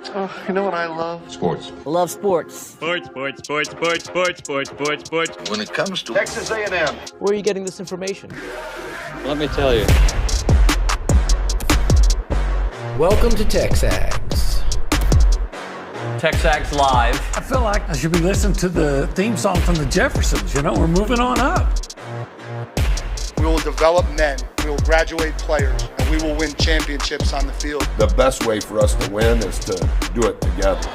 Oh, you know what I love? Sports. Love sports. Sports. When it comes to Texas A&M. Where are you getting this information? Let me tell you. Welcome to TexAgs. TexAgs Live. I feel like I should be listening to the theme song from the Jeffersons. You know, we're moving on up. We will develop men, we will graduate players, and we will win championships on the field. The best way for us to win is to do it together.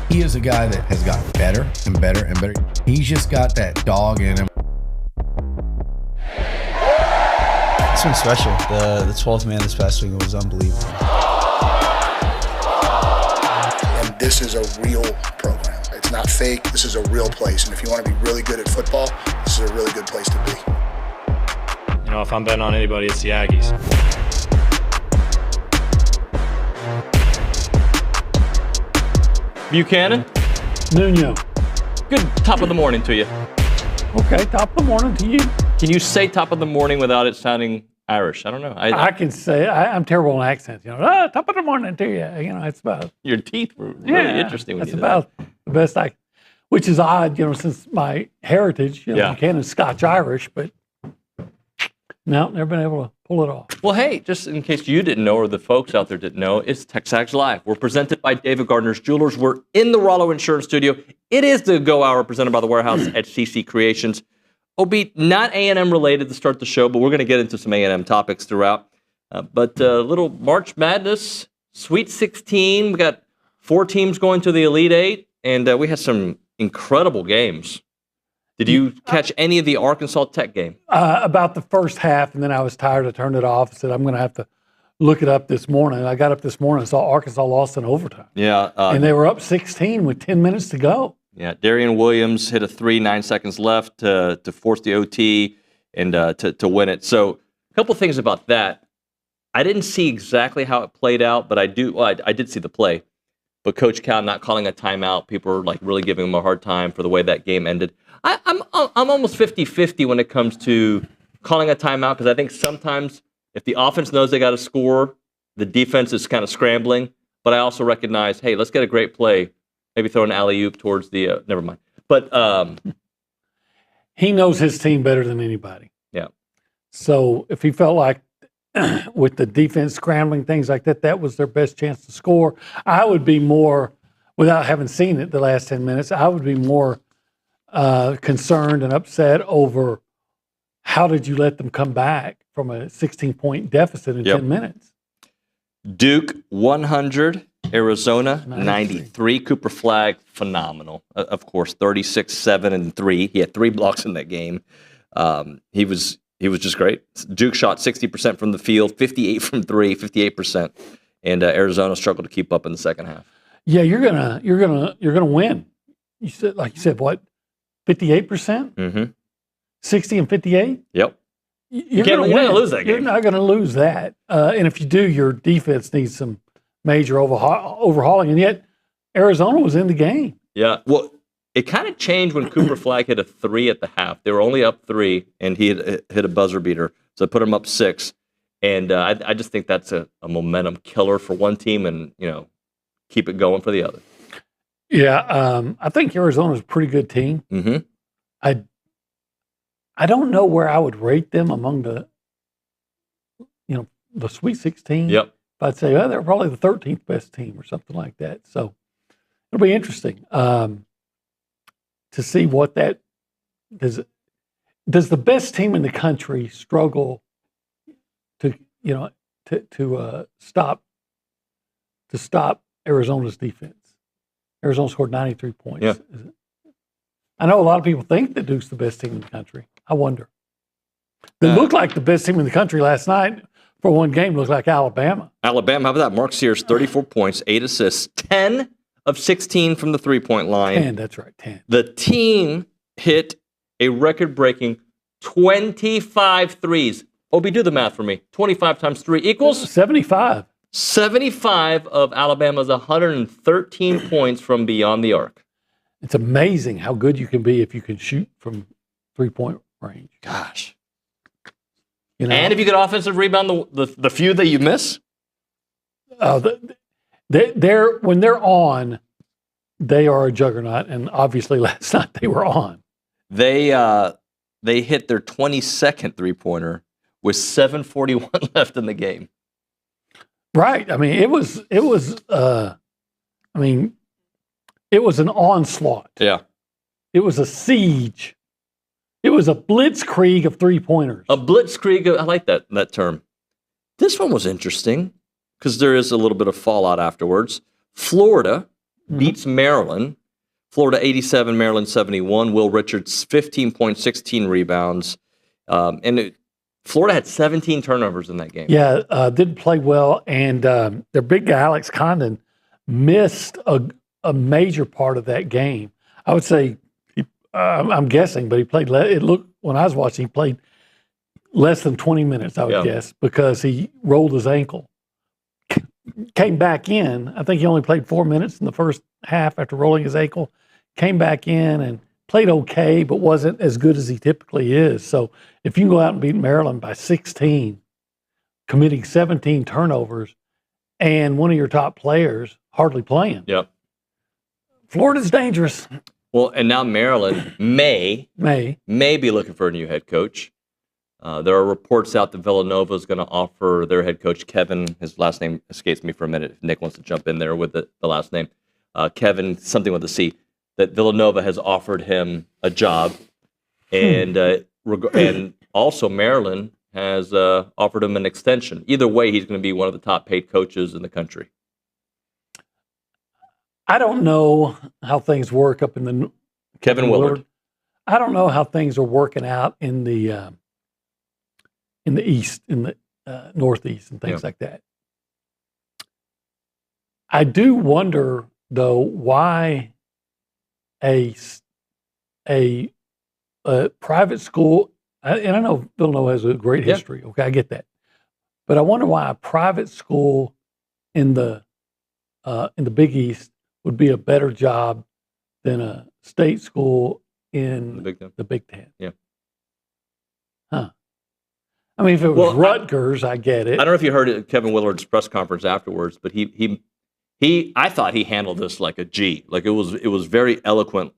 He is a guy that has gotten better and better and better. He's just got that dog in him. This one's special. The 12th man this past week was unbelievable. And this is a real program. It's not fake. This is a real place. And if you want to be really good at football, this is a really good place to be. You know, if I'm betting on anybody, it's the Aggies. Buchanan. Nuño. Good top of the morning to you. Okay, top of the morning to you. Can you say top of the morning without it sounding Irish? I don't know. I can say, I'm terrible in accents. You know, top of the morning to you. You know, it's about. Your teeth were really interesting when that's you did about the best which is odd, you know, since my heritage. You know, Buchanan's Scotch-Irish, but no, never been able to pull it off. Well, hey, just in case you didn't know or the folks out there didn't know, it's TexAgs Live. We're presented by David Gardner's Jewelers. We're in the Rollo Insurance Studio. It is the Go Hour presented by the Warehouse at CC Creations. OB, not A&M related to start the show, but we're going to get into some A&M topics throughout. But little March Madness, Sweet 16. We got 4 teams going to the Elite Eight, and we had some incredible games. Did you catch any of the Arkansas Tech game? About the first half, and then I was tired. I turned it off. I said, I'm going to have to look it up this morning. I got up this morning and saw Arkansas lost in overtime. Yeah. And they were up 16 with 10 minutes to go. Yeah, Darian Williams hit a 3, 9 seconds left to force the OT and to win it. So a couple things about that. I didn't see exactly how it played out, but I did see the play. But Coach Cal not calling a timeout, people are like really giving him a hard time for the way that game ended. I'm almost 50-50 when it comes to calling a timeout, because I think sometimes if the offense knows they got to score, the defense is kind of scrambling. But I also recognize, hey, let's get a great play. Maybe throw an alley-oop towards the never mind. But he knows his team better than anybody. Yeah. So if he felt like with the defense scrambling, things like that, that was their best chance to score, I would be more, without having seen it the last 10 minutes, I would be more concerned and upset over how did you let them come back from a 16-point deficit in 10 minutes. Duke 100, Arizona 93. Cooper Flagg, phenomenal. Of course, 36, 7, and 3. He had 3 blocks in that game. He was just great. Duke shot 60% from the field, 58 from 3, 58%, and Arizona struggled to keep up in the second half. Yeah, you're gonna win. You said what, 58%? Mm-hmm. 60 and 58. Yep. You're going to win. Lose that game. You're not going to lose that. And if you do, your defense needs some major overhauling. And yet, Arizona was in the game. Yeah. Well, it kind of changed when Cooper Flagg hit a 3 at the half. They were only up 3, and he had hit a buzzer beater, so it put him up 6. And I just think that's a momentum killer for one team, and keep it going for the other. Yeah, I think Arizona's a pretty good team. Mm-hmm. I don't know where I would rate them among the Sweet 16. Yep. But I'd say they're probably the 13th best team or something like that. So it'll be interesting to see what that does. Does the best team in the country struggle to stop Arizona's defense? Arizona scored 93 points. Yeah. I know a lot of people think that Duke's the best team in the country. I wonder. They looked like the best team in the country last night. For one game, looked like Alabama. Alabama, how about that? Mark Sears, 34 points, 8 assists, 10 of 16 from the three-point line. 10, that's right, 10. The team hit a record-breaking 25 threes. Obi, do the math for me. 25 times 3 equals? 75. 75 of Alabama's 113 points from beyond the arc. It's amazing how good you can be if you can shoot from three-point range. Gosh. And if you could offensive rebound the few that you miss? when they're on, they are a juggernaut, and obviously last night they were on. They hit their 22nd three-pointer with 7:41 left in the game. Right. I mean, it was an onslaught. Yeah. It was a siege. It was a blitzkrieg of three-pointers. A blitzkrieg. I like that term. This one was interesting because there is a little bit of fallout afterwards. Florida beats Maryland. Florida 87, Maryland 71. Will Richards 15 points, 16 rebounds. Florida had 17 turnovers in that game. Yeah, didn't play well. And their big guy, Alex Condon, missed a major part of that game. I would say, I'm guessing, but he played, it looked, when I was watching, he played less than 20 minutes, I would guess, because he rolled his ankle. Came back in. I think he only played 4 minutes in the first half after rolling his ankle. Came back in and played okay, but wasn't as good as he typically is. So if you can go out and beat Maryland by 16, committing 17 turnovers, and one of your top players hardly playing. Yep. Florida's dangerous. Well, and now Maryland may be looking for a new head coach. There are reports out that Villanova is going to offer their head coach, Kevin, his last name escapes me for a minute, if Nick wants to jump in there with the last name, Kevin, something with a C, that Villanova has offered him a job. And also Maryland has offered him an extension. Either way, he's going to be one of the top paid coaches in the country. I don't know how things work up in the Kevin Willard. I don't know how things are working out in the East, in the Northeast, and things like that. I do wonder, though, why a private school, and I know Villanova has a great history. Okay, I get that, but I wonder why a private school in the Big East would be a better job than a state school in the Big Ten. Yeah. Huh. I mean, if it was Rutgers, I get it. I don't know if you heard Kevin Willard's press conference afterwards, but I thought he handled this like a G. Like it was very eloquent.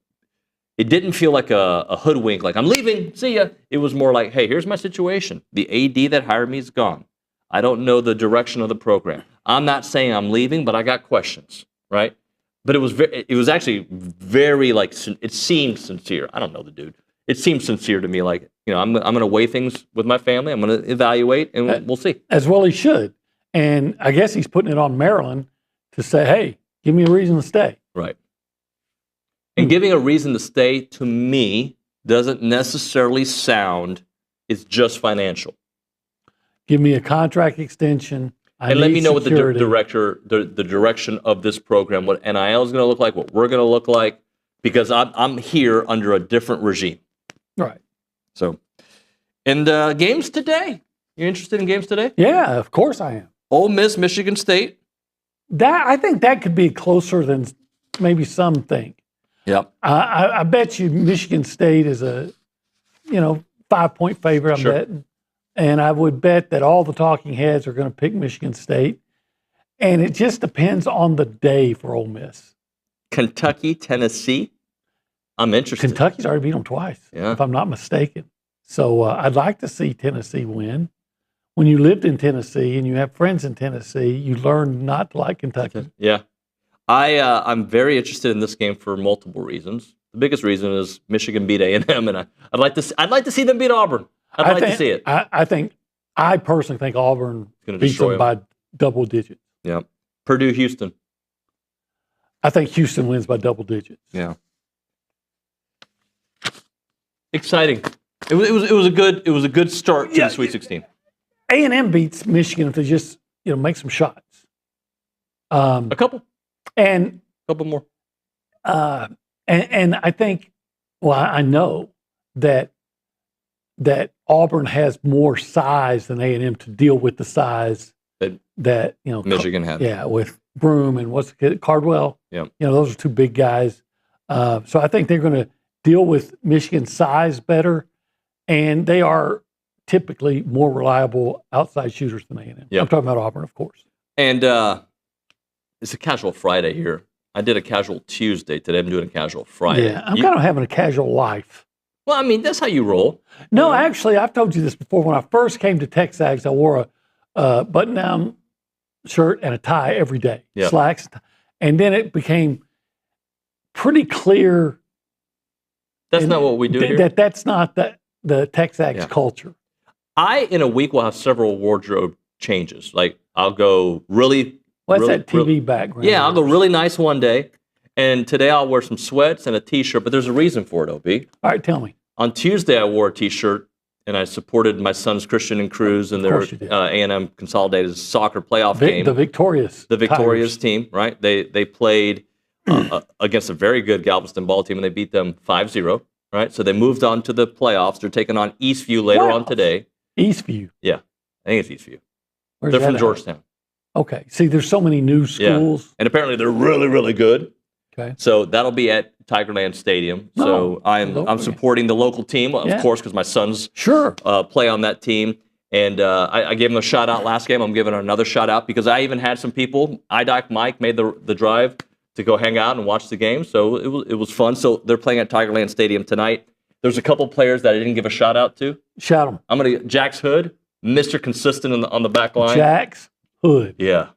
It didn't feel like a hoodwink, like I'm leaving, see ya. It was more like, hey, here's my situation. The AD that hired me is gone. I don't know the direction of the program. I'm not saying I'm leaving, but I got questions, right? But it was actually very, like, it seemed sincere. I don't know the dude. It seemed sincere to me, like, I'm going to weigh things with my family. I'm going to evaluate, and we'll see. As well he should. And I guess he's putting it on Maryland to say, hey, give me a reason to stay. Right. And giving a reason to stay, to me, doesn't necessarily sound it's just financial. Give me a contract extension. And let me know what the direction of this program, what NIL is going to look like, what we're going to look like, because I'm here under a different regime. Right. So, and games today. You're interested in games today? Yeah, of course I am. Ole Miss, Michigan State. I think that could be closer than maybe some think. Yep. I bet you Michigan State is a 5-point favorite. I'm betting. And I would bet that all the talking heads are going to pick Michigan State. And it just depends on the day for Ole Miss. Kentucky, Tennessee. I'm interested. Kentucky's already beat them twice, if I'm not mistaken. So I'd like to see Tennessee win. When you lived in Tennessee and you have friends in Tennessee, you learn not to like Kentucky. Yeah. I'm very interested in this game for multiple reasons. The biggest reason is Michigan beat A&M, and I'd like to see them beat Auburn. I'd like to see it. I personally think Auburn beats them by double digits. Yeah. Purdue, Houston. I think Houston wins by double digits. Yeah. Exciting. It was a good start to the Sweet 16. A&M beats Michigan if they just make some shots. A couple. And a couple more. And I think, I know that Auburn has more size than A&M to deal with the size that Michigan had. Yeah, with Broome and Cardwell. Yeah. Those are two big guys. So I think they're going to deal with Michigan's size better, and they are typically more reliable outside shooters than A&M. Yep. I'm talking about Auburn, of course. And it's a casual Friday here. I did a casual Tuesday. Today I'm doing a casual Friday. Yeah, I'm kind of having a casual life. Well, I mean, that's how you roll. No, actually, I've told you this before. When I first came to TexAgs, I wore a button-down shirt and a tie every day, slacks. And then it became pretty clear. That's not what we do here. That's not the TexAgs culture. In a week, will have several wardrobe changes. Like, I'll go really... What's that TV background? Yeah, I'll go really nice one day. And today I'll wear some sweats and a T-shirt, but there's a reason for it, OB. All right, tell me. On Tuesday, I wore a T-shirt, and I supported my sons, Christian and Cruz, in their A&M Consolidated Soccer playoff game. The victorious Tigers. Team, right? They played against a very good Galveston ball team, and they beat them 5-0, right? So they moved on to the playoffs. They're taking on Eastview later on today. Eastview? Yeah, I think it's Eastview. Where's They're from at? Georgetown. Okay. See, there's so many new schools. Yeah. And apparently they're really, really good. Okay. So that'll be at Tigerland Stadium. So I'm supporting the local team, of course, because my sons play on that team. And I gave them a shout out last game. I'm giving another shout out because I even had some people. IDOC Mike made the drive to go hang out and watch the game. So it was fun. So they're playing at Tigerland Stadium tonight. There's a couple players that I didn't give a shout out to. Shout them. I'm going to Jax Hood, Mr. Consistent on the back line. Jax Hood. Yeah.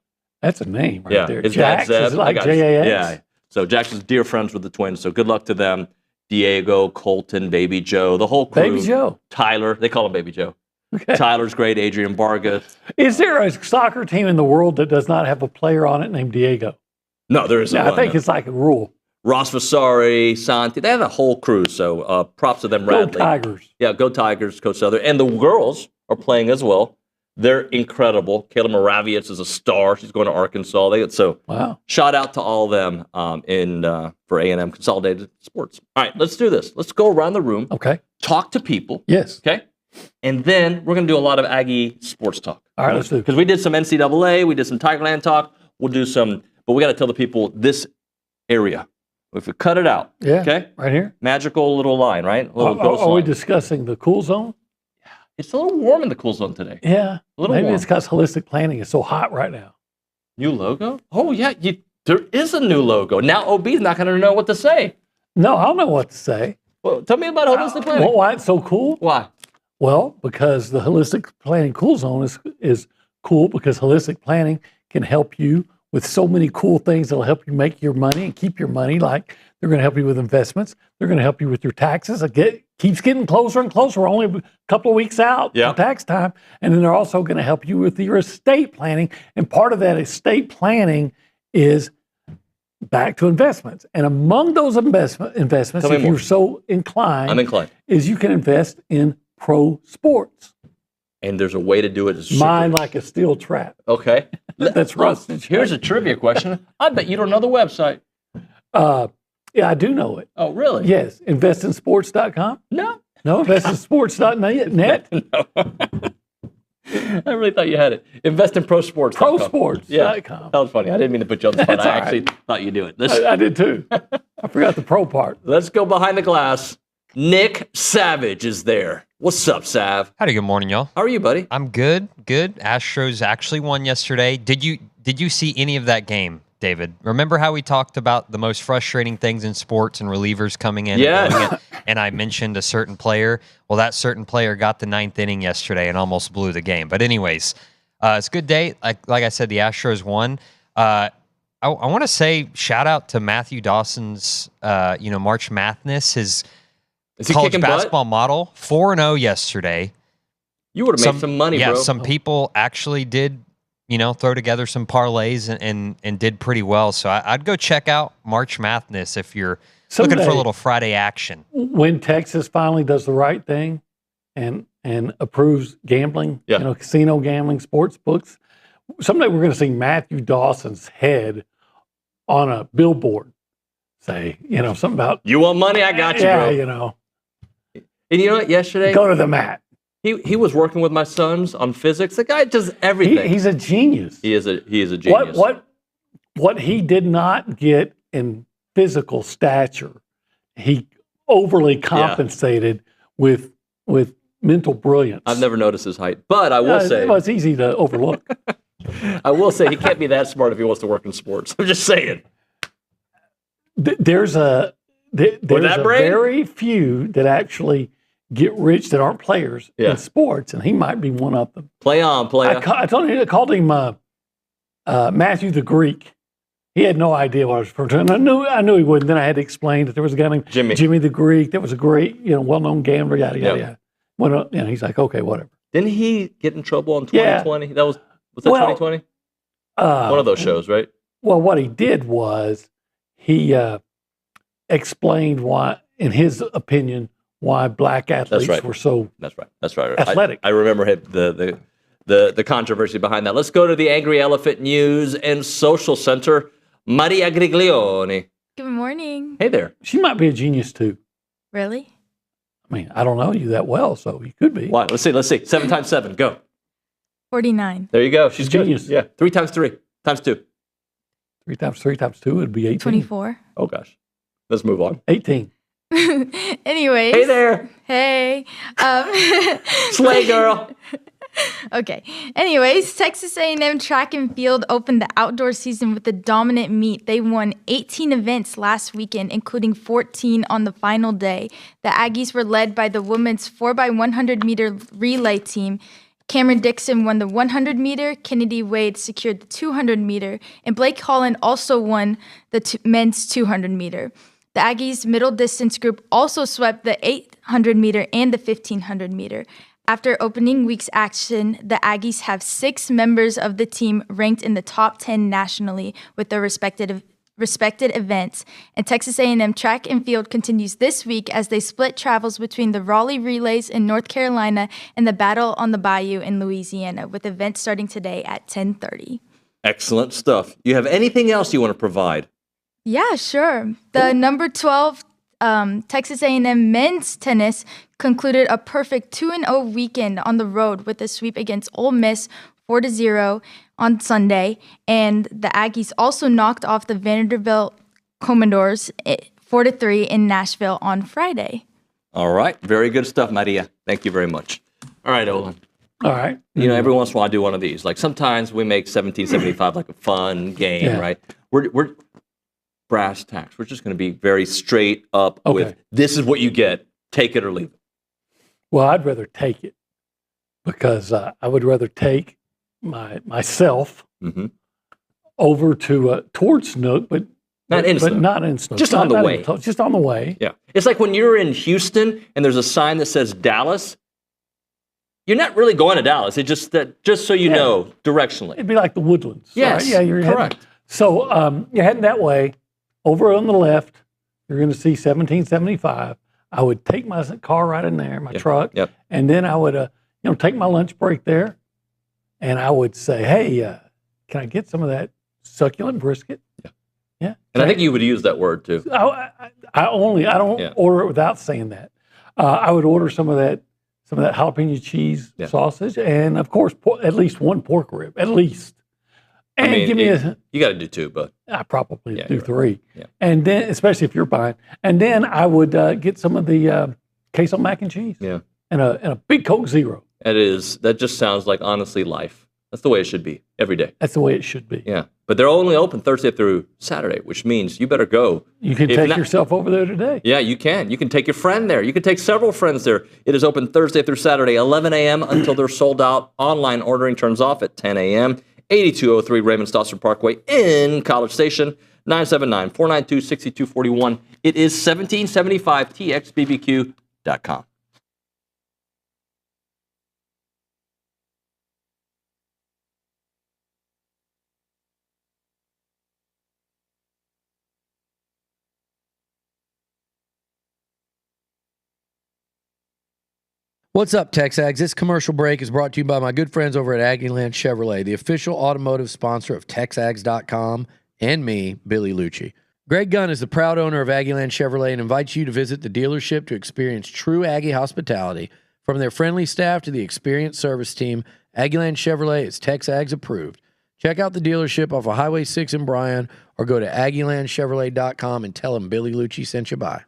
That's a name right there. His Jax dad, Zeb. is like J-A-X? Yeah. So Jax is dear friends with the Twins. So good luck to them. Diego, Colton, Baby Joe, the whole crew. Baby Joe. Tyler. They call him Baby Joe. Okay. Tyler's great. Adrian Vargas. Is there a soccer team in the world that does not have a player on it named Diego? No, there isn't. I think it's like a rule. Ross Vasari, Santi. They have a whole crew. So props to them, Radley. Go Tigers. Yeah, go Tigers, Coach Souther. And the girls are playing as well. They're incredible. Kayla Moraviec is a star. She's going to Arkansas. Shout out to all of them for A&M Consolidated Sports. All right, let's do this. Let's go around the room. Okay. Talk to people. Yes. Okay. And then we're going to do a lot of Aggie sports talk. All right, let's do it. Because we did some NCAA, we did some Tigerland talk. We'll do some, but we got to tell the people this area. If we cut it out, okay? Right here. Magical little line, right? Are we discussing the cool zone? It's a little warm in the cool zone today. Yeah. A little Maybe warm. it's because holistic planning is so hot right now. New logo? Oh, yeah. There is a new logo. Now OB's not going to know what to say. No, I don't know what to say. Well, tell me about holistic planning. Why it's so cool? Why? Well, because the holistic planning cool zone is cool because holistic planning can help you with so many cool things that'll help you make your money and keep your money. Like they're going to help you with investments. They're going to help you with your taxes. It keeps getting closer and closer. We're only a couple of weeks out from tax time. And then they're also going to help you with your estate planning. And part of that estate planning is back to investments. And among those investments, if you're so inclined, I'm inclined, is you can invest in pro sports. And there's a way to do it. Mine like a steel trap. Okay. That's rusted. Here's a trivia question. I bet you don't know the website. Yeah, I do know it. Oh, really? Yes. Investinsports.com? No. No, investinsports.net? No. I really thought you had it. Investinprosports.com. Prosports.com. Yeah, that was funny. I didn't mean to put you on the spot. I actually thought you knew it. I did too. I forgot the pro part. Let's go behind the glass. Nick Savage is there. What's up, Sav? Howdy, good morning, y'all. How are you, buddy? I'm good. Astros actually won yesterday. Did you see any of that game, David? Remember how we talked about the most frustrating things in sports and relievers coming in? Yeah. And I mentioned a certain player. Well, that certain player got the ninth inning yesterday and almost blew the game. But anyways, it's a good day. Like I said, the Astros won. I want to say shout out to Matthew Dawson's March Madness, his college basketball model, 4-0 yesterday. You would have made some money, bro. Yeah, some people actually did, throw together some parlays and did pretty well. So I'd go check out March Madness if you're looking for a little Friday action. When Texas finally does the right thing and approves gambling, casino gambling, sports books, someday we're going to see Matthew Dawson's head on a billboard. Say, something about... You want money? I got you, bro. Yeah, And you know what? Yesterday... Go to the mat. He was working with my sons on physics. The guy does everything. He's a genius. He is a genius. What he did not get in physical stature, he overly compensated with mental brilliance. I've never noticed his height, but I will say... Well, it's easy to overlook. I will say he can't be that smart if he wants to work in sports. I'm just saying. There's very few that actually get rich that aren't players in sports, and he might be one of them. Play on. I told him, I called him Matthew the Greek. He had no idea what I was referring to. And I knew he wouldn't. Then I had to explain that there was a guy named Jimmy the Greek that was a great, well-known gambler, yada, yada, yada. Well, he's like, okay, whatever. Didn't he get in trouble in 2020? Yeah. Was that 2020? One of those shows, right? Well, what he did was he explained why, in his opinion, why black athletes were so athletic. I remember the controversy behind that. Let's go to the Angry Elephant News and Social Center. Maria Griglione. Good morning. Hey there. She might be a genius too. Really? I mean, I don't know you that well, so you could be. Why? Let's see. 7 times 7. Go. 49. There you go. She's genius. Yeah. 3 times 3 times 2. 3 times 3 times 2 would be 18. 24. Oh gosh. Let's move on. 18. Anyways. Hey there. Hey. Slay girl. Okay. Anyways, Texas A&M track and field opened the outdoor season with a dominant meet. They won 18 events last weekend, including 14 on the final day. The Aggies were led by the women's 4x100 meter relay team. Cameron Dixon won the 100 meter, Kennedy Wade secured the 200 meter, and Blake Holland also won the men's 200 meter. The Aggies middle distance group also swept the 800 meter and the 1500 meter. After opening week's action, the Aggies have 6 members of the team ranked in the top 10 nationally with their respected events. And Texas A&M track and field continues this week as they split travels between the Raleigh Relays in North Carolina and the Battle on the Bayou in Louisiana, with events starting today at 10:30. Excellent stuff. You have anything else you want to provide? Yeah, sure. The number 12 Texas A&M men's tennis concluded a perfect 2-0 weekend on the road with a sweep against Ole Miss 4-0 on Sunday, and the Aggies also knocked off the Vanderbilt Commodores 4-3 in Nashville on Friday. All right. Very good stuff, Maria. Thank you very much. All right, Olin. All right. Every once in a while I do one of these. Like sometimes we make 1775 like a fun game, right? We're brass tacks. We're just going to be very straight up with this is what you get. Take it or leave it. Well, I'd rather take it because I would rather take myself over to towards Snook, but not in Snook. Just on the way. Just on the way. Yeah. It's like when you're in Houston and there's a sign that says Dallas. You're not really going to Dallas. It's just so you know directionally. It'd be like the Woodlands. Yes. Right? Yeah, you're correct. So you're heading that way. Over on the left, you're going to see 1775. I would take my car right in there, my truck, and then I would, take my lunch break there, and I would say, "Hey, can I get some of that succulent brisket?" Yeah. And I think you would use that word too. I don't order it without saying that. I would order some of that jalapeno cheese sausage, and of course, at least one pork rib, at least. And give me you got to do 2, but I probably do 3. Right. Yeah. And then, especially if you're buying, and then I would get some of the queso mac and cheese. Yeah. And a big Coke Zero. That just sounds like honestly life. That's the way it should be every day. That's the way it should be. Yeah. But they're only open Thursday through Saturday, which means you better go. You can take yourself over there today. Yeah, you can. You can take your friend there. You can take several friends there. It is open Thursday through Saturday, 11 a.m. until they're sold out. Online ordering turns off at 10 a.m. 8203 Raymond Stosser Parkway in College Station, 979-492-6241. It is 1775txbbq.com. What's up, TexAgs? This commercial break is brought to you by my good friends over at Aggieland Chevrolet, the official automotive sponsor of TexAgs.com and me, Billy Liucci. Greg Gunn is the proud owner of Aggieland Chevrolet and invites you to visit the dealership to experience true Aggie hospitality. From their friendly staff to the experienced service team, Aggieland Chevrolet is TexAgs approved. Check out the dealership off of Highway 6 in Bryan or go to AggielandChevrolet.com and tell them Billy Liucci sent you by.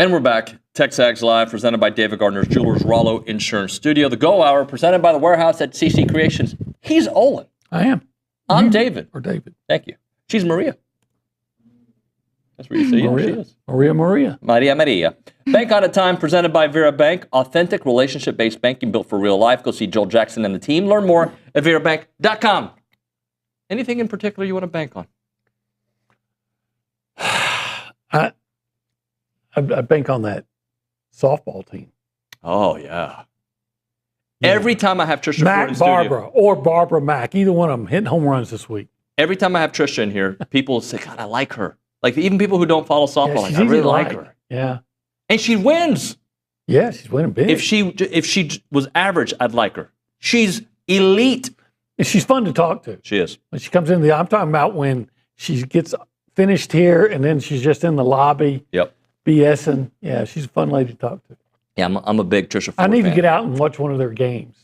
And we're back. TexAgs Live, presented by David Gardner's Jewelers Rollo Insurance Studio. The Go Hour, presented by the Warehouse at CC Creations. He's Olin. I am. I'm David. Or David. Thank you. She's Maria. That's where you see Maria. She is. Maria. Maria. Bank on a Time, presented by Vera Bank. Authentic, relationship-based banking built for real life. Go see Joel Jackson and the team. Learn more at verabank.com. Anything in particular you want to bank on? I bank on that softball team. Oh, yeah. Every time I have Trisha Ford Mac in studio, Barbara or Barbara Mack, either one of them hitting home runs this week. every time I have Trisha in here, people say, God, I like her. Like, even people who don't follow softball, she's I really easy to like her. Yeah. And she wins. Yeah, she's winning big. If she was average, I'd like her. She's elite. And she's fun to talk to. She is. When she comes in I'm talking about when she gets finished here and then she's just in the lobby. Yep. BSing. Yeah, she's a fun lady to talk to. Yeah, I'm a big Trisha Ford I need fan. to get out and watch one of their games.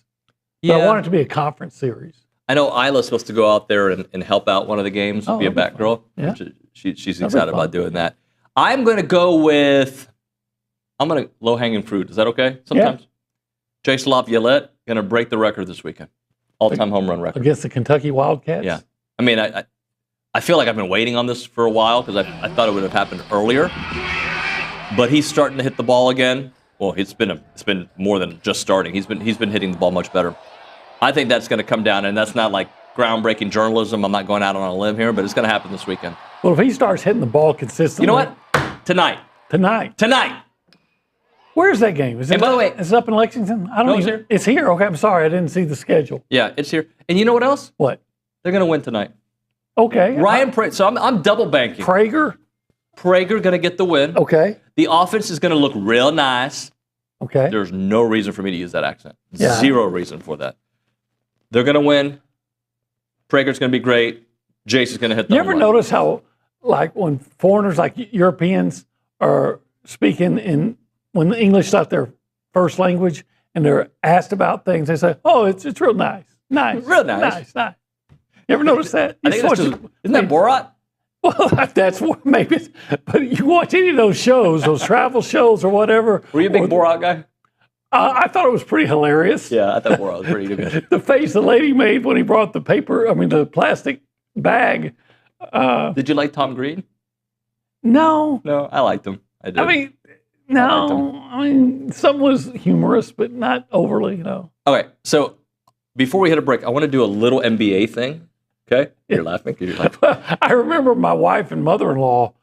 But Yeah. I want it to be a conference series. I know Isla's supposed to go out there and help out one of the games, be a that'd be back girl. Yeah. She's That'd be excited fun. about doing that. I'm going to go with, low-hanging fruit. Is that okay? Sometimes. Jace Laviolette going to break the record this weekend. All-time home run record. Against the Kentucky Wildcats? Yeah. I mean, I feel like I've been waiting on this for a while because I thought it would have happened earlier. But he's starting to hit the ball again. Well, it's been more than just starting. He's been hitting the ball much better. I think that's going to come down, and that's not like groundbreaking journalism. I'm not going out on a limb here, but it's going to happen this weekend. Well, if he starts hitting the ball consistently. You know what? Tonight. Where's that game? Is it, And by the way, is it up in Lexington? I don't No, know. it's here. It's here. Okay, I'm sorry. I didn't see the schedule. Yeah, it's here. And you know what else? What? They're going to win tonight. Okay. Ryan Prager. So I'm double banking. Prager? Prager going to get the win. Okay. The offense is going to look real nice. Okay. There's no reason for me to use that accent. Yeah. Zero reason for that. They're going to win. Prager's going to be great. Jace is going to hit the You ever home run. notice how, like, when foreigners, like Europeans, are speaking when the English is not their first language and they're asked about things, they say, oh, it's real nice. Nice. Real nice. Nice. You ever notice that? I think that's just, isn't that Borat? Well, that's what maybe. But you watch any of those shows, those travel shows or whatever. Were you a big Borat guy? I thought it was pretty hilarious. Yeah, I thought Borat was pretty good. The face the lady made when he brought the plastic bag. Did you like Tom Green? No. No, I liked him. I did. I mean, no. Some was humorous, but not overly, Okay, so before we hit a break, I want to do a little NBA thing. Okay? You're laughing. I remember my wife and mother-in-law,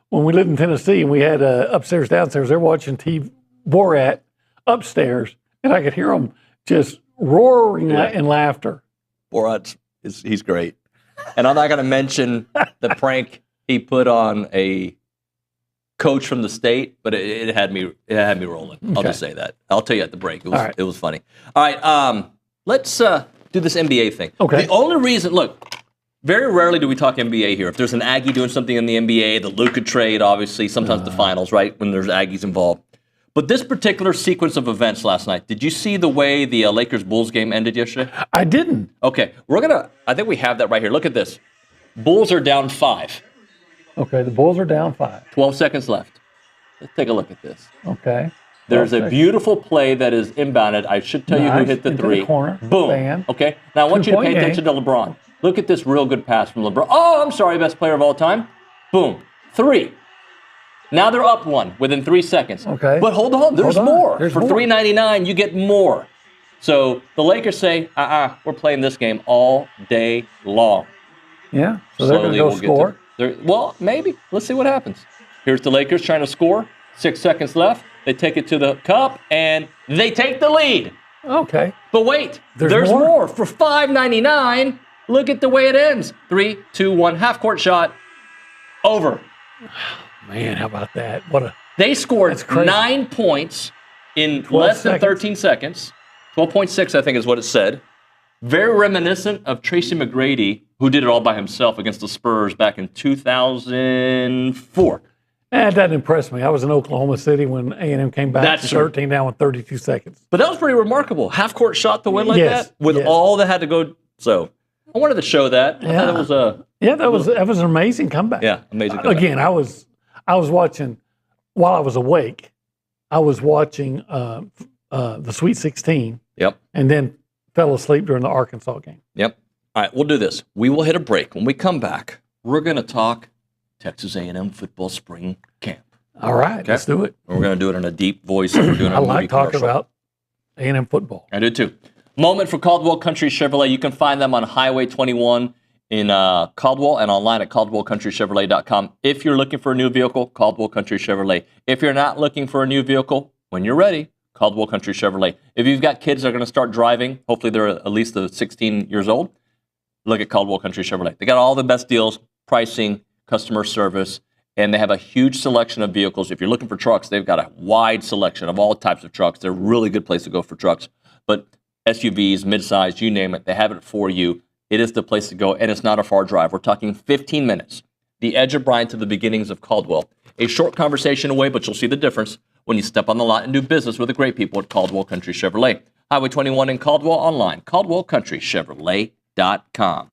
when we lived in Tennessee, and we had upstairs, downstairs, they're watching TV, Borat upstairs, and I could hear them just roaring in laughter. Borat, he's great. And I'm not going to mention the prank he put on a coach from the state, but it had me rolling. Okay. I'll just say that. I'll tell you at the break. It was funny. All right, let's do this NBA thing. Okay. The only reason, look, very rarely do we talk NBA here. If there's an Aggie doing something in the NBA, the Luka trade, obviously, sometimes the finals, right, when there's Aggies involved. But this particular sequence of events last night, did you see the way the Lakers-Bulls game ended yesterday? I didn't. Okay, I think we have that right here. Look at this. Bulls are down 5. Okay, the Bulls are down 5. 12 seconds left. Let's take a look at this. Okay. There's a beautiful play that is inbounded. I should tell you who hit the into three. The corner. Boom. Fan. Okay, now I want you to pay 2-point attention to LeBron. Look at this real good pass from LeBron. Oh, I'm sorry, best player of all time. Boom. 3. Now they're up 1 within 3 seconds. Okay. But hold on, there's more. There's For more. $3.99, you get more. So the Lakers say, we're playing this game all day long. Yeah, so they're going to go score. Well, maybe. Let's see what happens. Here's the Lakers trying to score. 6 seconds left. They take it to the cup, and they take the lead. Okay. But wait, there's more. For $5.99, look at the way it ends. 3, 2, 1, half-court shot. Over. Man, how about that? They scored 9 points in less than 13 seconds. 12.6, I think, is what it said. Very reminiscent of Tracy McGrady, who did it all by himself against the Spurs back in 2004. That doesn't impress me. I was in Oklahoma City when A&M came back to 13 down with 32 seconds. But that was pretty remarkable. Half-court shot to win like that with all that had to go. So I wanted to show that. I thought it was that was an amazing comeback. Yeah, amazing comeback. Again, I was watching while I was awake. I was watching the Sweet 16. Yep. And then fell asleep during the Arkansas game. Yep. All right, we'll do this. We will hit a break. When we come back, we're going to talk Texas A&M football spring camp. All right, Okay? let's do it. We're going to do it in a deep voice. We're doing a I movie like talking commercial. about A&M football. I do too. Moment for Caldwell Country Chevrolet. You can find them on Highway 21 in Caldwell and online at caldwellcountrychevrolet.com. If you're looking for a new vehicle, Caldwell Country Chevrolet. If you're not looking for a new vehicle, when you're ready, Caldwell Country Chevrolet. If you've got kids that are going to start driving, hopefully they're at least 16 years old, look at Caldwell Country Chevrolet. They got all the best deals, pricing, customer service, and they have a huge selection of vehicles. If you're looking for trucks, they've got a wide selection of all types of trucks. They're a really good place to go for trucks. But SUVs, midsize, you name it, they have it for you. It is the place to go, and it's not a far drive. We're talking 15 minutes. The edge of Bryan to the beginnings of Caldwell. A short conversation away, but you'll see the difference when you step on the lot and do business with the great people at Caldwell Country Chevrolet. Highway 21 in Caldwell, online, caldwellcountrychevrolet.com.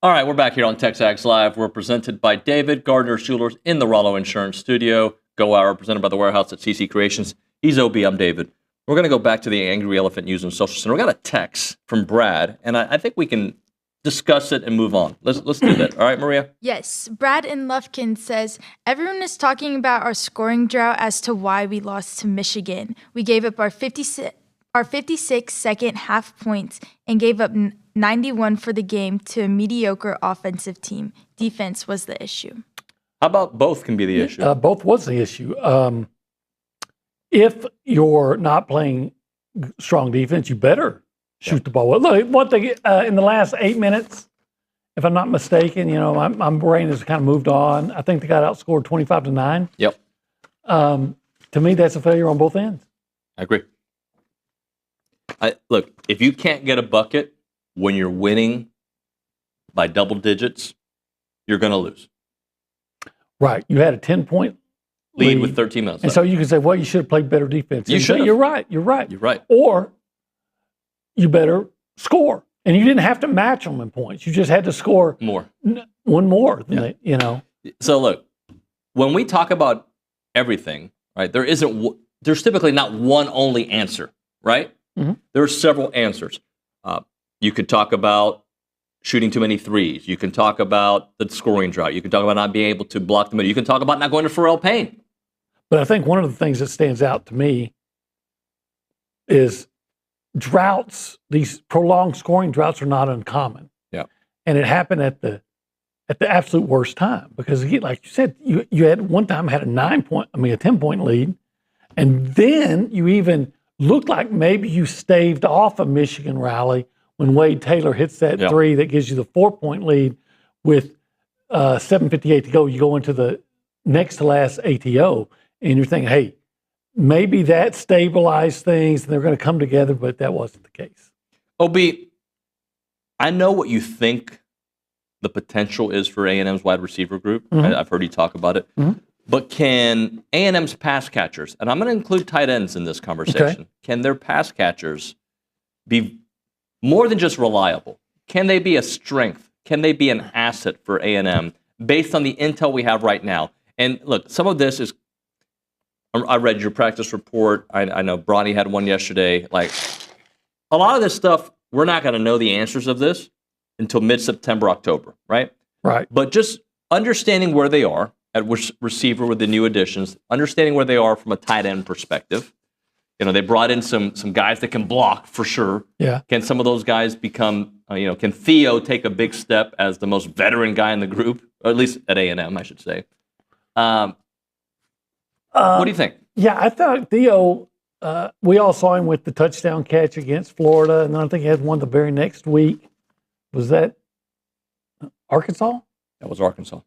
All right, we're back here on TexAgs Live. We're presented by David Gardner Schulers in the Rollo Insurance Studio. Go Hour, presented by the Warehouse at CC Creations. He's OB, I'm David. We're going to go back to the Angry Elephant News and Social Center. We got a text from Brad, and I think we can discuss it and move on. Let's do that. All right, Maria? Yes. Brad in Lufkin says, everyone is talking about our scoring drought as to why we lost to Michigan. We gave up our 56 second half points and gave up 91 for the game to a mediocre offensive team. Defense was the issue. How about both can be the issue? Both was the issue. If you're not playing strong defense, you better shoot the ball. Look, one thing in the last 8 minutes, if I'm not mistaken, my brain has kind of moved on. I think they got outscored 25-9. Yep. To me, that's a failure on both ends. I agree. Look, if you can't get a bucket when you're winning by double digits, you're going to lose. Right. You had a 10-point lead with 13 minutes and left. so you can say, well, you should have played better defense. You should. You're right. You're right. You're right. Or you better score. And you didn't have to match them in points. You just had to score more. One more than So look, when we talk about everything, right, there's typically not one only answer, right? Mm-hmm. There are several answers. You could talk about shooting too many threes. You can talk about the scoring drought. You can talk about not being able to block the middle. You can talk about not going to Pharrell Payne. But I think one of the things that stands out to me is droughts. These prolonged scoring droughts are not uncommon. Yeah. And it happened at the absolute worst time because, like you said, you had one time had a 10-point lead, and then you even looked like maybe you staved off a Michigan rally when Wade Taylor hits that three that gives you the 4-point lead with 7:58 to go. You go into the next to last ATO, and you're thinking, hey, maybe that stabilized things and they're going to come together, but that wasn't the case. OB, I know what you think the potential is for A&M's wide receiver group. Mm-hmm. I've heard you talk about it. Mm-hmm. But can A&M's pass catchers, and I'm going to include tight ends in this conversation, can their pass catchers be more than just reliable? Can they be a strength? Can they be an asset for A&M based on the intel we have right now? And look, some of this is, I read your practice report. I know Bronny had one yesterday. Like, a lot of this stuff, we're not going to know the answers of this until mid-September, October, right? Right. But just understanding where they are at receiver with the new additions, understanding where they are from a tight end perspective. They brought in some guys that can block for sure. Yeah. Can some of those guys become, can Theo take a big step as the most veteran guy in the group, or at least at A&M, I should say? What do you think? Yeah, I thought Theo, we all saw him with the touchdown catch against Florida, and then I think he had one the very next week. Was that Arkansas? That was Arkansas.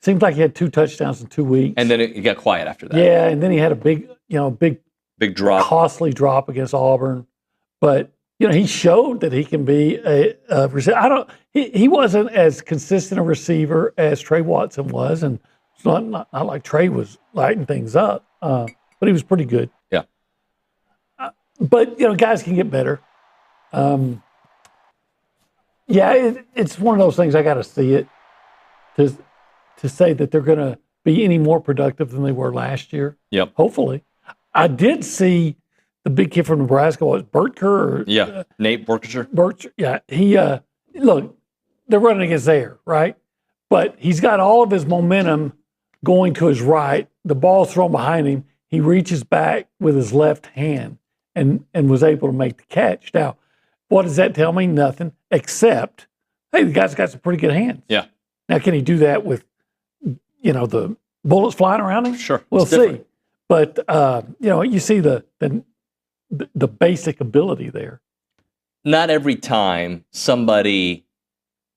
Seems like he had 2 touchdowns in 2 weeks. And then it got quiet after that. Yeah, and then he had a big drop, costly drop against Auburn. But he showed that he can be a receiver. He wasn't as consistent a receiver as Trey Watson was, and it's not like Trey was lighting things up, but he was pretty good. Yeah. But guys can get better. It's one of those things. I got to see it to say that they're going to be any more productive than they were last year. Yep. Hopefully. I did see the big kid from Nebraska, Burtker? Nate Burtker. Burtker, yeah. He, look, they're running against air, right? But he's got all of his momentum going to his right. The ball's thrown behind him. He reaches back with his left hand and was able to make the catch. Now, what does that tell me? Nothing, except, hey, the guy's got some pretty good hands. Yeah. Now, can he do that with, the bullets flying around him? Sure. We'll see. But, you see the basic ability there. Not every time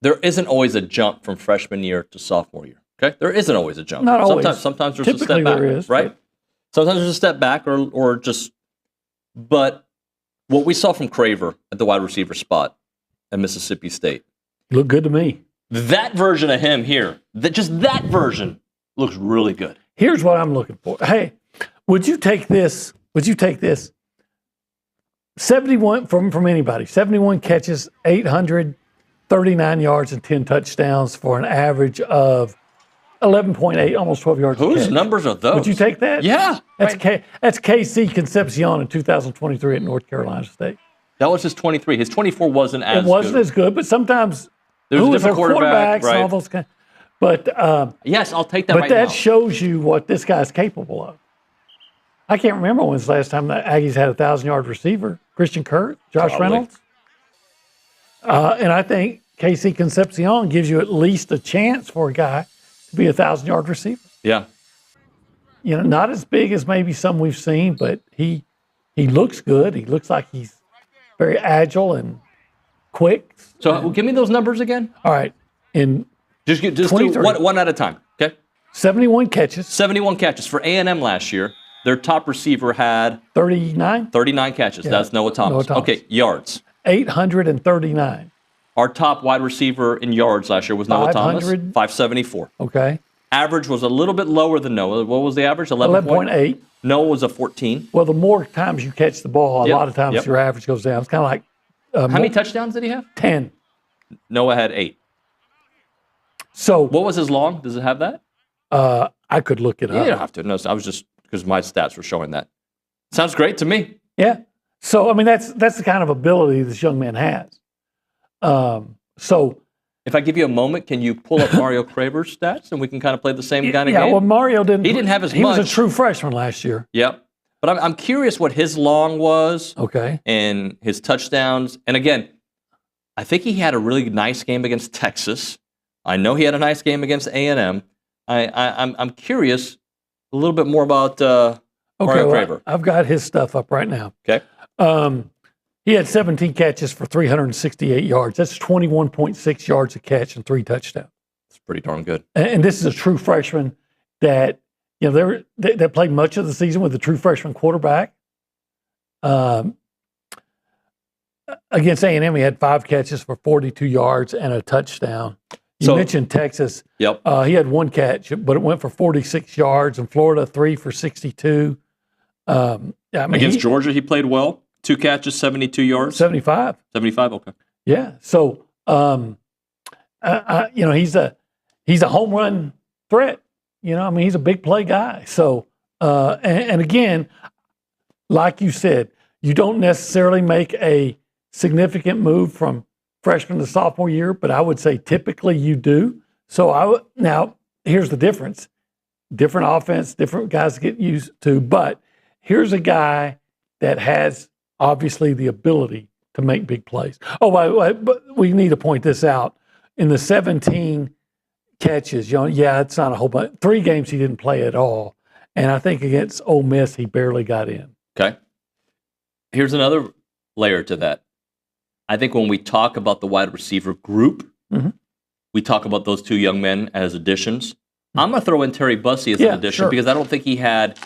there isn't always a jump from freshman year to sophomore year. Okay? There isn't always a jump. Not always. Sometimes there's Typically a step back, there is, right? Sometimes there's a step back or just, but what we saw from Craver at the wide receiver spot at Mississippi State. Looked good to me. That version of him here, that version looks really good. Here's what I'm looking for. Hey, would you take this? 71 from anybody, 71 catches, 800 39 yards and 10 touchdowns for an average of 11.8, almost 12 yards a Whose catch. numbers are those? Would you take that? Yeah. That's that's KC Concepcion in 2023 at North Carolina State. That was his 23. His 24 wasn't as good. It wasn't as good, but sometimes There was who a was their different quarterback, quarterbacks and all right. those kind. But Yes, I'll take that but right that now. shows you what this guy's capable of. I can't remember when's the last time the Aggies had a 1,000-yard receiver. Christian Kirk, Josh Probably. Reynolds. And I think KC Concepcion gives you at least a chance for a guy to be a 1,000-yard receiver. Yeah. You know, not as big as maybe some we've seen, but he looks good. He looks like he's very agile and quick. So give me those numbers again. All right. In Just do 23. one at a time, okay? 71 catches, 71 catches. For A&M last year, their top receiver had 39, 39 catches. Yeah, That's Noah Thomas. Noah Thomas. Okay, yards. 839. Our top wide receiver in yards last year was Noah Thomas, 500. 574. Okay. Average was a little bit lower than Noah. What was the average? 11.8. Noah was a 14. Well, the more times you catch the ball, a Yep, lot of times yep. your average goes down. It's kind of like How many touchdowns did he have? 10. Noah had 8. So What was his long? Does it have that? I could look it You up. don't have to. No, I was just because my stats were showing that. Sounds great to me. Yeah. So I mean, that's the kind of ability this young man has. So If I give you a moment, can you pull up Mario Craver's stats and we can kind of play the same kind of yeah, game? well, Mario didn't. He didn't have as He was much. a true freshman last year. Yep. But I'm curious what his long was Okay. and his touchdowns. And again, I think he had a really nice game against Texas. I know he had a nice game against A&M. I'm curious a little bit more about Mario well, Craver. I've got his stuff up right now. Okay. He had 17 catches for 368 yards. That's 21.6 yards a catch and 3 touchdowns. It's pretty darn good. And this is a true freshman that, you know, they played much of the season with a true freshman quarterback. Against A&M, he had 5 catches for 42 yards and a touchdown. You mentioned Texas. Yep. He had 1 catch, but it went for 46 yards. And Florida, 3 for 62. I mean, Against Georgia, he played well. 2 catches, 72 yards. 75. 75, okay. Yeah. So, you know, he's a home run threat. You know, I mean, he's a big play guy. So, and again, like you said, you don't necessarily make a significant move from freshman to sophomore year, but I would say typically you do. So now here's the difference. Different offense, different guys get used to, but here's a guy that has obviously the ability to make big plays. Oh, but we need to point this out. In the 17 catches, you know, yeah, it's not a whole bunch. 3 games he didn't play at all. And I think against Ole Miss, he barely got in. Okay. Here's another layer to that. I think when we talk about the wide receiver group, we talk about those 2 young men as additions. I'm going to throw in Terry Bussey as an addition because I don't think he had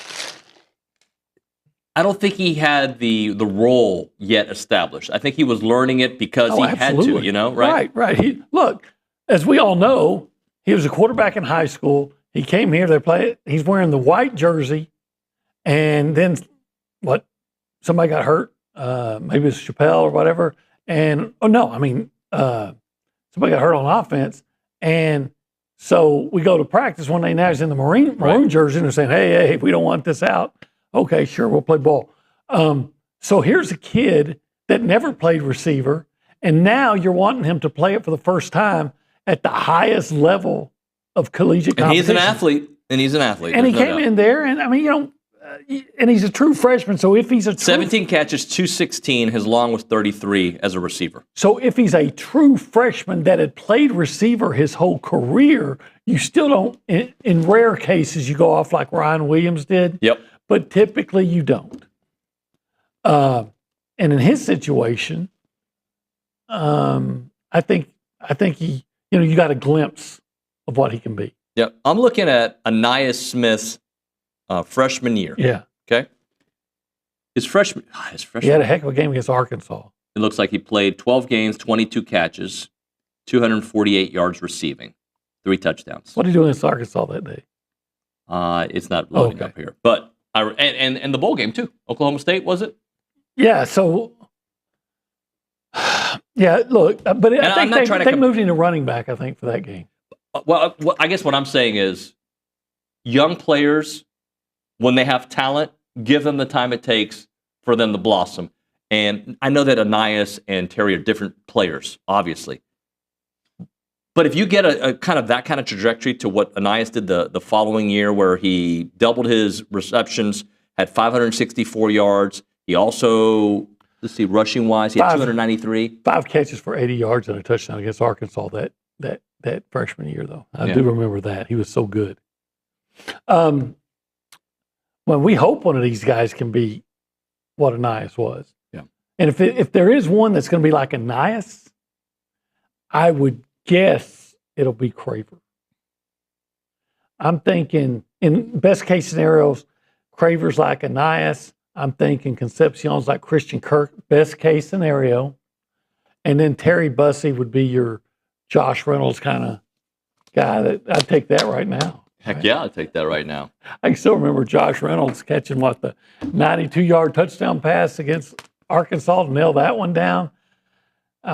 the role yet established. I think he was learning it because he had to, you know, right? Right. Look, as we all know, he was a quarterback in high school. He came here, he's wearing the white jersey, and then somebody got hurt, maybe it's Chappelle or whatever, and somebody got hurt on offense, and so we go to practice one day, now he's in the maroon jersey, and they're saying, hey, we don't want this out. Okay, sure, we'll play ball. So here's a kid that never played receiver, and now you're wanting him to play it for the first time at the highest level of collegiate competition. And he's an athlete. And he came in there, and I mean, you know, and he's a true freshman. So if he's 17 catches, 216, his long was 33 as a receiver. So if he's a true freshman that had played receiver his whole career, you still don't, in rare cases, you go off like Ryan Williams did. Yep. But typically you don't. And in his situation, I think he, you know, you got a glimpse of what he can be. Yep. I'm looking at Anais Smith's freshman year. Yeah. Okay. His freshman. He had a heck of a game against Arkansas. It looks like he played 12 games, 22 catches, 248 yards receiving, 3 touchdowns. What did he do against Arkansas that day? It's not loading up here, but and the bowl game too. Oklahoma State, was it? Yeah. So, Yeah, look, but And I I'm not think trying to they moved into running back, I think, for that game. Well, I guess what I'm saying is young players, when they have talent, give them the time it takes for them to blossom. And I know that Anais and Terry are different players, obviously. But if you get a kind of that kind of trajectory to what Anais did the following year, where he doubled his receptions, had 564 yards. He also, let's see, rushing wise, he had 293. 5 catches for 80 yards and a touchdown against Arkansas that freshman year, though. I do remember that. He was so good. Well, we hope one of these guys can be what Anais was. Yeah. And if there is one that's going to be like Anais, I would guess it'll be Craver. I'm thinking in best case scenarios, Craver's like Anais. I'm thinking Concepcion's like Christian Kirk, best case scenario. And then Terry Bussey would be your Josh Reynolds kind of guy. I'd take that right now. Heck yeah, I'd take that right now. I can still remember Josh Reynolds catching the 92-yard touchdown pass against Arkansas to nail that one down. I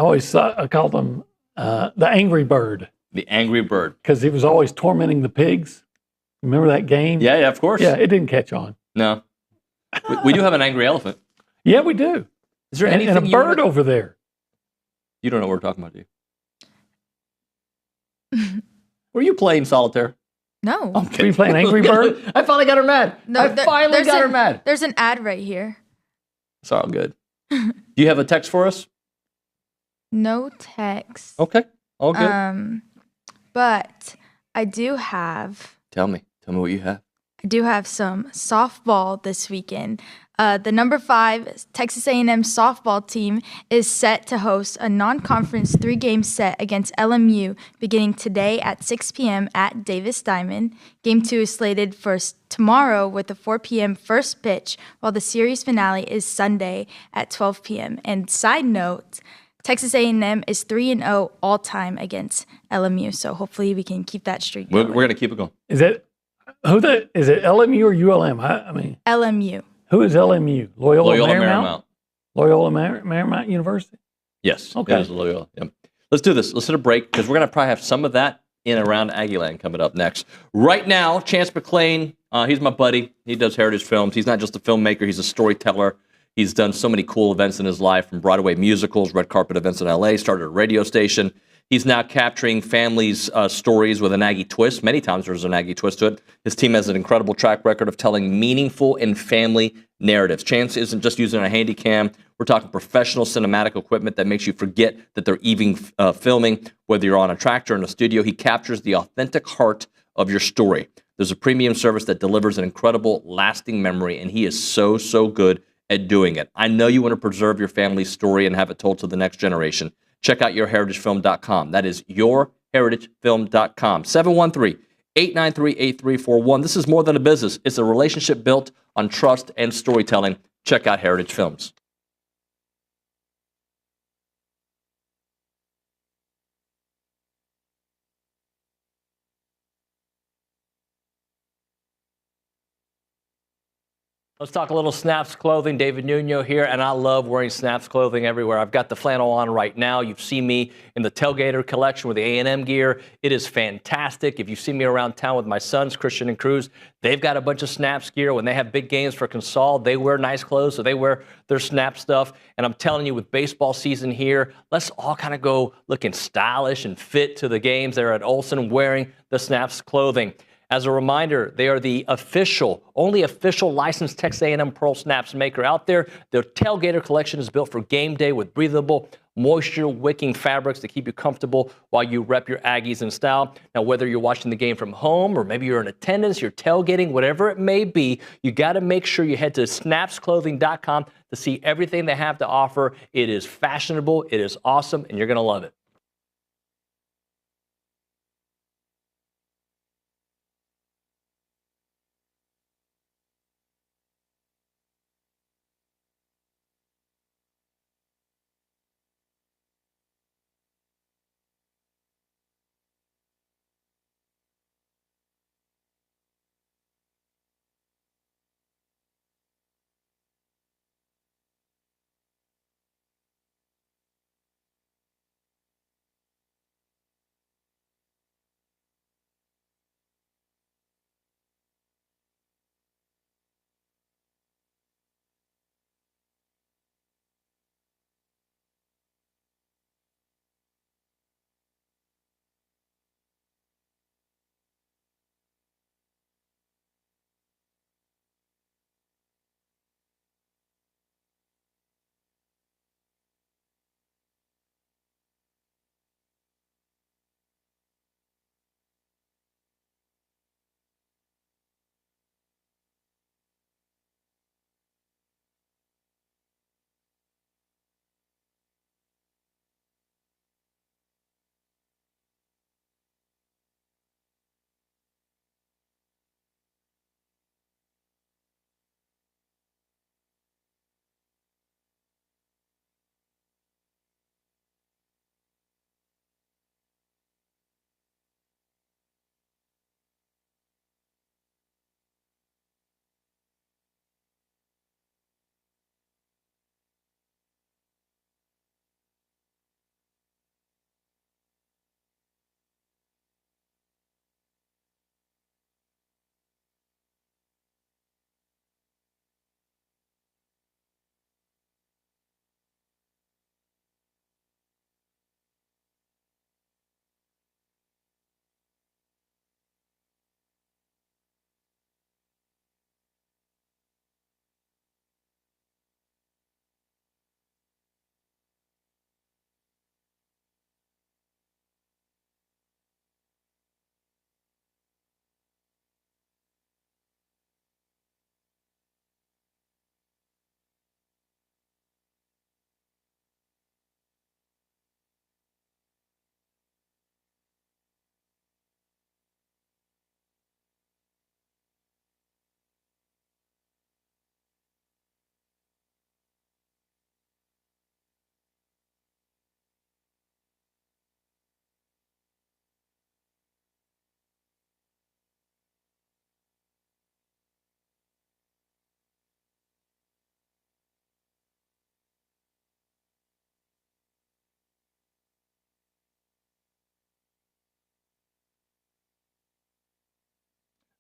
called him the Angry Bird. The Angry Bird. Because he was always tormenting the pigs. Remember that game? Yeah, of course. Yeah, it didn't catch on. No. We do have an angry elephant. Yeah, we do. Is there anything and a bird over there. You don't know what we're talking about, do you? Were you playing solitaire? No. Okay. Were you playing Angry Bird? I finally got her mad. I finally got her mad. There's an ad right here. It's all good. Do you have a text for us? No text. Okay. All good. But I do have. Tell me what you have. I do have some softball this weekend. The number 5 Texas A&M softball team is set to host a non-conference 3-game set against LMU beginning today at 6 p.m. at Davis Diamond. Game 2 is slated for tomorrow with a 4 p.m. first pitch, while the series finale is Sunday at 12 p.m. And side note, Texas A&M is 3-0 all-time against LMU, so hopefully we can keep that streak going. We're going to keep it going. Is it LMU or ULM? I mean LMU. Who is LMU? Loyola Marymount. Loyola Marymount University? Yes. Okay. It is Loyola. Yep. Let's do this. Let's hit a break because we're going to probably have some of that in Around Aggieland coming up next. Right now, Chance McClain, he's my buddy. He does heritage films. He's not just a filmmaker. He's a storyteller. He's done so many cool events in his life, from Broadway musicals, red carpet events in L.A., started a radio station. He's now capturing families' stories with an Aggie twist. Many times there's an Aggie twist to it. His team has an incredible track record of telling meaningful and family narratives. Chance isn't just using a handy cam. We're talking professional cinematic equipment that makes you forget that they're even filming. Whether you're on a tractor or in a studio, he captures the authentic heart of your story. There's a premium service that delivers an incredible, lasting memory, and he is so, so good at doing it. I know you want to preserve your family's story and have it told to the next generation. Check out yourheritagefilm.com. That is yourheritagefilm.com. 713-893-8341. This is more than a business. It's a relationship built on trust and storytelling. Check out Heritage Films. Let's talk a little Snaps clothing. David Nuño here, and I love wearing Snaps clothing everywhere. I've got the flannel on right now. You've seen me in the Tailgater collection with the A&M gear. It is fantastic. If you see me around town with my sons, Christian and Cruz, they've got a bunch of Snaps gear. When they have big games for Consol, they wear nice clothes, so they wear their Snap stuff. And I'm telling you, with baseball season here, let's all kind of go looking stylish and fit to the games there at Olson wearing the Snaps clothing. As a reminder, they are the only official licensed Texas A&M Pearl Snaps maker out there. Their Tailgater collection is built for game day with breathable, moisture-wicking fabrics to keep you comfortable while you rep your Aggies in style. Now, whether you're watching the game from home or maybe you're in attendance, you're tailgating, whatever it may be, you got to make sure you head to snapsclothing.com to see everything they have to offer. It is fashionable, it is awesome, and you're going to love it.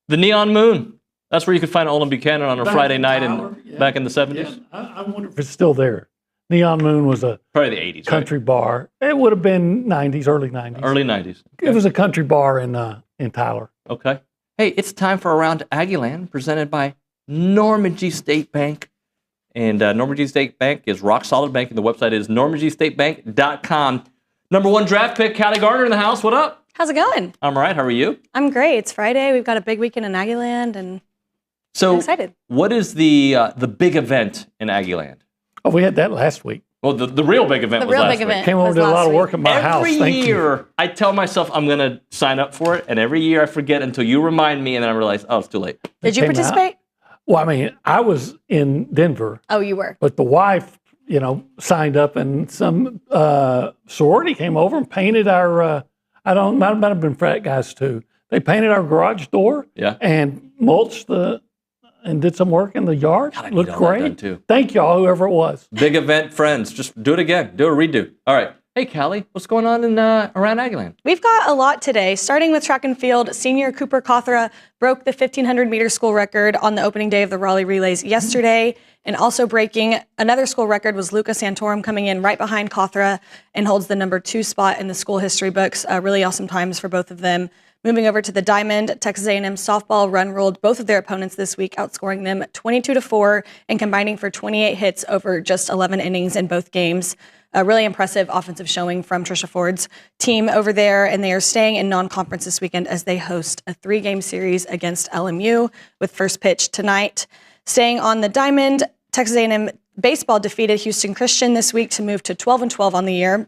The Neon Moon. That's where you could find Olin Buchanan on a Friday night back in the 70s. Yeah. I wonder if it's still there. Neon Moon was probably the 80s country bar. It would have been 90s, early 90s. Early 90s. Okay. It was a country bar in Tyler. Okay. Hey, it's time for Around Aggieland, presented by Normandy State Bank. And Normandy State Bank is rock solid bank, and the website is normandystatebank.com. Number 1 draft pick, Callie Garner in the house. What up? How's it going? I'm all right. How are you? I'm great. It's Friday. We've got a big weekend in Aggieland, and I'm excited. What is the big event in Aggieland? Oh, we had that last week. Well, the real big event was last week. Came over and did a lot of work at my house. Every year, I tell myself I'm going to sign up for it, and every year I forget until you remind me, and then I realize, oh, it's too late. Did you participate? Well, I mean, I was in Denver. Oh, you were. But the wife, signed up, and some sorority came over and painted our, might have been frat guys too. They painted our garage door and mulched and did some work in the yard. God, looked great. Too. Thank y'all, whoever it was. Big event, friends. Just do it again. Do a redo. All right. Hey, Callie, what's going on in around Aggieland? We've got a lot today. Starting with track and field, senior Cooper Cothra broke the 1,500-meter school record on the opening day of the Raleigh Relays yesterday. And also breaking another school record was Luca Santorum, coming in right behind Cothra and holds the number 2 spot in the school history books. Really awesome times for both of them. Moving over to the Diamond, Texas A&M softball run-ruled both of their opponents this week, outscoring them 22-4 and combining for 28 hits over just 11 innings in both games. A really impressive offensive showing from Trisha Ford's team over there, and they are staying in non-conference this weekend as they host a 3-game series against LMU with first pitch tonight. Staying on the Diamond, Texas A&M baseball defeated Houston Christian this week to move to 12-12 on the year,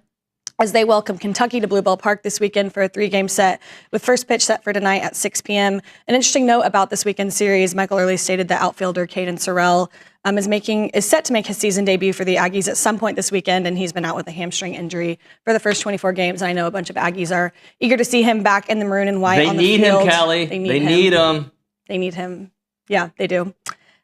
as they welcome Kentucky to Blue Bell Park this weekend for a 3-game set, with first pitch set for tonight at 6 p.m. An interesting note about this weekend series, Michael Early stated that outfielder Caden Sorrell is set to make his season debut for the Aggies at some point this weekend, and he's been out with a hamstring injury for the first 24 games. I know a bunch of Aggies are eager to see him back in the maroon and white on the field. They need him, Callie. They need him. They need him. Yeah, they do.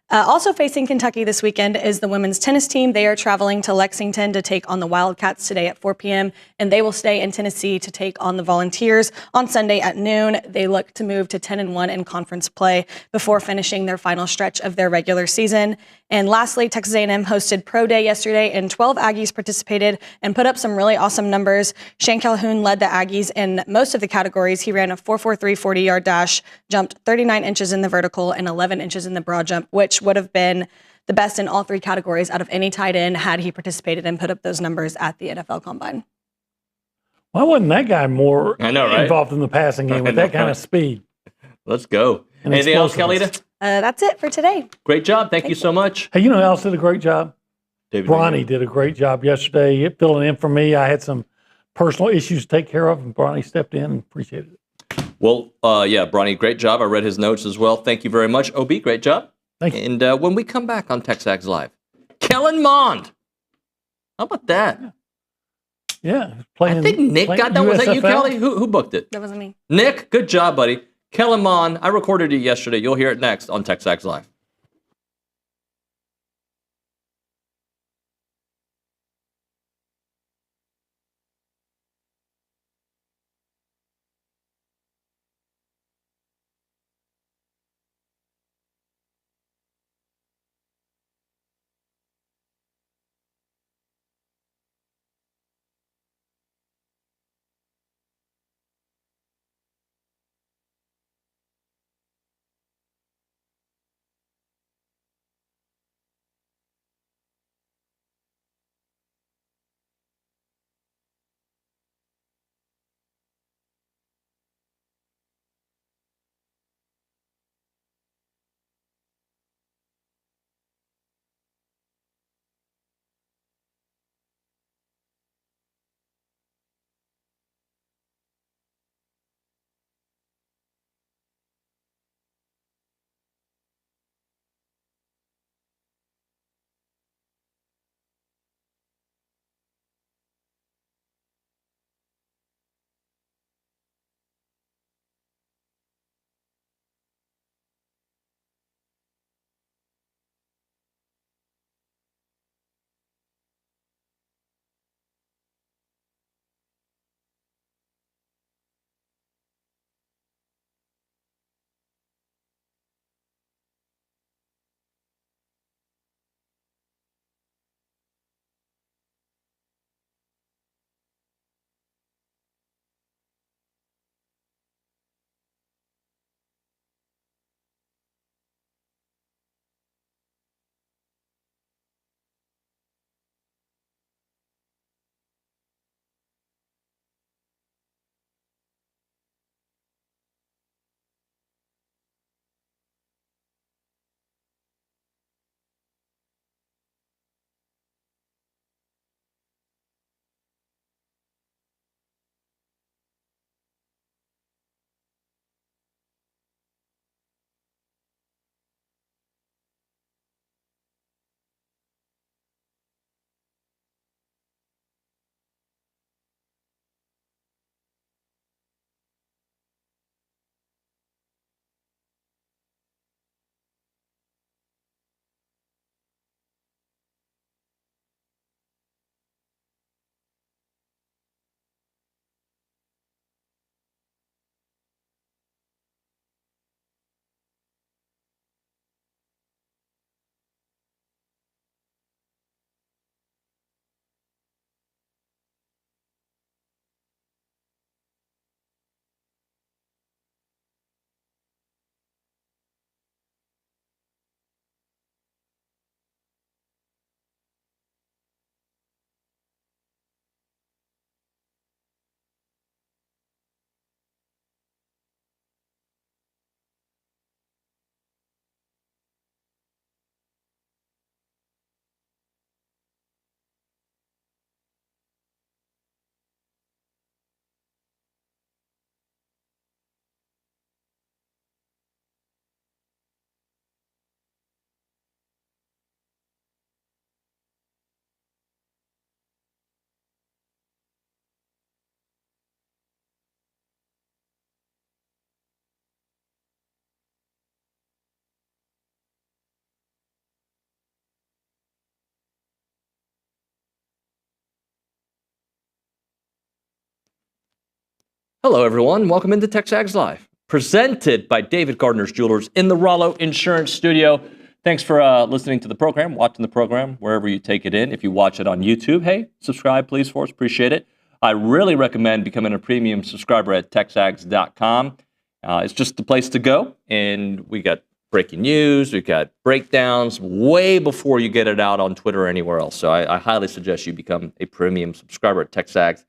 Also facing Kentucky this weekend is the women's tennis team. They are traveling to Lexington to take on the Wildcats today at 4 p.m., and they will stay in Tennessee to take on the Volunteers on Sunday at noon. They look to move to 10-1 in conference play before finishing their final stretch of their regular season. And lastly, Texas A&M hosted Pro Day yesterday, and 12 Aggies participated and put up some really awesome numbers. Shane Calhoun led the Aggies in most of the categories. He ran a 4.43 40-yard dash, jumped 39 inches in the vertical and 11 inches in the broad jump, which would have been the best in all 3 categories out of any tight end had he participated and put up those numbers at the NFL Combine. Why wasn't that guy more involved in the passing game with that kind of speed? Let's go. Anything else, Kalita? That's it for today. Great job. Thank you so much. Hey, you know who else did a great job? David Bronny did a great job yesterday filling in for me. I had some personal issues to take care of, and Bronny stepped in and appreciated it. Well, Bronny, great job. I read his notes as well. Thank you very much. OB, great job. Thank you. And when we come back on TexAgs Live, Kellen Mond. How about that? Yeah. I think Nick got that. Was that you, Callie? Who booked it? That wasn't me. Nick, good job, buddy. Kellen Mond, I recorded it yesterday. You'll hear it next on TexAgs Live. Hello, everyone. Welcome into TexAgs Live, presented by David Gardner's Jewelers in the Rollo Insurance Studio. Thanks for listening to the program, watching the program, wherever you take it in. If you watch it on YouTube, hey, subscribe, please, for us. Appreciate it. I really recommend becoming a premium subscriber at TexAgs.com. It's just the place to go, and we got breaking news, we got breakdowns way before you get it out on Twitter or anywhere else. So I highly suggest you become a premium subscriber at TexAgs.com.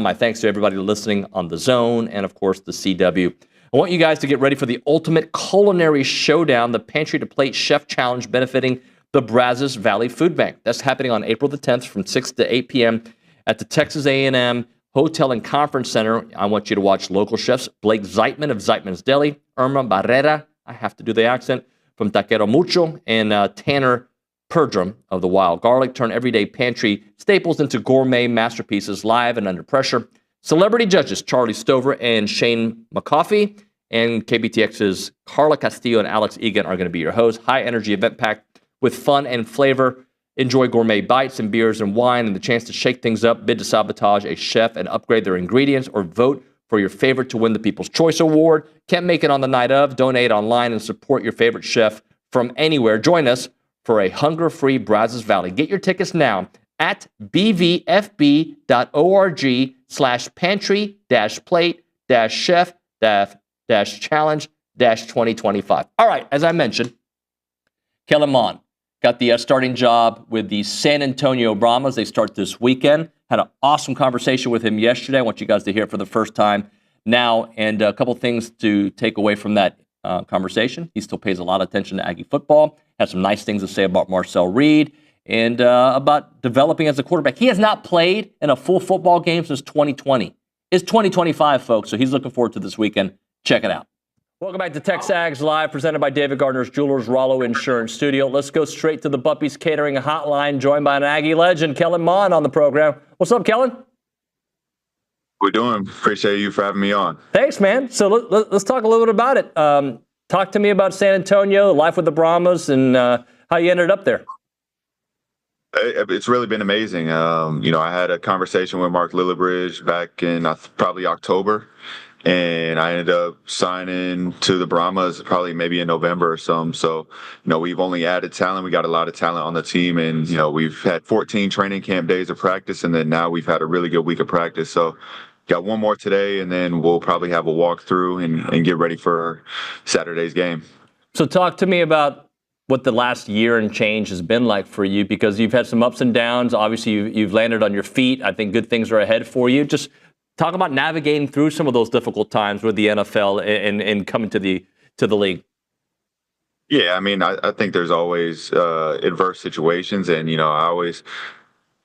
My thanks to everybody listening on The Zone and, of course, the CW. I want you guys to get ready for the ultimate culinary showdown, the Pantry to Plate Chef Challenge, benefiting the Brazos Valley Food Bank. That's happening on April the 10th from 6 to 8 p.m. at the Texas A&M Hotel and Conference Center. I want you to watch local chefs Blake Zeitman of Zeitman's Deli, Irma Barrera, I have to do the accent, from Taquero Mucho, and Tanner Perdrum of the Wild Garlic. Turn everyday pantry staples into gourmet masterpieces live and under pressure. Celebrity judges Charlie Stover and Shane McCoffey, and KBTX's Carla Castillo and Alex Egan are going to be your hosts. High energy event packed with fun and flavor. Enjoy gourmet bites and beers and wine and the chance to shake things up, bid to sabotage a chef and upgrade their ingredients, or vote for your favorite to win the People's Choice Award. Can't make it on the night of? Donate online and support your favorite chef from anywhere. Join us for a hunger-free Brazos Valley. Get your tickets now at bvfb.org/pantry-plate-chef-challenge-2025. All right, as I mentioned, Kellen Mond got the starting job with the San Antonio Brahmas. They start this weekend. Had an awesome conversation with him yesterday. I want you guys to hear it for the first time now. And a couple things to take away from that conversation. He still pays a lot of attention to Aggie football. Has some nice things to say about Marcel Reed and about developing as a quarterback. He has not played in a full football game since 2020. It's 2025, folks, so he's looking forward to this weekend. Check it out. Welcome back to TexAgs Live, presented by David Gardner's Jewelers, Rollo Insurance Studio. Let's go straight to the Buppies Catering Hotline, joined by an Aggie legend, Kellen Mond, on the program. What's up, Kellen? We're doing. Appreciate you for having me on. Thanks, man. So let's talk a little bit about it. Talk to me about San Antonio, life with the Brahmas, and how you ended up there. It's really been amazing. I had a conversation with Mark Lillibridge back in probably October, and I ended up signing to the Brahmas probably maybe in November or something. So, we've only added talent. We got a lot of talent on the team, and, we've had 14 training camp days of practice, and then now we've had a really good week of practice. So, got one more today, and then we'll probably have a walkthrough and get ready for Saturday's game. So talk to me about what the last year and change has been like for you, because you've had some ups and downs. Obviously, you've landed on your feet. I think good things are ahead for you. Just talk about navigating through some of those difficult times with the NFL and coming to the league. Yeah, I think there's always adverse situations, and, I always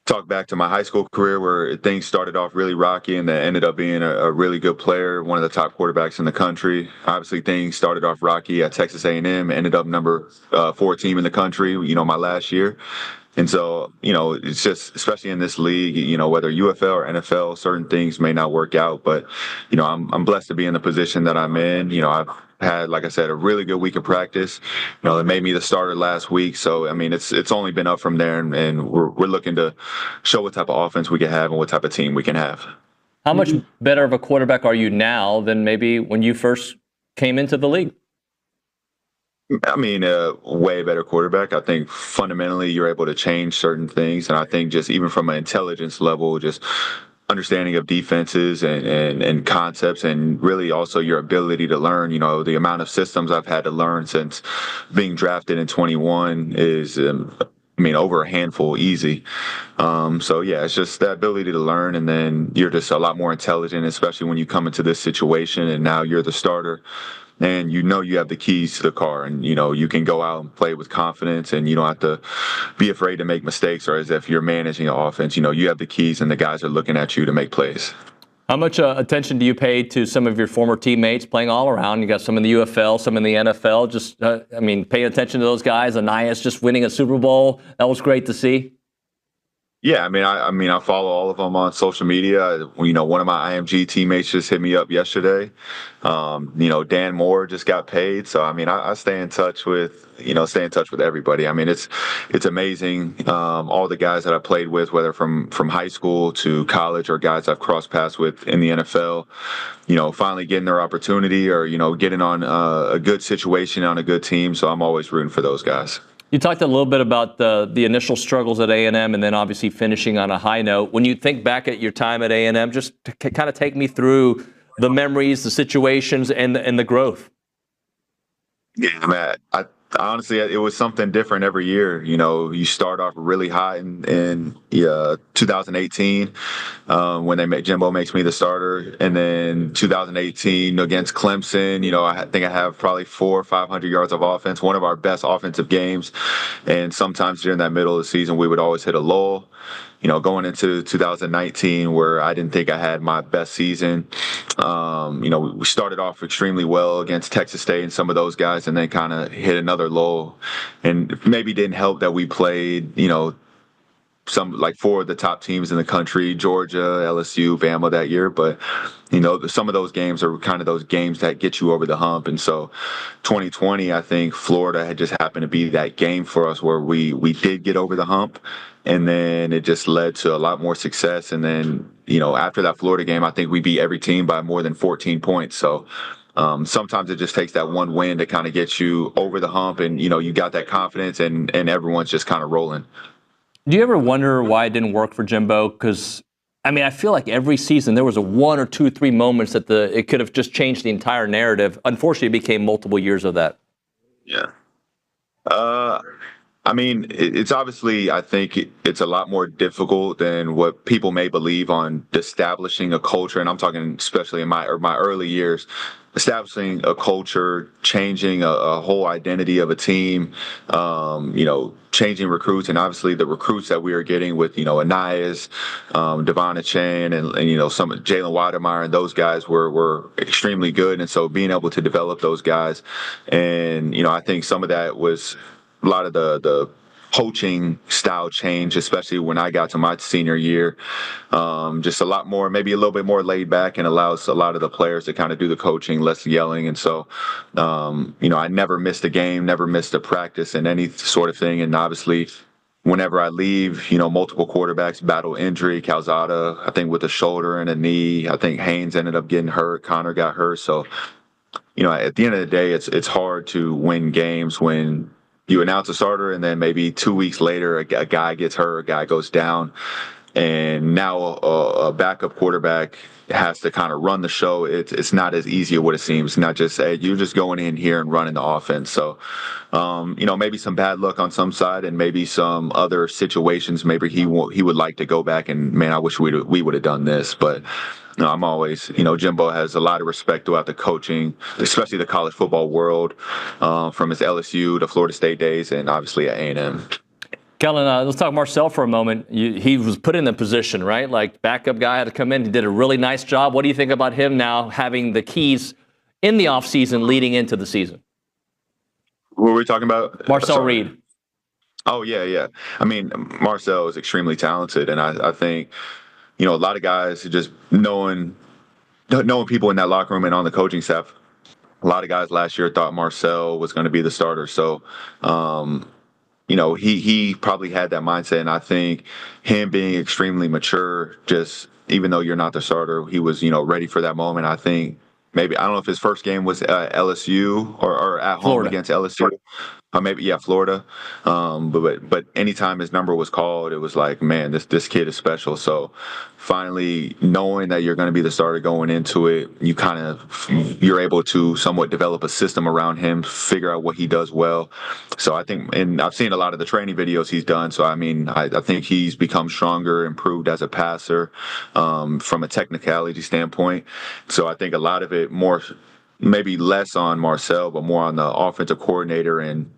talk back to my high school career where things started off really rocky and then ended up being a really good player, one of the top quarterbacks in the country. Obviously, things started off rocky at Texas A&M, ended up number 4 team in the country, my last year. And so, it's just, especially in this league, whether UFL or NFL, certain things may not work out. But, I'm blessed to be in the position that I'm in. I've had, like I said, a really good week of practice. They made me the starter last week. So, it's only been up from there. And we're looking to show what type of offense we can have and what type of team we can have. How much better of a quarterback are you now than maybe when you first came into the league? Way better quarterback. I think fundamentally you're able to change certain things. And I think just even from an intelligence level, just understanding of defenses and concepts, and really also your ability to learn, the amount of systems I've had to learn since being drafted in 21 is, over a handful easy. So yeah, it's just the ability to learn, and then you're just a lot more intelligent, especially when you come into this situation and now you're the starter. And you have the keys to the car, and you can go out and play with confidence, and you don't have to be afraid to make mistakes, or as if you're managing an offense. You have the keys, and the guys are looking at you to make plays. How much attention do you pay to some of your former teammates playing all around? You got some in the UFL, some in the NFL. Just paying attention to those guys. Anias just winning a Super Bowl. That was great to see. Yeah, I mean, I follow all of them on social media. You know, one of my IMG teammates just hit me up yesterday. You know, Dan Moore just got paid, so I mean, I stay in touch with everybody. I mean, it's amazing. All the guys that I played with, whether from high school to college or guys I've crossed paths with in the NFL, you know, finally getting their opportunity or you know, getting on a good situation on a good team. So I'm always rooting for those guys. You talked a little bit about the initial struggles at A&M and then obviously finishing on a high note. When you think back at your time at A&M, just kind of take me through the memories, the situations, and the growth. Yeah, man. Honestly, it was something different every year. You know, you start off really hot in 2018 when Jimbo makes me the starter, and then 2018 against Clemson. You know, I think I have probably 400 or 500 yards of offense, one of our best offensive games. And sometimes during that middle of the season, we would always hit a lull. You know, going into 2019, where I didn't think I had my best season. You know, we started off extremely well against Texas State and some of those guys, and then kind of hit another lull. And maybe didn't help that we played, you know, some like 4 of the top teams in the country, Georgia, LSU, Bama that year. But, you know, some of those games are kind of those games that get you over the hump. And so 2020, I think Florida had just happened to be that game for us where we did get over the hump. And then it just led to a lot more success. And then, you know, after that Florida game, I think we beat every team by more than 14 points. So sometimes it just takes that one win to kind of get you over the hump. And, you know, you got that confidence and everyone's just kind of rolling. Do you ever wonder why it didn't work for Jimbo? Because, I mean, I feel like every season there was a 1 or 2, 3 moments that it could have just changed the entire narrative. Unfortunately, it became multiple years of that. Yeah. I mean, it's obviously, I think it's a lot more difficult than what people may believe on establishing a culture. And I'm talking especially in my early years, establishing a culture, changing a whole identity of a team, you know, changing recruits. And obviously the recruits that we are getting with, you know, Anais, Devon Achane, and, you know, some Jalen Wademeyer and those guys were extremely good. And so being able to develop those guys. And, you know, I think some of that was a lot of the coaching style change, especially when I got to my senior year. Just a lot more, maybe a little bit more laid back, and allows a lot of the players to kind of do the coaching, less yelling. And so, you know, I never missed a game, never missed a practice and any sort of thing. And obviously, whenever I leave, you know, multiple quarterbacks battle injury. Calzada, I think with a shoulder and a knee. I think Haynes ended up getting hurt. Connor got hurt. So, you know, at the end of the day, it's hard to win games when you announce a starter and then maybe 2 weeks later a guy gets hurt, a guy goes down, and now a backup quarterback has to kind of run the show. It's not as easy as what it seems. Not just, hey, you're just going in here and running the offense. So, you know, maybe some bad luck on some side, and maybe some other situations. Maybe he would like to go back and, man, I wish we would have done this, but. No, I'm always, you know, Jimbo has a lot of respect throughout the coaching, especially the college football world, from his LSU to Florida State days, and obviously at A&M. Kellen, let's talk Marcel for a moment. He was put in the position, right? Like backup guy had to come in. He did a really nice job. What do you think about him now having the keys in the offseason leading into the season? Who were we talking about? Marcel Reed. Oh, yeah. I mean, Marcel is extremely talented, and I think, you know, a lot of guys just knowing people in that locker room and on the coaching staff, a lot of guys last year thought Marcel was going to be the starter. So, you know, he probably had that mindset. And I think him being extremely mature, just even though you're not the starter, he was, you know, ready for that moment. I think maybe, I don't know if his first game was LSU or at home Florida. Against LSU. Maybe, yeah, Florida. But anytime his number was called, it was like, man, this kid is special. So finally knowing that you're going to be the starter going into it, you're able to somewhat develop a system around him, figure out what he does well. So I think, and I've seen a lot of the training videos he's done. So, I mean, I think he's become stronger, improved as a passer, from a technicality standpoint. So I think a lot of it more, maybe less on Marcel, but more on the offensive coordinator and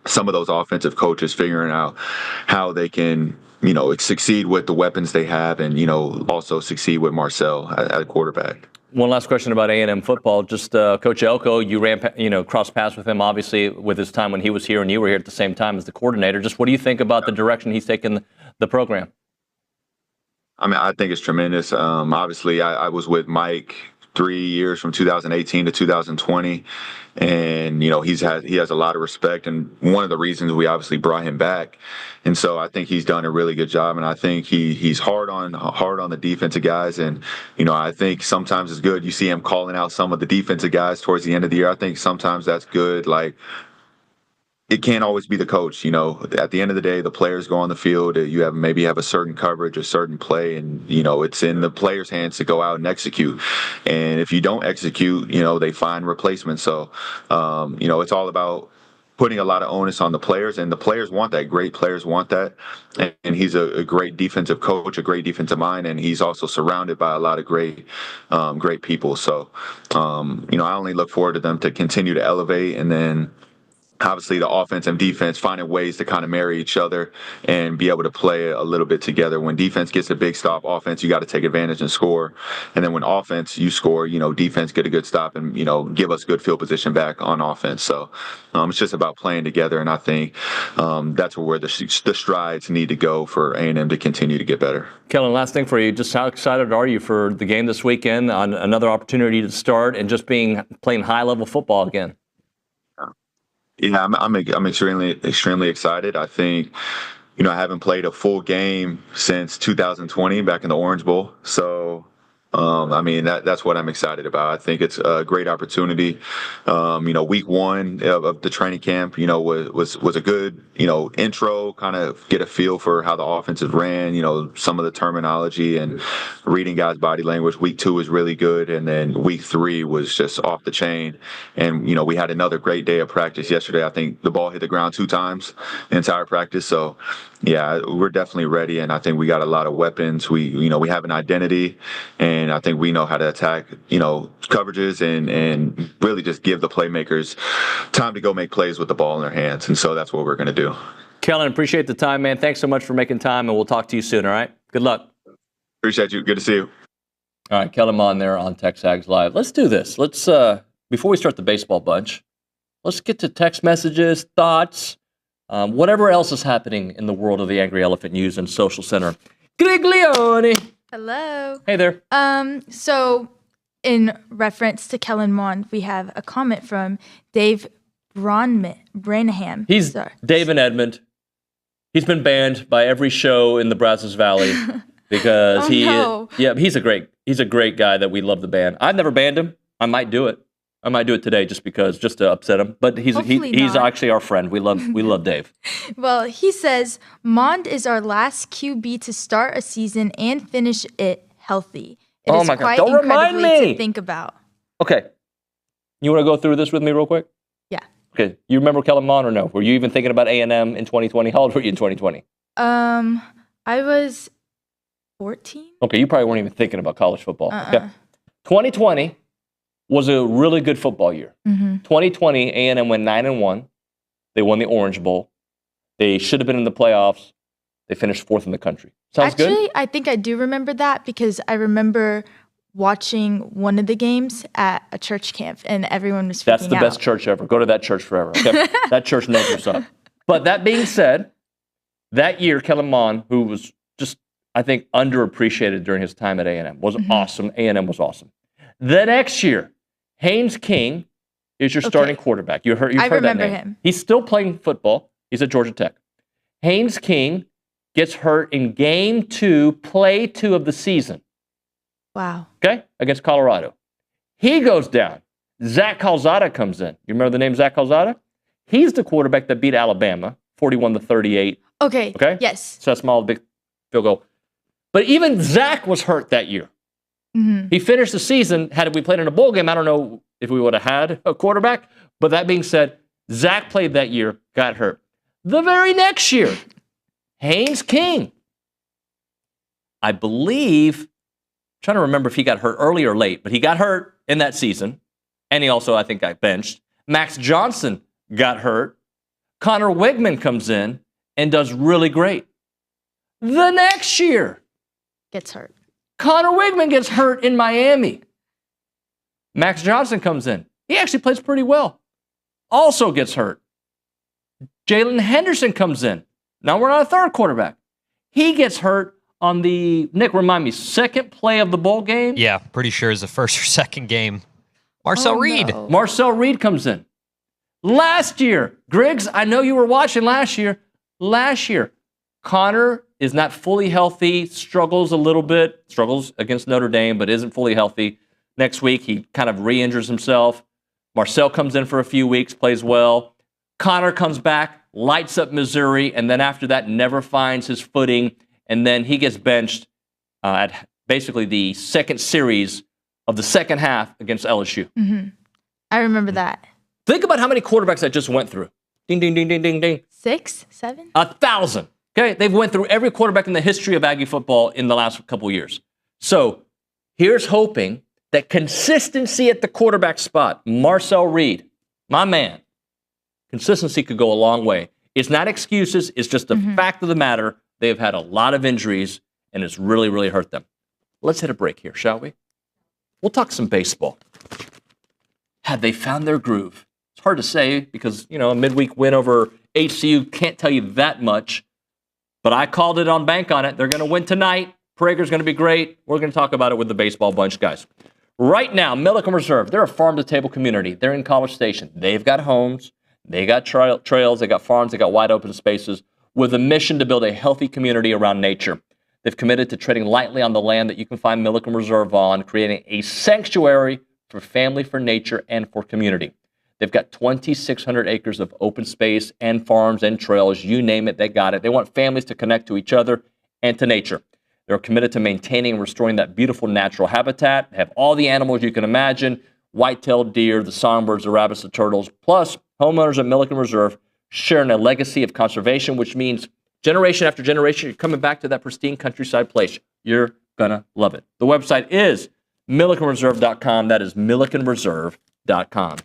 some of those offensive coaches figuring out how they can, you know, succeed with the weapons they have, and, you know, also succeed with Marcel at a quarterback. One last question about A&M football. Just Coach Elko, you crossed paths with him, obviously, with his time when he was here and you were here at the same time as the coordinator. Just what do you think about the direction he's taken the program? I mean, I think it's tremendous. Obviously, I was with Mike 3 years from 2018 to 2020. And, he has a lot of respect. And one of the reasons we obviously brought him back. And so I think he's done a really good job. And I think he's hard on the defensive guys. And, I think sometimes it's good. You see him calling out some of the defensive guys towards the end of the year. I think sometimes that's good. Like, it can't always be the coach. At the end of the day, the players go on the field. You maybe have a certain coverage, a certain play, and it's in the players' hands to go out and execute. And if you don't execute, they find replacements. So, it's all about putting a lot of onus on the players, and the players want that. Great players want that. And he's a great defensive coach, a great defensive mind, and he's also surrounded by a lot of great people. So, I only look forward to them to continue to elevate, and then obviously the offense and defense finding ways to kind of marry each other and be able to play a little bit together. When defense gets a big stop, offense, you got to take advantage and score. And then when offense, you score, defense get a good stop and, give us good field position back on offense. So it's just about playing together. And I think that's where the strides need to go for A&M to continue to get better. Kellen, last thing for you. Just how excited are you for the game this weekend, on another opportunity to start and just playing high-level football again? Yeah, I'm extremely excited. I think, I haven't played a full game since 2020 back in the Orange Bowl. So, that's what I'm excited about. I think it's a great opportunity. Week one of the training camp, was a good, intro, kind of get a feel for how the offenses ran, some of the terminology and reading guys' body language. Week two was really good. And then week three was just off the chain. And, we had another great day of practice yesterday. I think the ball hit the ground 2 times the entire practice. So, yeah, we're definitely ready. And I think we got a lot of weapons. We have an identity, and I think we know how to attack, coverages and really just give the playmakers time to go make plays with the ball in their hands. And so that's what we're going to do. Kellen, appreciate the time, man. Thanks so much for making time, and we'll talk to you soon, all right? Good luck. Appreciate you. Good to see you. All right, Kellen Mond there on TexAgs Live. Let's do this. Let's, before we start the baseball bunch, let's get to text messages, thoughts, whatever else is happening in the world of the Angry Elephant News and Social Center. Griglione. Hello. Hey there. So in reference to Kellen Mond, we have a comment from Dave Branham. He's Dave and Edmond. He's been banned by every show in the Brazos Valley because he's a great guy that we love to ban. I've never banned him. I might do it today just to upset him. But he's actually our friend. We love Dave. Well, he says Mond is our last QB to start a season and finish it healthy. It is quite Don't remind me to think about. Okay, you want to go through this with me real quick? Yeah. Okay. You remember Kellen Mond or no? Were you even thinking about A&M in 2020? How old were you in 2020? I was 14. Okay, you probably weren't even thinking about college football. Okay. 2020 was a really good football year. 2020, A&M went 9-1. They won the Orange Bowl. They should have been in the playoffs. They finished 4th in the country. Sounds good? Actually, I think I do remember that because I remember watching one of the games at a church camp and everyone was freaking out. That's the best church ever. Go to that church forever. Okay? That church knows what's up. But that being said, that year, Kellen Mond, who was just, I think, underappreciated during his time at A&M, was awesome. A&M was awesome. The next year, Haynes King is your starting quarterback. You've heard that name. Him. He's still playing football. He's at Georgia Tech. Haynes King gets hurt in game 2, play 2 of the season. Wow. Okay? Against Colorado. He goes down. Zach Calzada comes in. You remember the name Zach Calzada? He's the quarterback that beat Alabama, 41-38. Okay. Okay? Yes. So that's small, big field goal. But even Zach was hurt that year. He finished the season. Had we played in a bowl game, I don't know if we would have had a quarterback. But that being said, Zach played that year, got hurt. The very next year, Haynes King, I believe, I'm trying to remember if he got hurt early or late, but he got hurt in that season. And he also, I think, got benched. Max Johnson got hurt. Connor Wigman comes in and does really great. The next year, gets hurt. Connor Wigman gets hurt in Miami. Max Johnson comes in. He actually plays pretty well. Also gets hurt. Jalen Henderson comes in. Now we're on a third quarterback. He gets hurt. on the, Nick, remind me, second play of the bowl game? Yeah, pretty sure it's the first or second game. Marcel Reed. No. Marcel Reed comes in. Last year, Griggs, I know you were watching last year. Connor is not fully healthy, struggles a little bit, struggles against Notre Dame, but isn't fully healthy. Next week, he kind of re-injures himself. Marcel comes in for a few weeks, plays well. Connor comes back, lights up Missouri, and then after that, never finds his footing. And then he gets benched at basically the second series of the second half against LSU. Mm-hmm. I remember that. Think about how many quarterbacks that just went through. Ding, ding, ding, ding, ding, ding. 6, 7? 1,000. Okay, they've went through every quarterback in the history of Aggie football in the last couple years. So here's hoping that consistency at the quarterback spot, Marcel Reed, my man, consistency could go a long way. It's not excuses. It's just the fact of the matter. They've had a lot of injuries, and it's really, really hurt them. Let's hit a break here, shall we? We'll talk some baseball. Have they found their groove? It's hard to say because, a midweek win over HCU can't tell you that much. But I called it on bank on it. They're going to win tonight. Prager's going to be great. We're going to talk about it with the baseball bunch, guys. Right now, Milliken Reserve, they're a farm-to-table community. They're in College Station. They've got homes. They got trails. They got farms. They got wide open spaces with a mission to build a healthy community around nature. They've committed to treading lightly on the land that you can find Milliken Reserve on, creating a sanctuary for family, for nature, and for community. They've got 2,600 acres of open space and farms and trails. You name it, they got it. They want families to connect to each other and to nature. They're committed to maintaining and restoring that beautiful natural habitat. They have all the animals you can imagine, white-tailed deer, the songbirds, the rabbits, the turtles, plus homeowners at Milliken Reserve sharing a legacy of conservation, which means generation after generation, you're coming back to that pristine countryside place. You're going to love it. The website is millikenreserve.com. That is millikenreserve.com.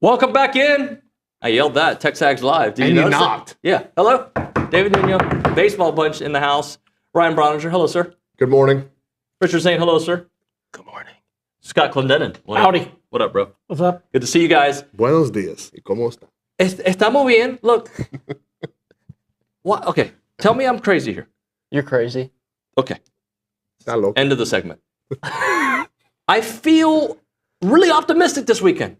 Welcome back in. I yelled that. TexAgs Live. Did And you notice knocked. it? Yeah. Hello. David Nuño, baseball bunch in the house. Ryan Brauninger. Hello, sir. Good morning. Richard Zane. Hello, sir. Good morning. Scott Clendenin. What up? Howdy. What up, bro? What's up? Good to see you guys. Buenos días. ¿Y cómo está? Estamos bien. Look. What? Okay. Tell me I'm crazy here. You're crazy. Okay. Está loco. End of the segment. I feel really optimistic this weekend.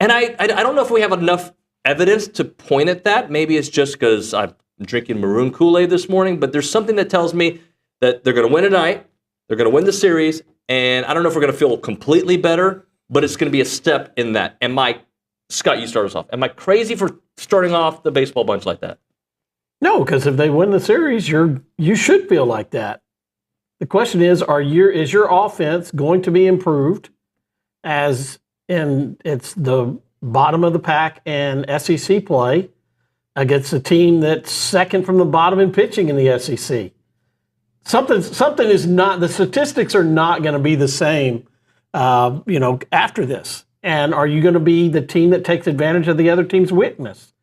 And I don't know if we have enough evidence to point at that. Maybe it's just because I'm drinking maroon Kool-Aid this morning, but there's something that tells me that they're going to win tonight, they're going to win the series, and I don't know if we're going to feel completely better, but it's going to be a step in that. Scott, you start us off. Am I crazy for starting off the baseball bunch like that? No, because if they win the series, you should feel like that. The question is your offense going to be improved as in it's the bottom of the pack in SEC play against a team that's second from the bottom in pitching in the SEC? Something is not, the statistics are not going to be the same, after this. And are you going to be the team that takes advantage of the other team's weakness?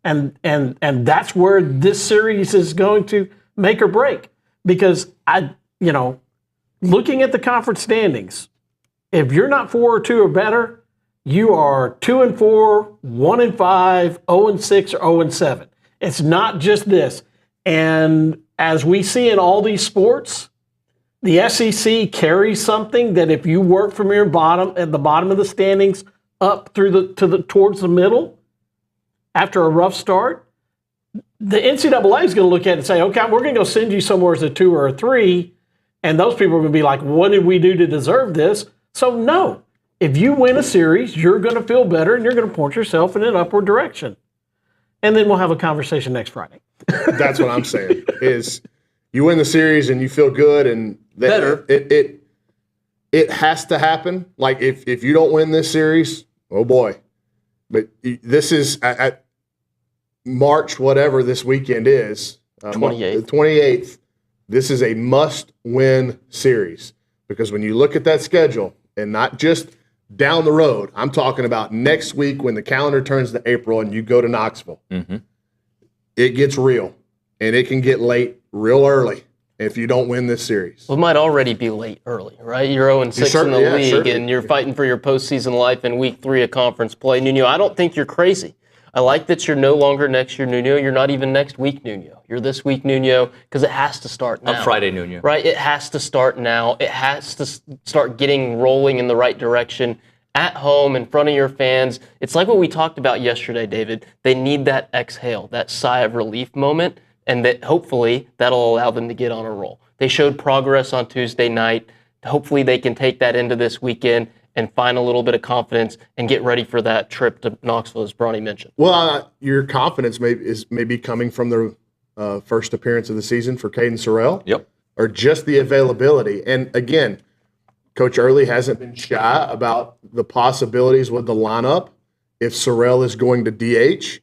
And that's where this series is going to make or break. Because looking at the conference standings, if you're not 4-2 or better, you are 2-4, 1-5, 0-6, or 0-7. It's not just this. And as we see in all these sports, the SEC carries something that if you work from your bottom at the bottom of the standings up through towards the middle after a rough start, the NCAA is going to look at it and say, okay, we're going to go send you somewhere as a 2 or a 3, and those people are going to be like, what did we do to deserve this? So no, if you win a series, you're going to feel better and you're going to point yourself in an upward direction. And then we'll have a conversation next Friday. That's what I'm saying. Is you win the series and you feel good and better. It has to happen. Like if you don't win this series, oh boy. But this is at March, whatever this weekend is, 28th. The 28th. This is a must-win series because when you look at that schedule, and not just down the road, I'm talking about next week when the calendar turns to April and you go to Knoxville. Mm-hmm. It gets real, and it can get late real early if you don't win this series. Well, it might already be late early, right? You're 0-6 in the league, and you're fighting for your postseason life in week 3 of conference play. Nuño, I don't think you're crazy. I like that you're no longer next year, Nuño. You're not even next week, Nuño. You're this week, Nuño, because it has to start now. On Friday, Nuño. Right? It has to start now. It has to start getting rolling in the right direction at home in front of your fans. It's like what we talked about yesterday, David. They need that exhale, that sigh of relief moment, and that hopefully that'll allow them to get on a roll. They showed progress on Tuesday night. Hopefully they can take that into this weekend and find a little bit of confidence and get ready for that trip to Knoxville, as Bronny mentioned. Well, your confidence is maybe coming from the first appearance of the season for Caden Sorrell. Yep. Or just the availability. And again, Coach Early hasn't been shy about the possibilities with the lineup. If Sorrell is going to DH,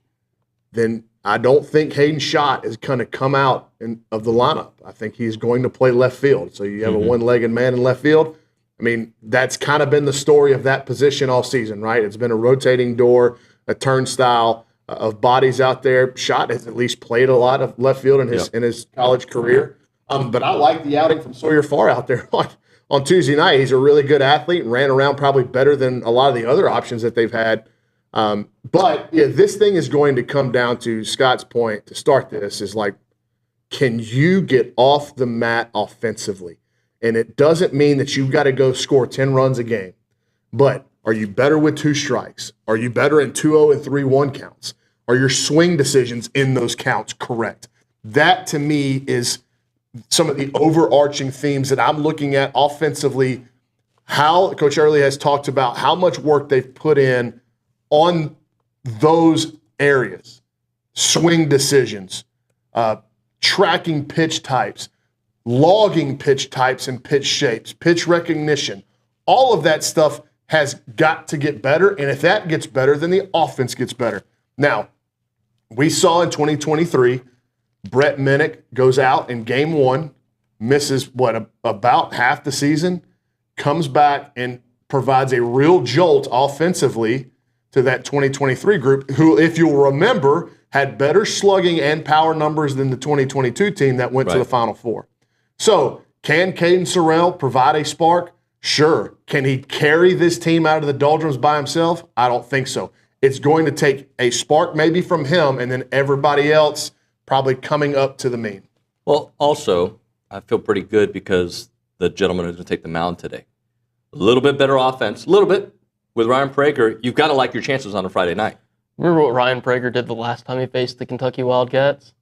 then I don't think Hayden Schott is going to come out of the lineup. I think he's going to play left field. So you have a one-legged man in left field. I mean, that's kind of been the story of that position all season, right? It's been a rotating door, a turnstile of bodies out there. Schott has at least played a lot of left field in his college career. But I like the outing from Sawyer Farr out there on Tuesday night. He's a really good athlete and ran around probably better than a lot of the other options that they've had. But yeah, this thing is going to come down to Scott's point to start this is like, can you get off the mat offensively? And it doesn't mean that you've got to go score 10 runs a game. But are you better with 2 strikes? Are you better in 2-0 and 3-1 counts? Are your swing decisions in those counts correct? That, to me, is some of the overarching themes that I'm looking at offensively, how Coach Early has talked about how much work they've put in on those areas. Swing decisions, tracking pitch types, logging pitch types and pitch shapes, pitch recognition. All of that stuff has got to get better, and if that gets better, then the offense gets better. Now, we saw in 2023, Brett Minnick goes out in game 1, misses about half the season, comes back and provides a real jolt offensively to that 2023 group, who, if you'll remember, had better slugging and power numbers than the 2022 team that went to the Final Four. So, can Caden Sorrell provide a spark? Sure. Can he carry this team out of the doldrums by himself? I don't think so. It's going to take a spark maybe from him and then everybody else probably coming up to the mean. Well, also, I feel pretty good because the gentleman who's going to take the mound today. A little bit better offense, a little bit. With Ryan Brauninger, you've got to like your chances on a Friday night. Remember what Ryan Brauninger did the last time he faced the Kentucky Wildcats?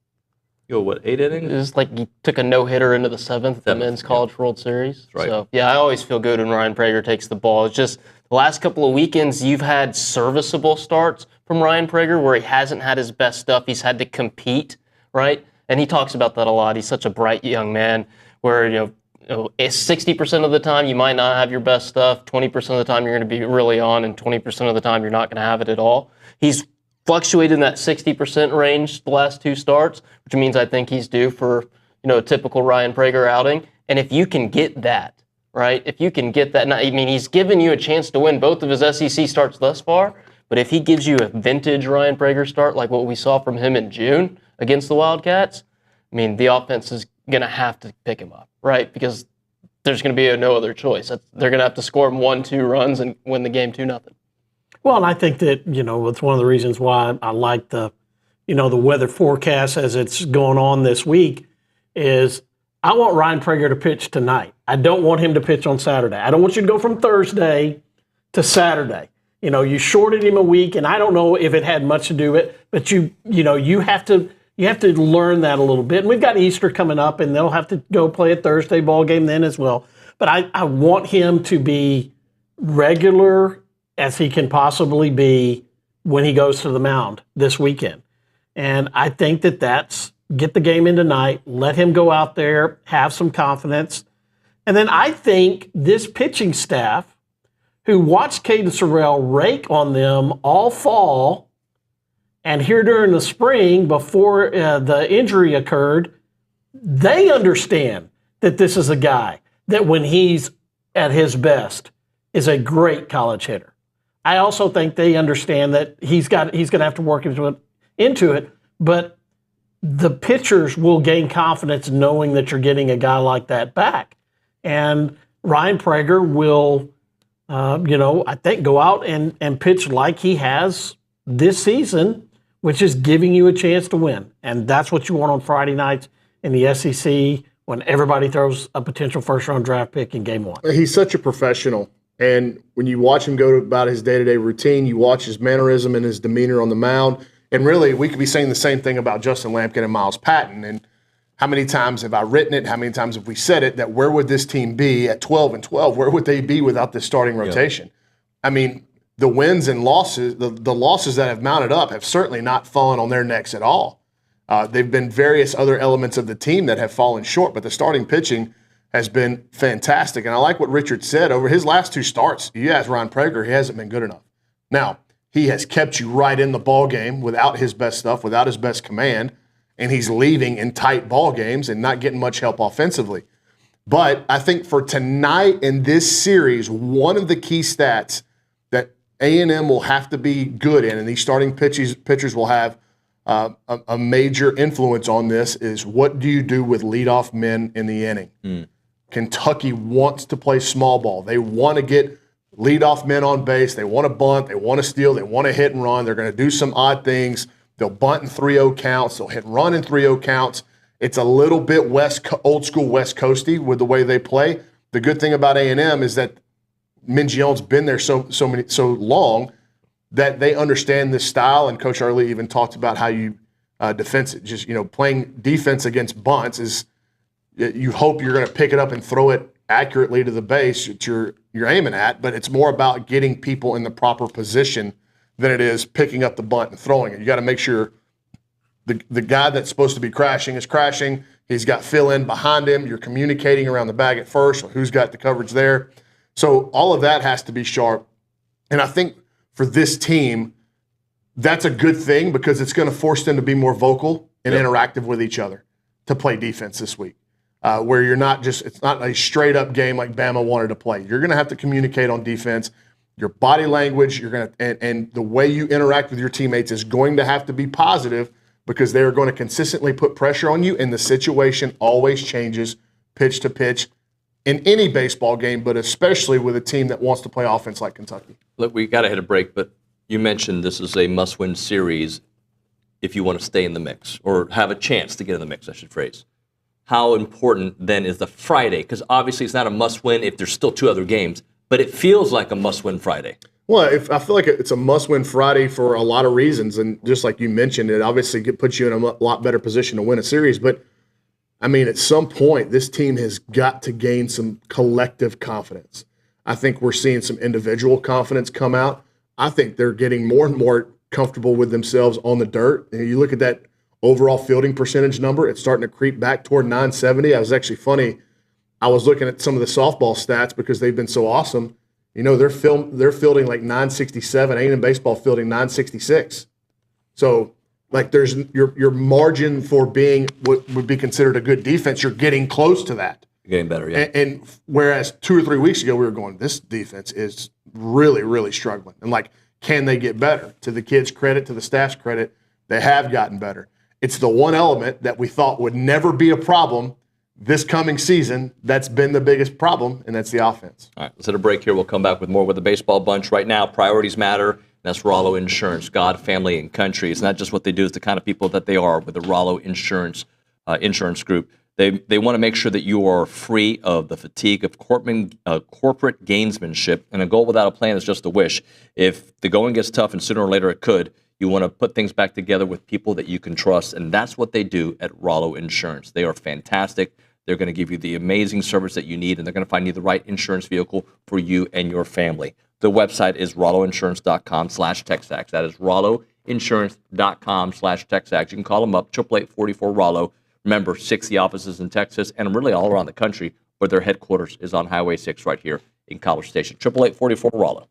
Yo, what, 8 innings? It was like he took a no-hitter into the seventh at the Men's College World Series. Right. So, yeah, I always feel good when Ryan Brauninger takes the ball. It's just the last couple of weekends you've had serviceable starts from Ryan Brauninger where he hasn't had his best stuff. He's had to compete, right? And he talks about that a lot. He's such a bright young man where, 60% of the time you might not have your best stuff, 20% of the time you're going to be really on, and 20% of the time you're not going to have it at all. He's fluctuated in that 60% range the last 2 starts, which means I think he's due for, a typical Ryan Brauninger outing. And if you can get that, right, he's given you a chance to win both of his SEC starts thus far, but if he gives you a vintage Ryan Brauninger start like what we saw from him in June against the Wildcats, the offense is going to have to pick him up, right? Because there's going to be no other choice. They're going to have to score him 1-2 runs and win the game 2-0. Well, and I think that, it's one of the reasons why I like the weather forecast as it's going on this week is I want Ryan Brauninger to pitch tonight. I don't want him to pitch on Saturday. I don't want you to go from Thursday to Saturday. You shorted him a week, and I don't know if it had much to do with it, but you have to learn that a little bit. And we've got Easter coming up, and they'll have to go play a Thursday ball game then as well. But I want him to be regular as he can possibly be when he goes to the mound this weekend. And I think that's get the game in tonight, let him go out there, have some confidence. And then I think this pitching staff, who watched Caden Sorrell rake on them all fall, and here during the spring, before the injury occurred, they understand that this is a guy that when he's at his best is a great college hitter. I also think they understand that he's going to have to work into it, but the pitchers will gain confidence knowing that you're getting a guy like that back. And Ryan Brauninger will, I think go out and pitch like he has this season, which is giving you a chance to win. And that's what you want on Friday nights in the SEC when everybody throws a potential first-round draft pick in game 1. He's such a professional. And when you watch him go about his day-to-day routine, you watch his mannerism and his demeanor on the mound. And really, we could be saying the same thing about Justin Lampkin and Miles Patton. And how many times have I written it? How many times have we said it? That where would this team be at 12-12? Where would they be without this starting rotation? Yeah. The wins and losses, the losses that have mounted up have certainly not fallen on their necks at all. They've been various other elements of the team that have fallen short, but the starting pitching has been fantastic. And I like what Richard said. Over his last 2 starts, you ask Ryan Brauninger, he hasn't been good enough. Now, he has kept you right in the ball game without his best stuff, without his best command, and he's leaving in tight ball games and not getting much help offensively. But I think for tonight in this series, one of the key stats that A&M will have to be good in, and these starting pitchers will have a major influence on this, is what do you do with leadoff men in the inning? Kentucky wants to play small ball. They want to get leadoff men on base. They want to bunt. They want to steal. They want to hit and run. They're going to do some odd things. They'll bunt in 3-0 counts. They'll hit and run in 3-0 counts. It's a little bit old school West Coasty with the way they play. The good thing about A&M is that Mingione's been there so long that they understand this style. And Coach Early even talked about how you defense it. Just playing defense against bunts is you hope you're going to pick it up and throw it accurately to the base that you're aiming at, but it's more about getting people in the proper position than it is picking up the bunt and throwing it. You got to make sure the guy that's supposed to be crashing is crashing. He's got fill-in behind him. You're communicating around the bag at first. Who's got the coverage there? So all of that has to be sharp. And I think for this team, that's a good thing because it's going to force them to be more vocal and interactive with each other to play defense this week. Where you're not it's not a straight up game like Bama wanted to play. You're going to have to communicate on defense. your body language, you're going to, and the way you interact with your teammates is going to have to be positive because they're going to consistently put pressure on you, and the situation always changes pitch to pitch in any baseball game, but especially with a team that wants to play offense like Kentucky. Look, we got to hit a break, but you mentioned this is a must-win series if you want to stay in the mix or have a chance to get in the mix, I should phrase. How important then is the Friday? Because obviously it's not a must-win if there's still 2 other games, but it feels like a must-win Friday. Well, I feel like it's a must-win Friday for a lot of reasons, and just like you mentioned, it obviously puts you in a lot better position to win a series. But I mean, at some point, this team has got to gain some collective confidence. I think we're seeing some individual confidence come out. I think they're getting more and more comfortable with themselves on the dirt. And you look at that overall fielding percentage number, it's starting to creep back toward 970. I was actually funny. I was looking at some of the softball stats because they've been so awesome. You know, they're fielding like 967, A&M baseball fielding 966. So, like, there's your margin for being what would be considered a good defense. You're getting close to that. Getting better, yeah. And whereas 2 or 3 weeks ago we were going, this defense is really, really struggling. And like, can they get better? To the kids' credit, to the staff's credit, they have gotten better. It's the one element that we thought would never be a problem this coming season that's been the biggest problem, and that's the offense. All right, let's hit a break here. We'll come back with more with the baseball bunch. Right now, priorities matter. That's Rollo Insurance, God, family, and country. It's not just what they do, it's the kind of people that they are with the Rollo Insurance Group. They want to make sure that you are free of the fatigue of corporate gamesmanship, and a goal without a plan is just a wish. If the going gets tough, and sooner or later it could, you want to put things back together with people that you can trust, and that's what they do at Rollo Insurance. They are fantastic. They're going to give you the amazing service that you need, and they're going to find you the right insurance vehicle for you and your family. The website is rolloinsurance.com/TexAgs. That is rolloinsurance.com/TexAgs. You can call them up, 888-44-ROLLO. Remember, 60 offices in Texas and really all around the country, but their headquarters is on Highway 6 right here in College Station. 888-44-ROLLO.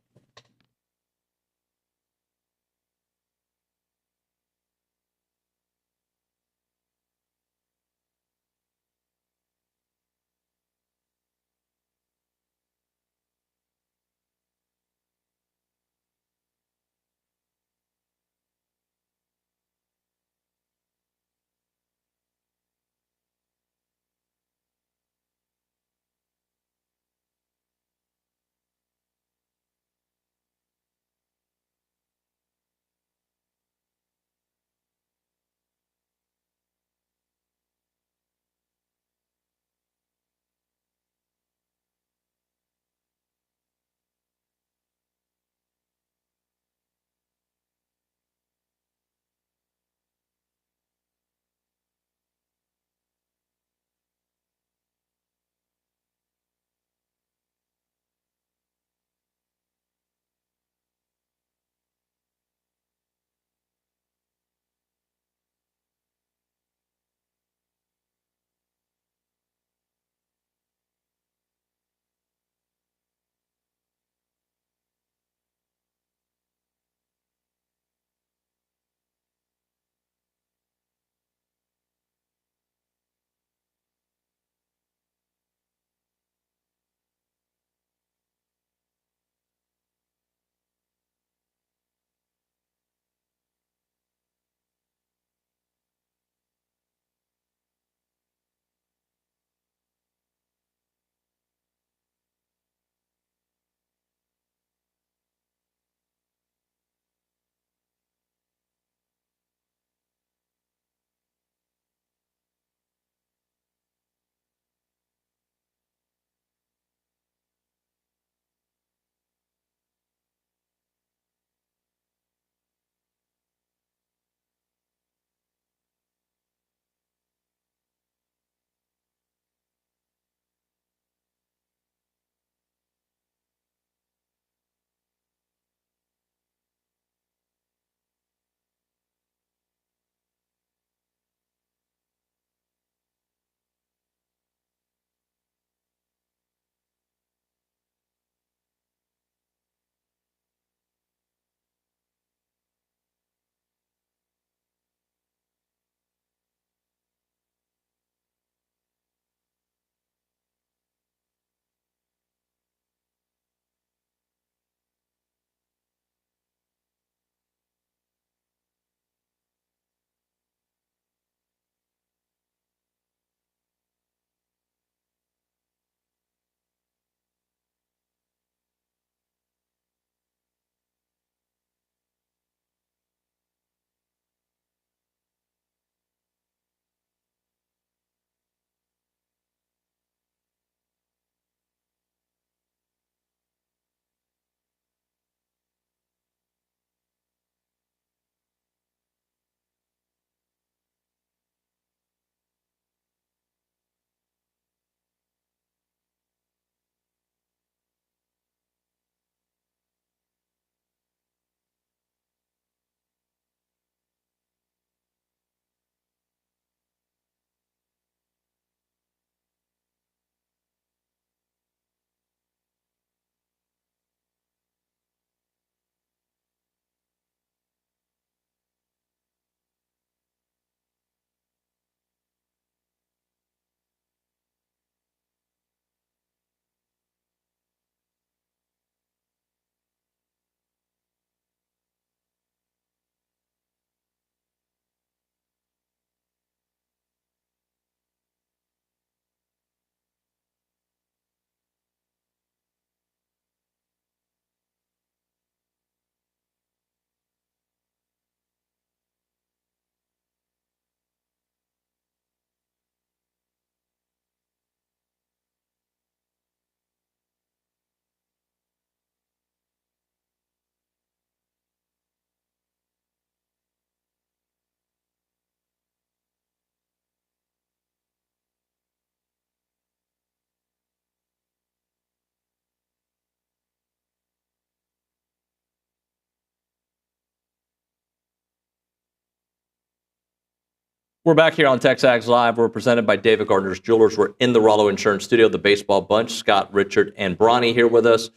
We're back here on TexAgs Live. We're presented by David Gardner's Jewelers. We're in the Rollo Insurance Studio, the baseball bunch. Scott, Richard, and Bronny here with us. All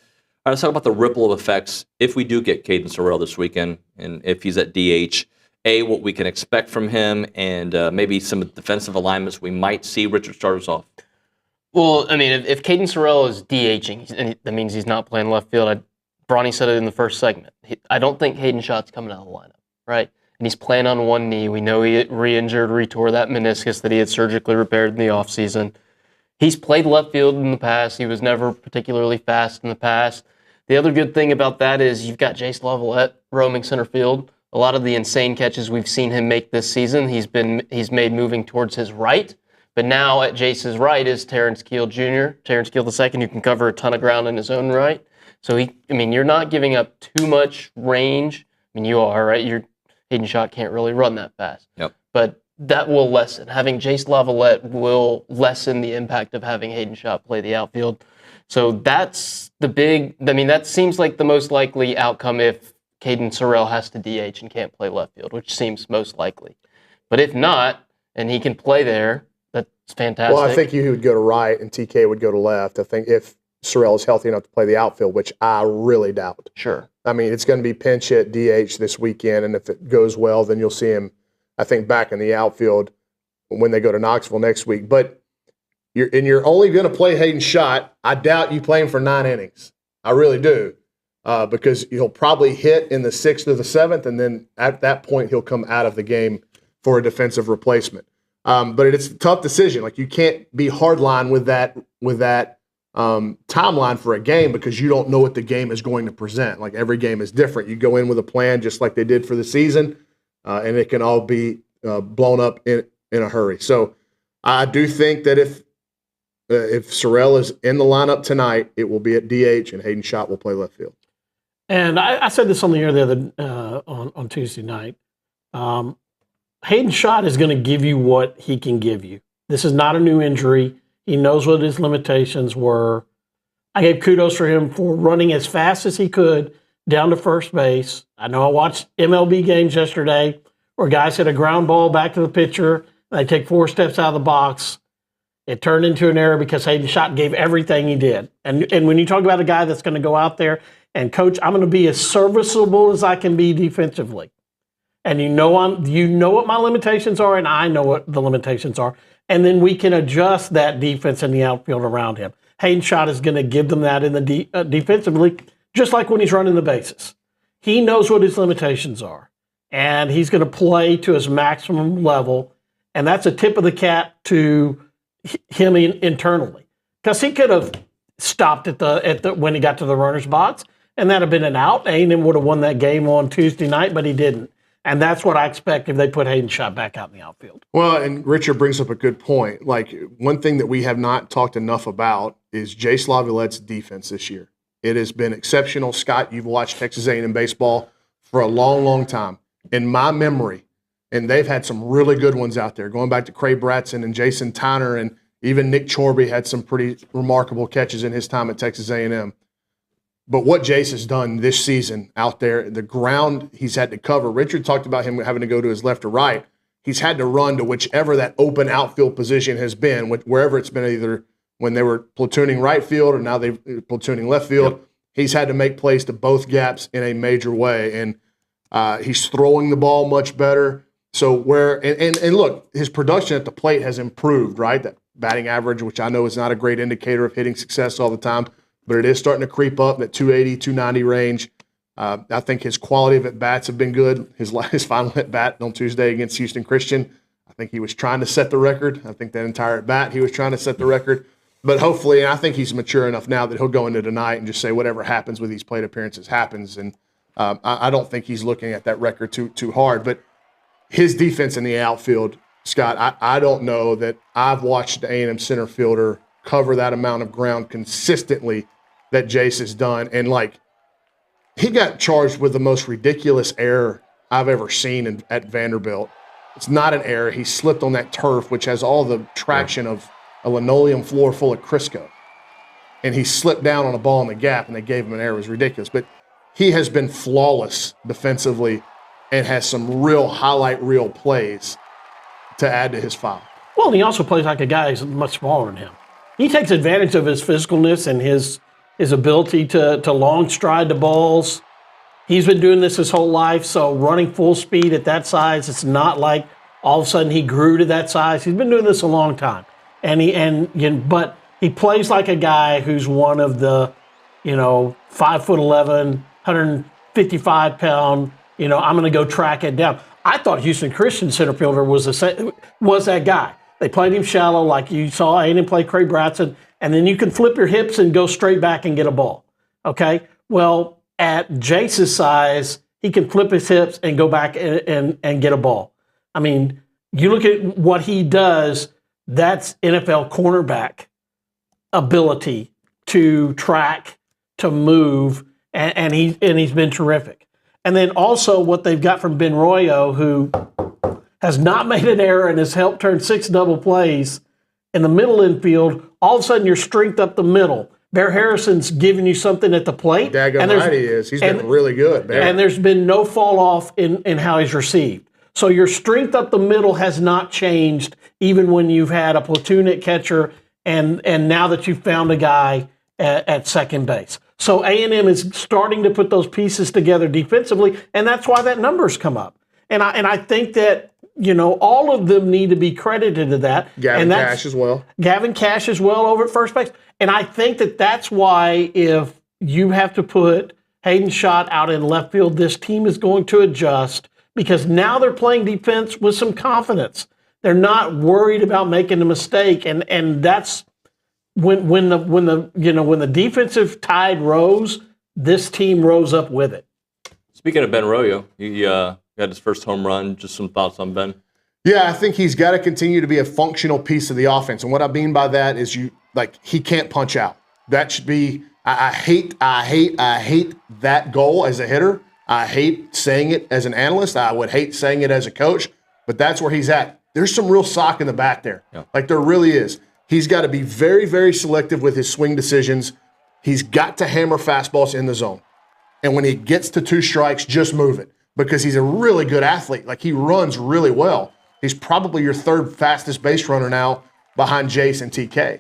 right, let's talk about the ripple of effects if we do get Caden Sorrell this weekend, and if he's at DH. What we can expect from him, and maybe some defensive alignments we might see. Richard, start us off. Well, I mean, if Caden Sorrell is DHing, and that means he's not playing left field. Bronny said it in the first segment. I don't think Hayden Schott's coming out of the lineup, right? And he's playing on one knee. We know he re-injured, retore that meniscus that he had surgically repaired in the offseason. He's played left field in the past. He was never particularly fast in the past. The other good thing about that is you've got Jace Lavalette roaming center field. A lot of the insane catches we've seen him make this season, he's made moving towards his right. But now at Jace's right is Terrence Keel Jr., Terrence Keel II, who can cover a ton of ground in his own right. So you're not giving up too much range. I mean, you are, right? Hayden Schott can't really run that fast. Yep. But that will lessen. Having Jace Lavalette will lessen the impact of having Hayden Schott play the outfield. So that's that seems like the most likely outcome if Caden Sorrell has to DH and can't play left field, which seems most likely. But if not, and he can play there, that's fantastic. Well, I think he would go to right and TK would go to left. I think if Sorrell is healthy enough to play the outfield, which I really doubt. Sure. I mean, it's going to be pinch hit DH this weekend, and if it goes well, then you'll see him, I think, back in the outfield when they go to Knoxville next week. But you're only going to play Hayden Schott. I doubt you play him for 9 innings. I really do, because he'll probably hit in the 6th or the 7th, and then at that point he'll come out of the game for a defensive replacement. But it's a tough decision. Like, you can't be hardline with that timeline for a game because you don't know what the game is going to present. Like, every game is different. You go in with a plan just like they did for the season, and it can all be blown up in a hurry. So I do think that if Sorrell is in the lineup tonight, it will be at DH and Hayden Schott will play left field. And I said this on the air the other on Tuesday night. Hayden Schott is going to give you what he can give you. This is not a new injury. He knows what his limitations were. I gave kudos for him for running as fast as he could down to first base. I know I watched MLB games yesterday where guys hit a ground ball back to the pitcher, and they take 4 steps out of the box. It turned into an error because Hayden Schott gave everything he did. And when you talk about a guy that's going to go out there and, coach, I'm going to be as serviceable as I can be defensively. And you know what my limitations are, and I know what the limitations are. And then we can adjust that defense in the outfield around him. Hayden Schott is going to give them that in the defensively, just like when he's running the bases. He knows what his limitations are, and he's going to play to his maximum level. And that's a tip of the cap to him internally, because he could have stopped at the when he got to the runner's box, and that'd have been an out. A&M would have won that game on Tuesday night, but he didn't. And that's what I expect if they put Hayden Schott back out in the outfield. Well, and Richard brings up a good point. Like, one thing that we have not talked enough about is Jace Lavallette's defense this year. It has been exceptional. Scott, you've watched Texas A&M baseball for a long, long time. In my memory, and they've had some really good ones out there, going back to Craig Bratson and Jason Tyner, and even Nick Chorby had some pretty remarkable catches in his time at Texas A&M. But what Jace has done this season out there, the ground he's had to cover, Richard talked about him having to go to his left or right. He's had to run to whichever that open outfield position has been, wherever it's been, either when they were platooning right field or now they're platooning left field. Yep. He's had to make plays to both gaps in a major way, and he's throwing the ball much better. So and look, his production at the plate has improved, right? That batting average, which I know is not a great indicator of hitting success all the time, but it is starting to creep up in that 280, 290 range. I think his quality of at-bats have been good. His final at-bat on Tuesday against Houston Christian, I think he was trying to set the record. I think that entire at-bat, he was trying to set the record. But hopefully, and I think he's mature enough now that he'll go into tonight and just say whatever happens with these plate appearances happens. And I don't think he's looking at that record too hard. But his defense in the outfield, Scott, I don't know that I've watched the A&M center fielder cover that amount of ground consistently that Jace has done. And, like, he got charged with the most ridiculous error I've ever seen at Vanderbilt. It's not an error. He slipped on that turf, which has all the traction of a linoleum floor full of Crisco. And he slipped down on a ball in the gap, and they gave him an error. It was ridiculous. But he has been flawless defensively and has some real highlight reel plays. to add to his file. Well, and he also plays like a guy who's much smaller than him. He takes advantage of his physicalness and his ability to long stride the balls. He's been doing this his whole life, so running full speed at that size, it's not like all of a sudden he grew to that size. He's been doing this a long time, but he plays like a guy who's one of the, 5'11", 155 pound. I'm going to go track it down. I thought Houston Christian center fielder was that guy. They played him shallow, like you saw A&M play Craig Bratson, and then you can flip your hips and go straight back and get a ball. Okay, well, at Jace's size, he can flip his hips and go back and get a ball. I mean, you look at what he does, that's NFL cornerback ability to track, to move, and he's been terrific. And then also what they've got from Ben Royo, who has not made an error and has helped turn 6 double plays in the middle infield. All of a sudden, you're strength up the middle. Bear Harrison's giving you something at the plate. Daggone right he is. He's been really good, Bear. And there's been no fall off in how he's received. So your strength up the middle has not changed, even when you've had a platoon at catcher and now that you've found a guy at second base. So A&M is starting to put those pieces together defensively, and that's why that number's come up. And I think that, all of them need to be credited to that. Gavin Cash as well. Gavin Cash as well over at first base. And I think that that's why if you have to put Hayden Schott out in left field, this team is going to adjust because now they're playing defense with some confidence. They're not worried about making a mistake, and that's when the defensive tide rose, this team rose up with it. Speaking of Ben Royo, he got his first home run. Just some thoughts on Ben? Yeah, I think he's got to continue to be a functional piece of the offense. And what I mean by that is he can't punch out. That should be I hate that goal as a hitter. I hate saying it as an analyst. I would hate saying it as a coach, but that's where he's at. There's some real sock in the back there. Yeah. Like there really is. He's got to be very, very selective with his swing decisions. He's got to hammer fastballs in the zone. And when he gets to 2 strikes, just move it. Because he's a really good athlete. Like, he runs really well. He's probably your 3rd fastest base runner now behind Jace and TK.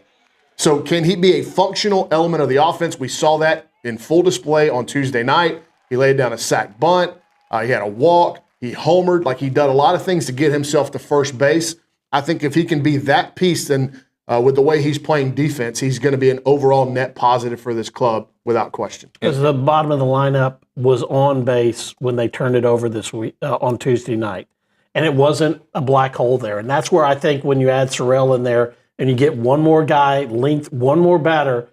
So can he be a functional element of the offense? We saw that in full display on Tuesday night. He laid down a sack bunt. He had a walk. He homered. Like, he done a lot of things to get himself to first base. I think if he can be that piece, then with the way he's playing defense, he's going to be an overall net positive for this club without question. Because the bottom of the lineup was on base when they turned it over this week on Tuesday night, and it wasn't a black hole there. And that's where I think when you add Sorrell in there and you get one more guy, one more batter,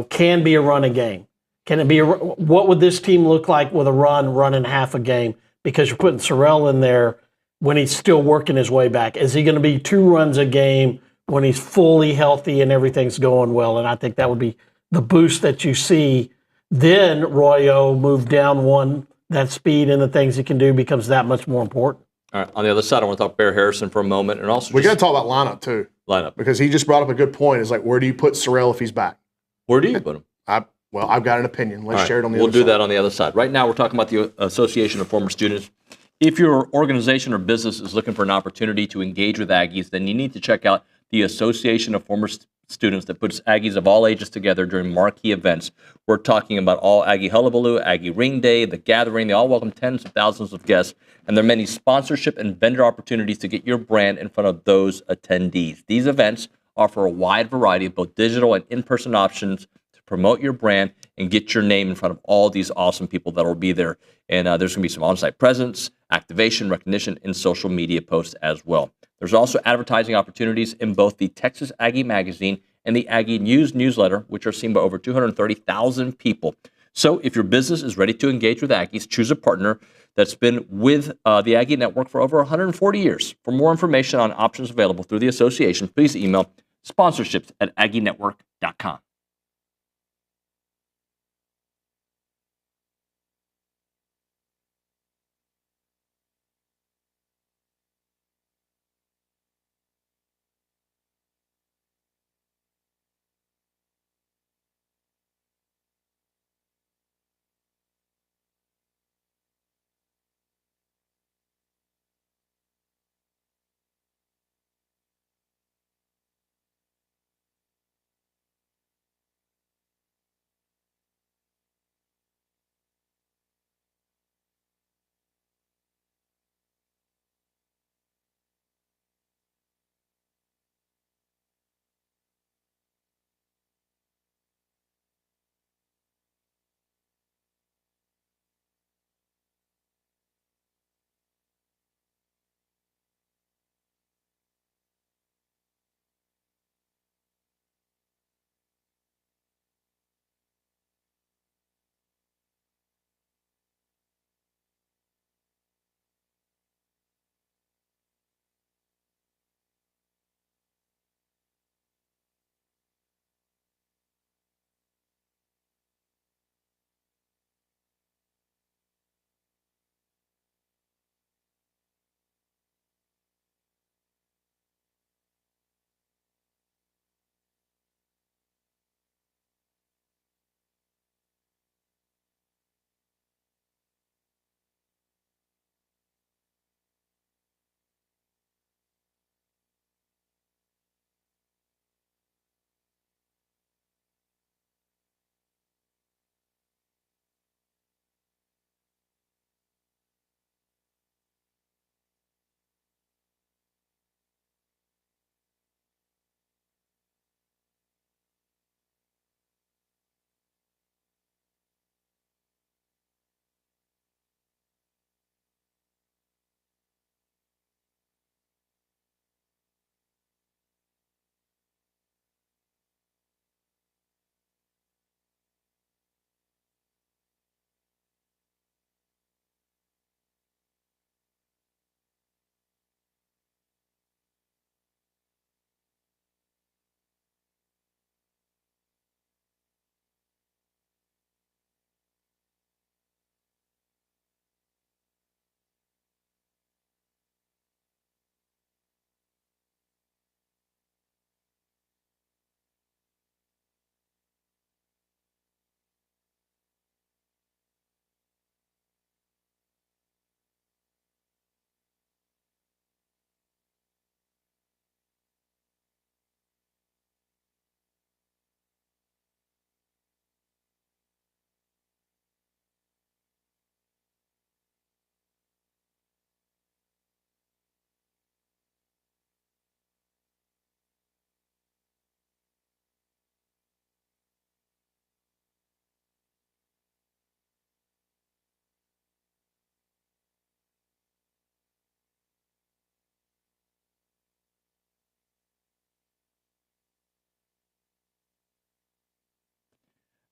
can be a run a game. Can it be what would this team look like with a run and half a game? Because you're putting Sorrell in there when he's still working his way back. Is he going to be 2 runs a game when he's fully healthy and everything's going well? And I think that would be the boost that you see. Then Royo moved down 1. That speed and the things he can do becomes that much more important. All right. On the other side, I want to talk Bear Harrison for a moment, and also we got to talk about lineup too. Because he just brought up a good point. Is like, where do you put Sorrell if he's back? Where do you put him? I've got an opinion. Let's share it on the other side. We'll do that on the other side. Right now, we're talking about the Association of Former Students. If your organization or business is looking for an opportunity to engage with Aggies, then you need to check out the Association of Former Students that puts Aggies of all ages together during marquee events. We're talking about all Aggie Hullabaloo, Aggie Ring Day, The Gathering. They all welcome tens of thousands of guests, and there are many sponsorship and vendor opportunities to get your brand in front of those attendees. These events offer a wide variety of both digital and in-person options to promote your brand and get your name in front of all these awesome people that will be there. And there's going to be some on-site presence, activation, recognition, and social media posts as well. There's also advertising opportunities in both the Texas Aggie Magazine and the Aggie News newsletter, which are seen by over 230,000 people. So if your business is ready to engage with Aggies, choose a partner that's been with the Aggie Network for over 140 years. For more information on options available through the association, please email sponsorships@aggienetwork.com.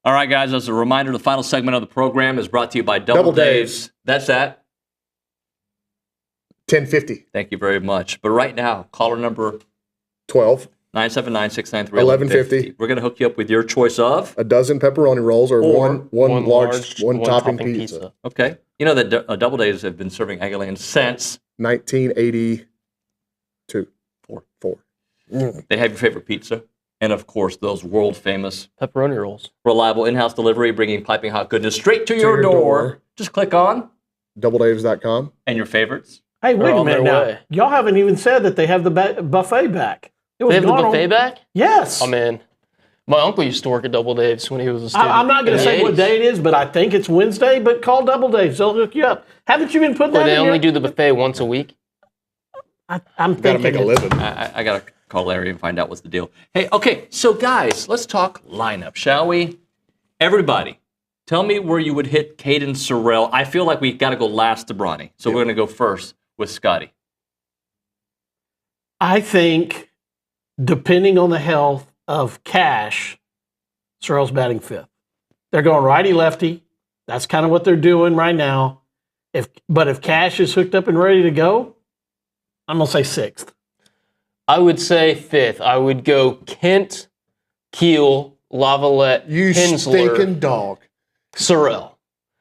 All right, guys, as a reminder, the final segment of the program is brought to you by Double Dave's. That's at 10:50. Thank you very much. But right now, caller number 12. 979-693-1150. We're going to hook you up with your choice of a dozen pepperoni rolls or one large one topping pizza. Okay. You know that Double Days have been serving Aggieland since 1982. Four. They have your favorite pizza. And of course, those world famous pepperoni rolls. Reliable in-house delivery, bringing piping hot goodness straight to your door. Just click on doubledaves.com. And your favorites. Hey, wait a minute now. Y'all haven't even said that they have the buffet back. They have the buffet back? Yes. Oh, man. My uncle used to work at Double Dave's when he was a student. I'm not going to say what day it is, but I think it's Wednesday, but call Double Dave's. They'll hook you up. Haven't you been putting that in? They only do the buffet once a week? I'm thinking. Got to make a living. I got to call Larry and find out what's the deal. Hey, okay, so guys, let's talk lineup, shall we? Everybody, tell me where you would hit Caden Sorrell. I feel like we got to go last to Bronny, so we're going to go first with Scotty. I think, depending on the health of Cash, Sorrell's batting fifth. They're going righty-lefty. That's kind of what they're doing right now. But if Cash is hooked up and ready to go, I'm going to say sixth. I would say fifth. I would go Kent, Keel, Lavalette, Hensler, stinking dog. Sorrell.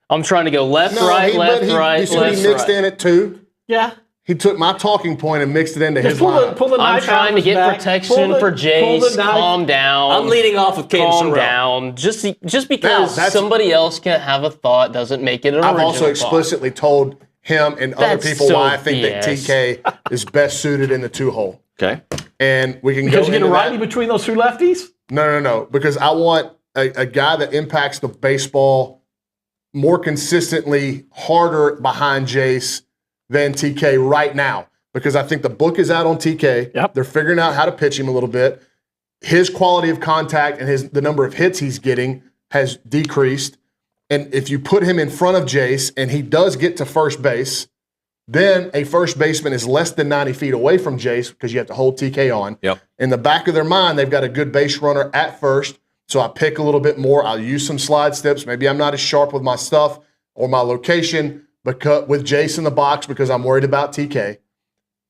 I'm trying to go left, right, left, right, you see what he mixed in it too? Yeah. He took my talking point and mixed it into his lineup. I'm trying to get protection for Jace. Calm down. I'm leading off of Caden Sorrell. Calm down. Just because somebody else can have a thought doesn't make it an original I've also explicitly told him and other people why I think that TK is best suited in the two-hole. Okay. And we can because go you get a into righty between those two lefties? No. Because I want a guy that impacts the baseball more consistently, harder behind Jace than TK right now. Because I think the book is out on TK. Yep. They're figuring out how to pitch him a little bit. His quality of contact and the number of hits he's getting has decreased. And if you put him in front of Jace and he does get to first base, then a first baseman is less than 90 feet away from Jace because you have to hold TK on. Yep. In the back of their mind, they've got a good base runner at first, so I pick a little bit more. I'll use some slide steps. Maybe I'm not as sharp with my stuff or my location with Jace in the box because I'm worried about TK.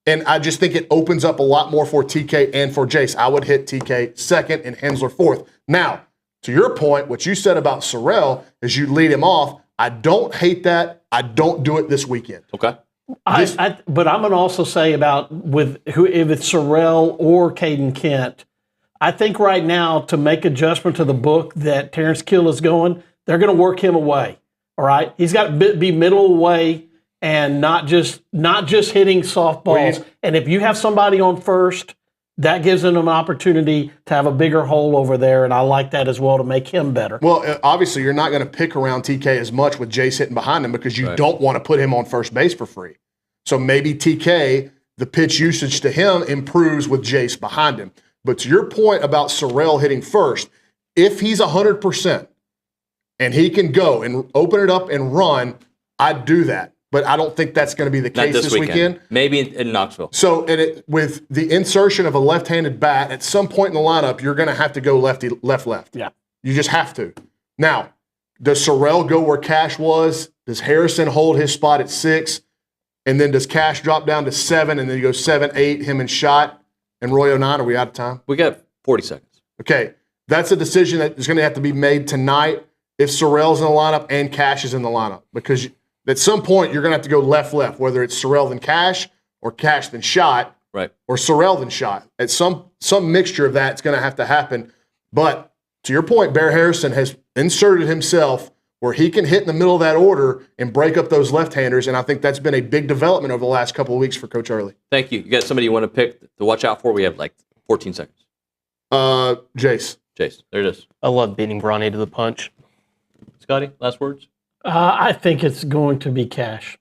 And I just think it opens up a lot more for TK and for Jace. I would hit TK second and Hensler fourth. Now, to your point, what you said about Sorrell is you lead him off. I don't hate that. I don't do it this weekend. Okay. But I'm going to also say about if it's Sorrell or Caden Kent, I think right now to make adjustment to the book that Terrence Kill is going, they're going to work him away. All right, he's got to be middle away and not just hitting softballs. And if you have somebody on first, that gives them an opportunity to have a bigger hole over there, and I like that as well to make him better. Well, obviously, you're not going to pick around TK as much with Jace hitting behind him because you don't want to put him on first base for free. So maybe TK, the pitch usage to him improves with Jace behind him. But to your point about Sorrell hitting first, if he's 100% and he can go and open it up and run, I'd do that. But I don't think that's going to be the case this weekend. Maybe in Knoxville. So with the insertion of a left-handed bat, at some point in the lineup, you're going to have to go left. Yeah. You just have to. Now, does Sorrell go where Cash was? Does Harrison hold his spot at 6? And then does Cash drop down to 7? And then you go 7, 8, him and Shot and Royo 9? Are we out of time? We got 40 seconds. Okay. That's a decision that is going to have to be made tonight if Sorrell's in the lineup and Cash is in the lineup. Because at some point, you're going to have to go left, whether it's Sorrell then Cash or Cash then Shot, right? Or Sorrell then Shot. At some mixture of that's going to have to happen. But to your point, Bear Harrison has inserted himself where he can hit in the middle of that order and break up those left-handers, and I think that's been a big development over the last couple of weeks for Coach Early. Thank you. You got somebody you want to pick to watch out for? We have like 14 seconds. Jace. Jace, there it is. I love beating Bronny to the punch. Scotty, last words? I think it's going to be Cash.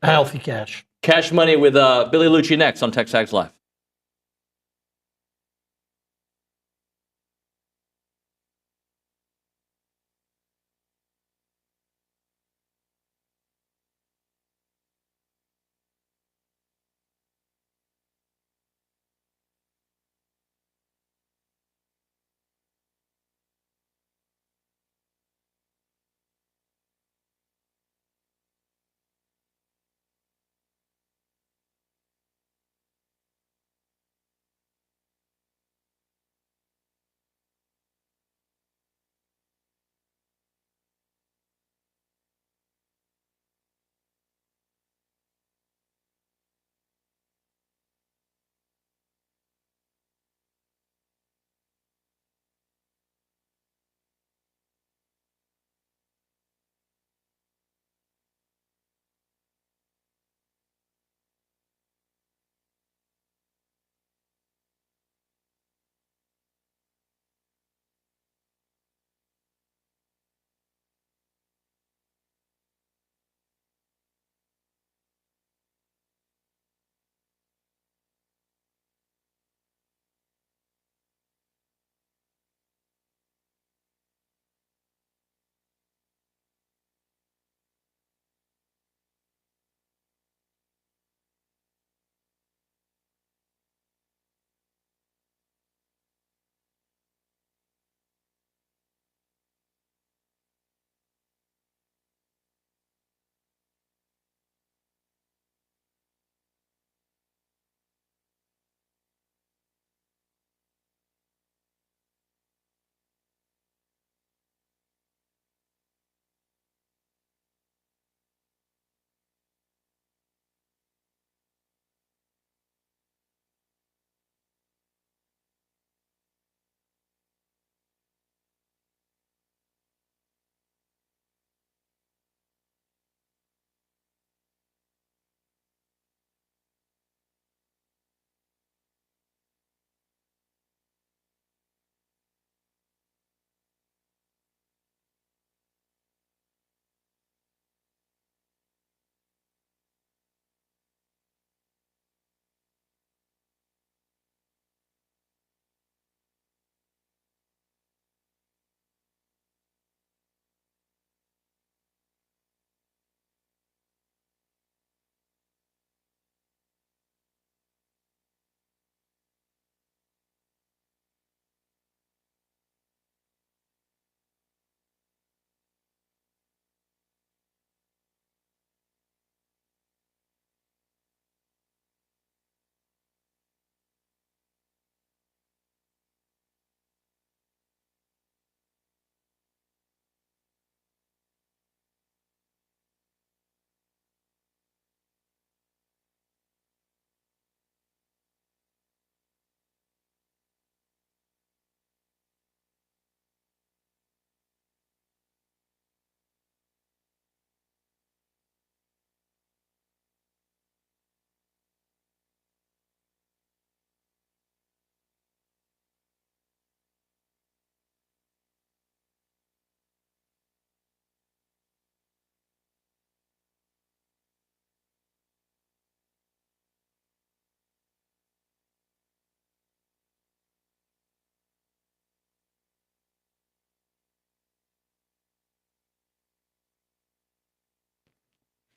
A healthy Cash. Cash Money with Billy Liucci next on TexAgs Live.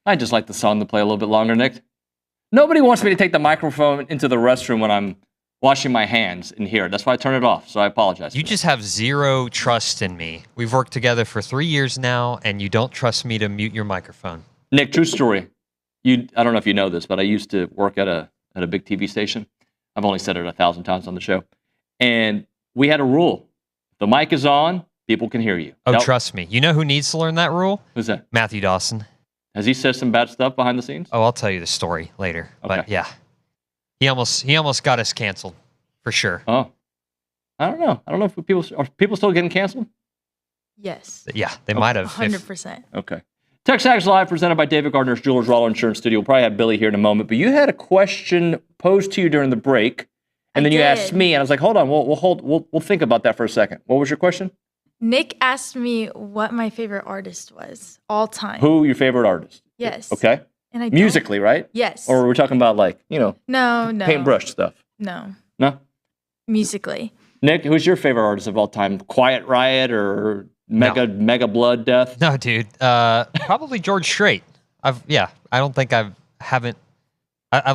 I just like the song to play a little bit longer, Nick. Nobody wants me to take the microphone into the restroom when I'm washing my hands in here. That's why I turn it off, so I apologize. You just have zero trust in me. We've worked together for 3 years now, and you don't trust me to mute your microphone. Nick, true story. I don't know if you know this, but I used to work at a big TV station. I've only said it 1,000 times on the show. And we had a rule. If the mic is on, people can hear you. Oh, trust me. You know who needs to learn that rule? Who's that? Matthew Dawson. Has he said some bad stuff behind the scenes? Oh, I'll tell you the story later. Okay. But yeah, he almost got us canceled for sure. Oh, I don't know. I don't know if are people still getting canceled? Yes. Yeah, they might have. 100%. Okay. TexAgs Live, presented by David Gardner's Jewelers Roller Insurance Studio. We'll probably have Billy here in a moment, but you had a question posed to you during the break, and then you asked me, and I was like, "Hold on, we'll think about that for a second." What was your question? Nick asked me what my favorite artist was all time. Who your favorite artist? Yes. Okay. And I don't- musically, right? Yes. Or we're talking about No. paintbrush stuff. No. No. Musically. Nick, who's your favorite artist of all time? Quiet Riot or Mega Blood Death? No, dude. Probably George Strait. I've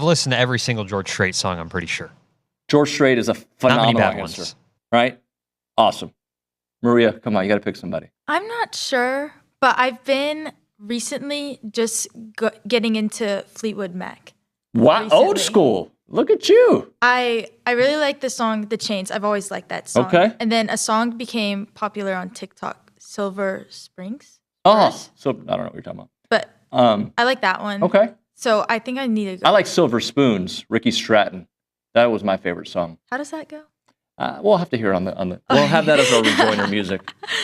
listened to every single George Strait song, I'm pretty sure. George Strait is a phenomenal Not many bad answer, ones. right? Awesome. Maria, come on, you got to pick somebody. I'm not sure, but I've been recently just getting into Fleetwood Mac. Wow, recently. old school. Look at you. I really like the song The Chains. I've always liked that song. Okay. And then a song became popular on TikTok, Silver Springs. Oh, so I don't know what you're talking about. But I like that one. Okay. So I think I need to go. I like Silver Spoons, Ricky Stratton. That was my favorite song. How does that go? We'll have to hear it on the. We'll have that as our rejoiner music.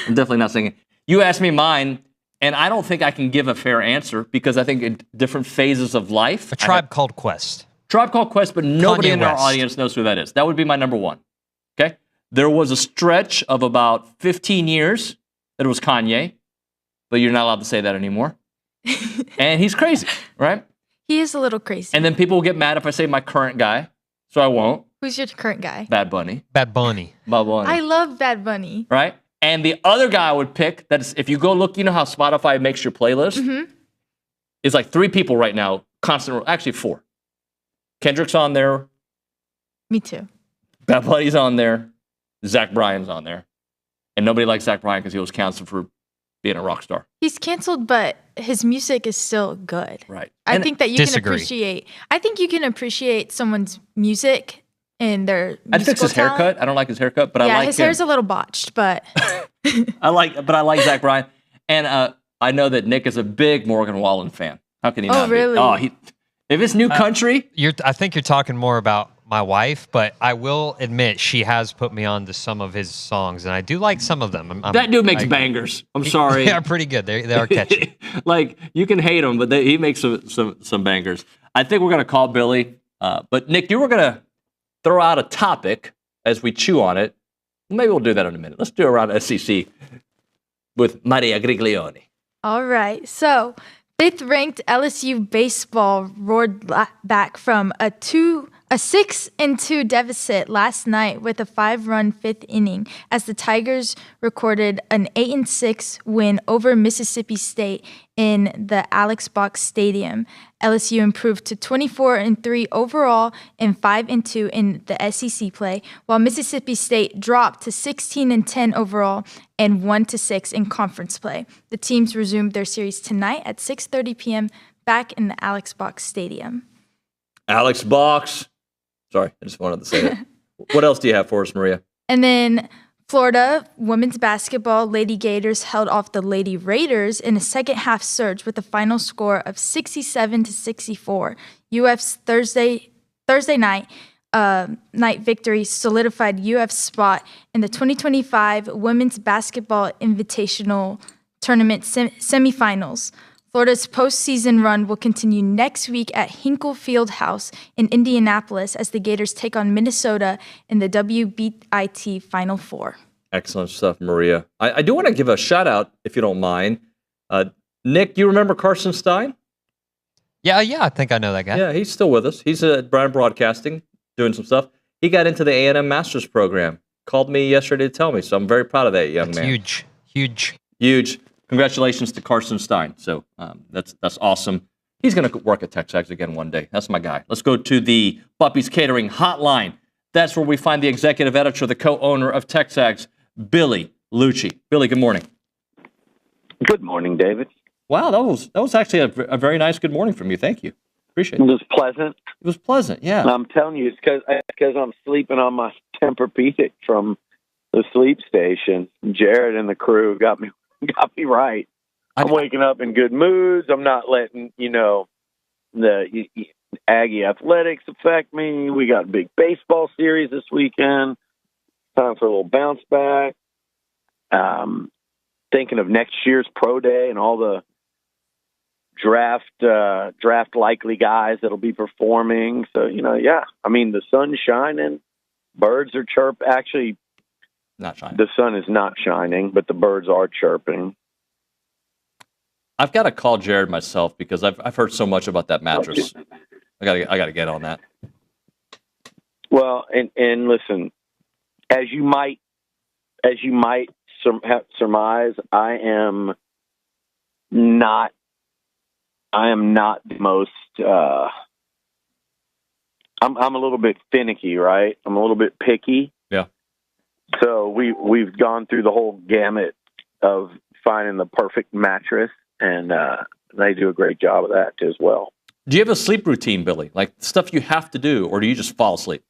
I'm definitely not singing. You asked me mine, and I don't think I can give a fair answer because I think in different phases of life. A Tribe Called Quest. Tribe Called Quest, but nobody Kanye in our West. audience knows who that is. That would be my number one. Okay? There was a stretch of about 15 years that it was Kanye, but you're not allowed to say that anymore. And he's crazy, right? He is a little crazy. And then people will get mad if I say my current guy, so I won't. Who's your current guy? Bad Bunny. Bad Bunny. Bad Bunny. I love Bad Bunny. Right? And the other guy I would pick, that is, if you go look, you know how Spotify makes your playlist? Mm-hmm. It's like 3 people right now, actually 4. Kendrick's on there. Me too. Bad Bunny's on there. Zach Bryan's on there. And nobody likes Zach Bryan because he was canceled for being a rock star. He's canceled, but his music is still good. Right. I And think that you disagree. can appreciate. I think you can appreciate someone's music and their. I'd fix his musical talent. haircut. I don't like his haircut, but I Yeah, like his him. hair's a little botched, but I like Zach Bryan. And I know that Nick is a big Morgan Wallen fan. How can he Oh, not really? be? Oh, if it's New Country. I think you're talking more about my wife, but I will admit she has put me on to some of his songs, and I do like some of them. That dude makes bangers. I'm sorry. They are pretty good. They are catchy. Like, you can hate him, but he makes some bangers. I think we're going to call Billy. But, Nick, you were going to throw out a topic as we chew on it. Maybe we'll do that in a minute. Let's do Around SEC with Maria Griglione. all right. So, 5th-ranked LSU baseball roared back from a 6-2 deficit last night with a 5-run 5th inning as the Tigers recorded an 8-6 win over Mississippi State in the Alex Box Stadium. LSU improved to 24-3 overall and 5-2 in the SEC play, while Mississippi State dropped to 16-10 overall and 1-6 in conference play. The teams resumed their series tonight at 6:30 p.m. back in the Alex Box Stadium. Alex Box. Sorry, I just wanted to say that. What else do you have for us, Maria? And then Florida women's basketball Lady Gators held off the Lady Raiders in a second-half surge with a final score of 67-64. UF's Thursday night victory solidified UF's spot in the 2025 Women's Basketball Invitational Tournament semifinals. Florida's postseason run will continue next week at Hinkle Fieldhouse in Indianapolis as the Gators take on Minnesota in the WBIT Final Four. Excellent stuff, Maria. I do want to give a shout out, if you don't mind. Nick, do you remember Carson Stein? Yeah, I think I know that guy. Yeah, he's still with us. He's at Brown Broadcasting doing some stuff. He got into the A&M Masters program. Called me yesterday to tell me, so I'm very proud of that young man. Huge. Congratulations to Carson Stein. So that's awesome. He's going to work at TexAgs again one day. That's my guy. Let's go to the Puppy's Catering hotline. That's where we find the executive editor, the co-owner of TexAgs, Billy Liucci. Billy, good morning. Good morning, David. Wow, that was actually a very nice good morning from you. Thank you. Appreciate it. It was pleasant. It was pleasant, yeah. I'm telling you, it's because I'm sleeping on my Tempur-Pedic from the sleep station. Jared and the crew got me right. I'm waking up in good moods. I'm not letting, the Aggie athletics affect me. We got a big baseball series this weekend. Time for a little bounce back. Thinking of next year's pro day and all the draft likely guys that'll be performing. So, yeah. I mean, the sun's shining. Birds are chirping. Actually, not shining. The sun is not shining, but the birds are chirping. I've got to call Jared myself because I've heard so much about that mattress. I got to get on that. Well, and listen, as you might surmise, I am not the most. I'm a little bit finicky, right? I'm a little bit picky. Yeah. So we've gone through the whole gamut of finding the perfect mattress. And they do a great job of that as well. Do you have a sleep routine, Billy? Like stuff you have to do, or do you just fall asleep?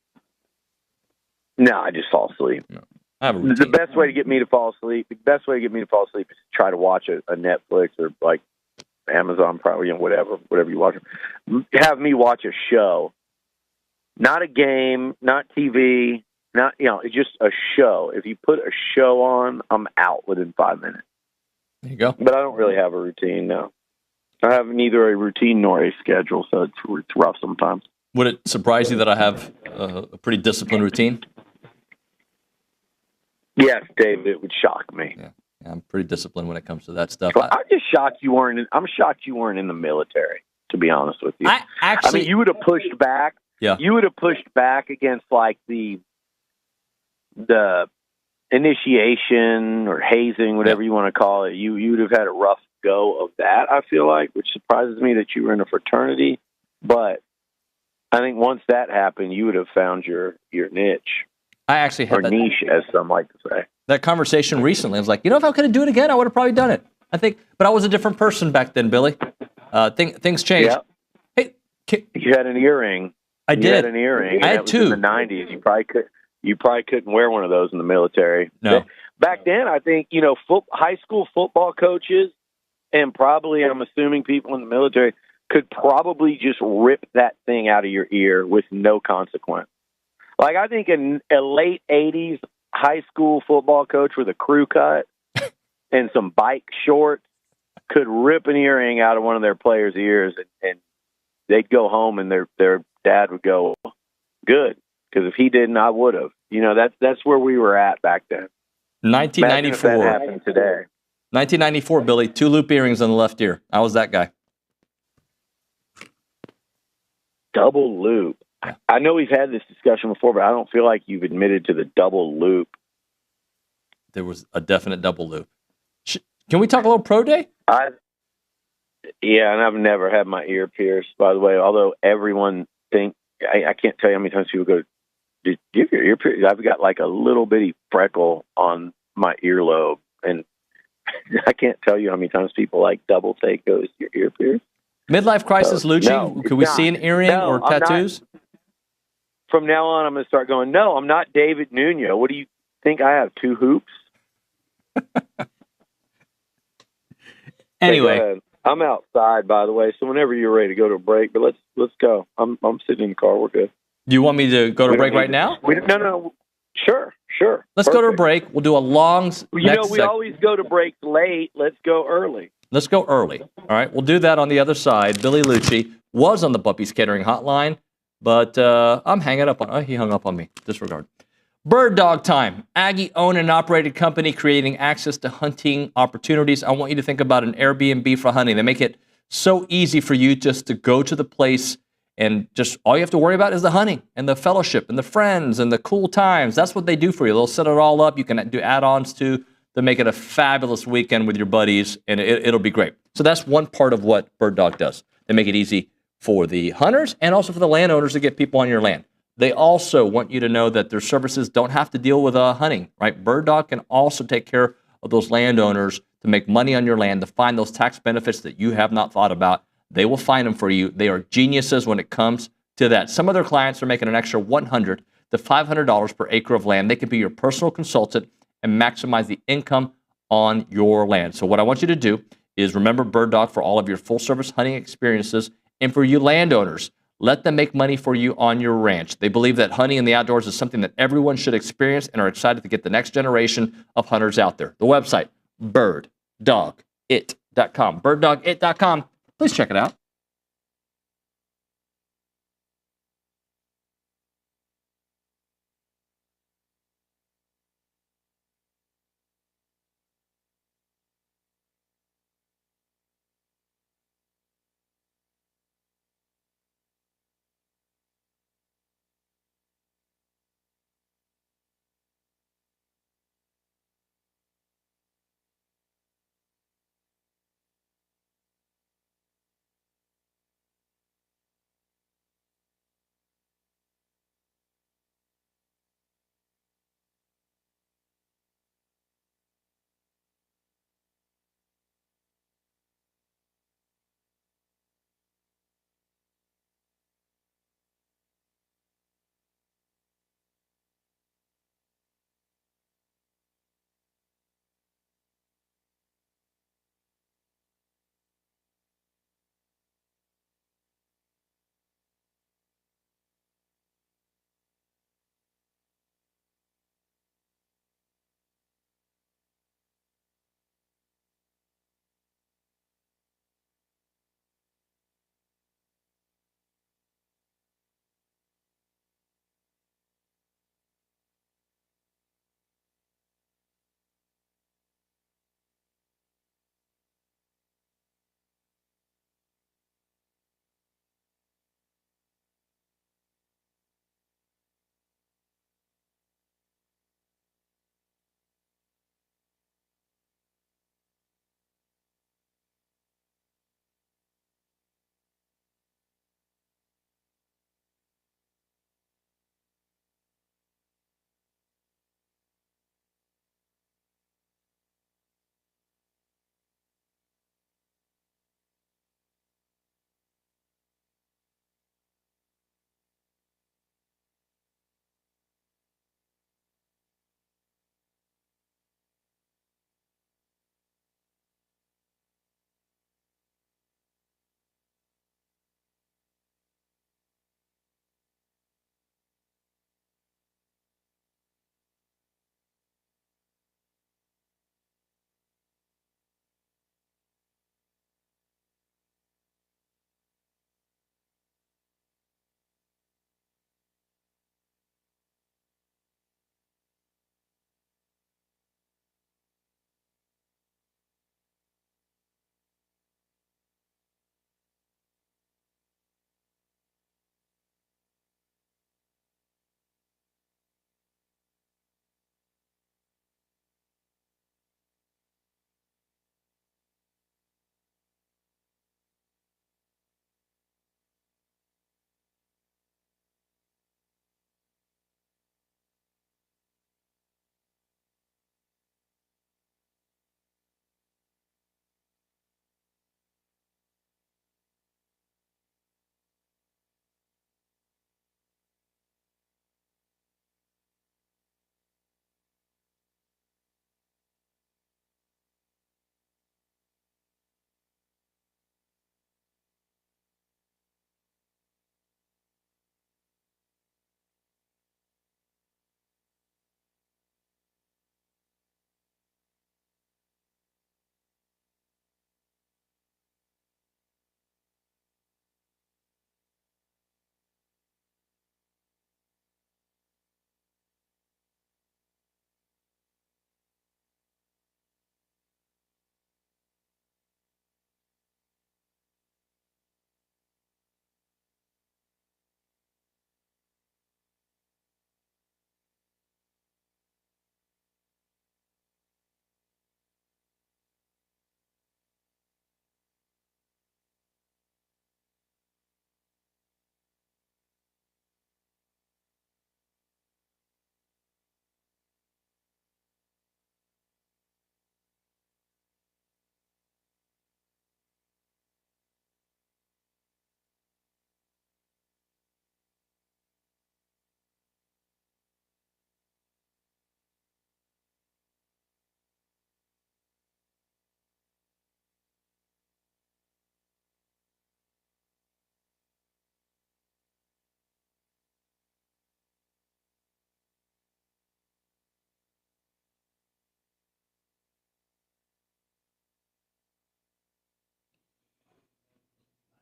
No, I just fall asleep. No. I have a routine. The best way to get me to fall asleep is to try to watch a Netflix or like Amazon, probably, whatever you watch. Have me watch a show, not a game, not TV, not it's just a show. If you put a show on, I'm out within 5 minutes. There you go. But I don't really have a routine, no. I have neither a routine nor a schedule, so it's rough sometimes. Would it surprise you that I have a pretty disciplined routine? Yes, David, it would shock me. Yeah, I'm pretty disciplined when it comes to that stuff. I'm just shocked you weren't. I'm shocked you weren't in the military. To be honest with you, I mean, you would have pushed back. Yeah, you would have pushed back against like the initiation or hazing, whatever you want to call it. You'd have had a rough go of that, I feel like, which surprises me that you were in a fraternity. But I think once that happened, you would have found your niche. I actually had or niche, as some like to say. That conversation recently. I was like, if I could do it again, I would have probably done it. I think, but I was a different person back then, Billy. Things changed. Yep. Hey, you had an earring. I did. You had an earring. I had that was two. In the 90s. You probably couldn't wear one of those in the military. No. Back then, I think, high school football coaches and probably, I'm assuming, people in the military could probably just rip that thing out of your ear with no consequence. Like, I think a late 80s high school football coach with a crew cut and some bike shorts could rip an earring out of one of their players' ears, and they'd go home and their dad would go, good. Because if he didn't, I would have. That's where we were at back then. 1994. Imagine if that happened today. 1994, Billy. 2 loop earrings on the left ear. I was that guy. Double loop. I know we've had this discussion before, but I don't feel like you've admitted to the double loop. There was a definite double loop. Can we talk a little pro day? Yeah, and I've never had my ear pierced, by the way, although everyone thinks, I can't tell you how many times people go, did you have your ear pierced? I've got like a little bitty freckle on my earlobe, and I can't tell you how many times people like double take those, your ear pierced. Midlife crisis, Liucci? No, could we see an earring or tattoos? From now on, I'm going to start going, no, I'm not David Nuño. What do you think? I have 2 hoops? Anyway. I'm outside, by the way, so whenever you're ready to go to a break, but let's go. I'm sitting in the car. We're good. Do you want me to go to a break right now? No. Sure. Let's go to a break. We'll do a long we always go to break late. Let's go early. Let's go early. All right, we'll do that on the other side. Billy Liucci was on the Puppy's Catering hotline, but I'm hanging up on. Oh, he hung up on me. Disregard. Bird Dog Time. Aggie owned and operated company creating access to hunting opportunities. I want you to think about an Airbnb for hunting. They make it so easy for you just to go to the place and just all you have to worry about is the hunting and the fellowship and the friends and the cool times. That's what they do for you. They'll set it all up. You can do add-ons to make it a fabulous weekend with your buddies, and it'll be great. So that's one part of what Bird Dog does. They make it easy for the hunters and also for the landowners to get people on your land. They also want you to know that their services don't have to deal with hunting, right? Bird Dog can also take care of those landowners to make money on your land, to find those tax benefits that you have not thought about. They will find them for you. They are geniuses when it comes to that. Some of their clients are making an extra $100 to $500 per acre of land. They can be your personal consultant and maximize the income on your land. So what I want you to do is remember Bird Dog for all of your full-service hunting experiences, and for you landowners, let them make money for you on your ranch. They believe that hunting in the outdoors is something that everyone should experience and are excited to get the next generation of hunters out there. The website, birddogit.com. Birddogit.com. Please check it out.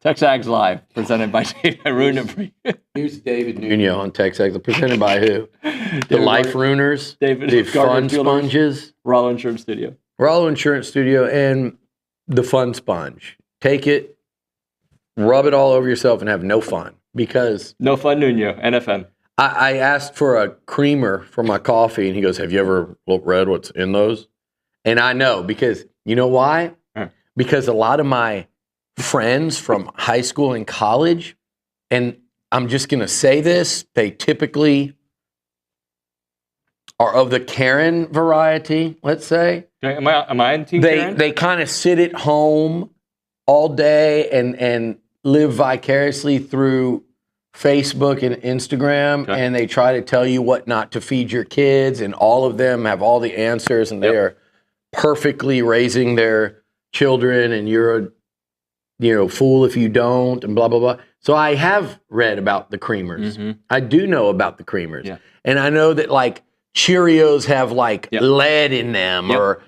TexAgs Live, presented by David. I ruined it for you. Here's David Nuño on TexAgs, presented by who? The Life Ruiners, David the Gardner Fun Fielders, Sponges, Rollo Insurance Studio. Rollo Insurance Studio, and the Fun Sponge. Take it, rub it all over yourself, and have no fun. Because No Fun Nuño, NFN. I asked for a creamer for my coffee, and he goes, "Have you ever read what's in those?" And I know, because you know why? Because a lot of my friends from high school and college, and I'm just going to say this, they typically are of the Karen variety, let's say. Okay, am I in Team Karen? They kind of sit at home all day and live vicariously through Facebook and Instagram, and they try to tell you what not to feed your kids, and all of them have all the answers, and they are perfectly raising their children, and you're a fool if you don't, and blah, blah, blah. So I have read about the creamers. I do know about the creamers. And I know that, like, Cheerios have, like, lead in them, or,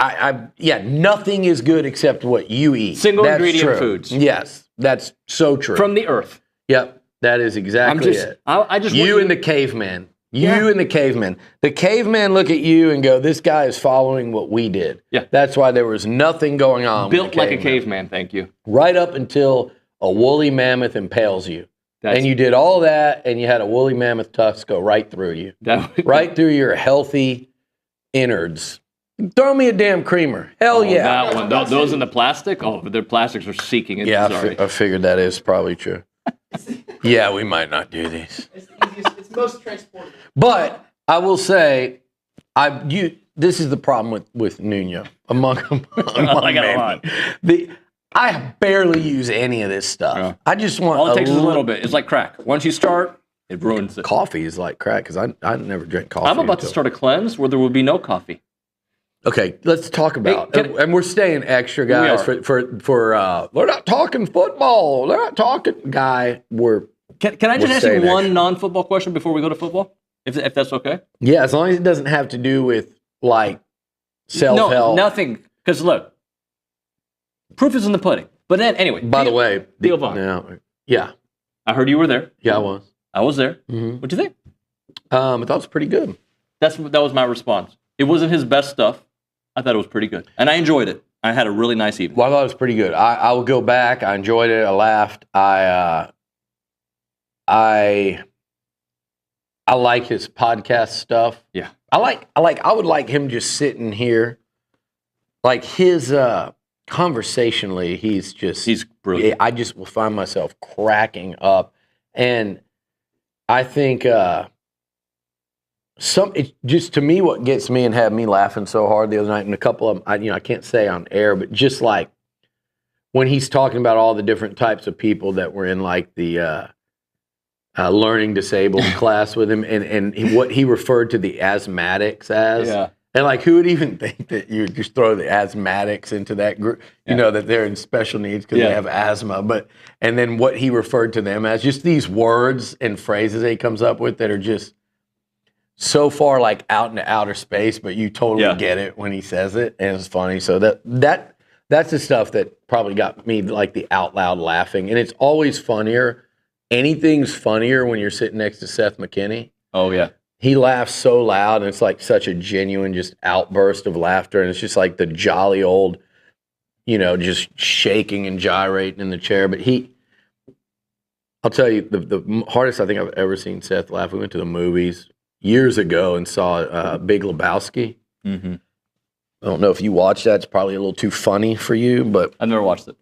nothing is good except what you eat. Single That's ingredient true. foods. Yes, that's so true. From the earth. Yep, that is exactly it. I just you and the caveman. You and the caveman. The caveman look at you and go, "This guy is following what we did." Yeah. That's why there was nothing going on. Built like a caveman, thank you. Right up until a woolly mammoth impales you. And you did all that, and you had a woolly mammoth tusk go right through you. Right through your healthy innards. Throw me a damn creamer. Hell yeah. That one. Those in the plastic? Oh, their plastics are seeking it. Yeah, Sorry. I figured that is probably true. Yeah, we might not do these. It's the easiest. It's most transportable. But I will say, this is the problem with Nuño. Among I got a lot. I barely use any of this stuff. I just want All it takes is a little bit. It's like crack. Once you start, it ruins it. Coffee is like crack, because I never drink coffee. I'm about to start a cleanse where there will be no coffee. Okay, let's talk about, and we're staying extra, guys. For we're not talking football. They're not talking guy. Can I just ask you one non-football question before we go to football, if that's okay? Yeah, as long as it doesn't have to do with, like, self-help. No, nothing. Because look, proof is in the pudding. But then anyway. By the way, Theo Vaughn. Yeah, I heard you were there. Yeah, I was. I was there. What'd you think? I thought it was pretty good. That was my response. It wasn't his best stuff. I thought it was pretty good, and I enjoyed it. I had a really nice evening. Well, I thought it was pretty good. I will go back. I enjoyed it. I laughed. I like his podcast stuff. Yeah. I would like him just sitting here. Like, his conversationally, he's brilliant. I just will find myself cracking up. And I think it's just, to me, what gets me and had me laughing so hard the other night, and a couple of them, I can't say on air, but just like when he's talking about all the different types of people that were in, like, the learning disabled class with him, and what he referred to the asthmatics as. Yeah. And, like, who would even think that you would just throw the asthmatics into that group, that they're in special needs because they have asthma. And then what he referred to them as, just these words and phrases that he comes up with that are just so far, like, out into outer space, but you totally get it when he says it, and it's funny. So that's the stuff that probably got me, like, the out loud laughing. And it's always funnier. Anything's funnier when you're sitting next to Seth McKinney. Oh, yeah. He laughs so loud, and it's like such a genuine just outburst of laughter, and it's just like the jolly old, just shaking and gyrating in the chair. But I'll tell you, the hardest I think I've ever seen Seth laugh, we went to the movies years ago and saw Big Lebowski. Mm-hmm. I don't know if you watched that. It's probably a little too funny for you, but I've never watched it.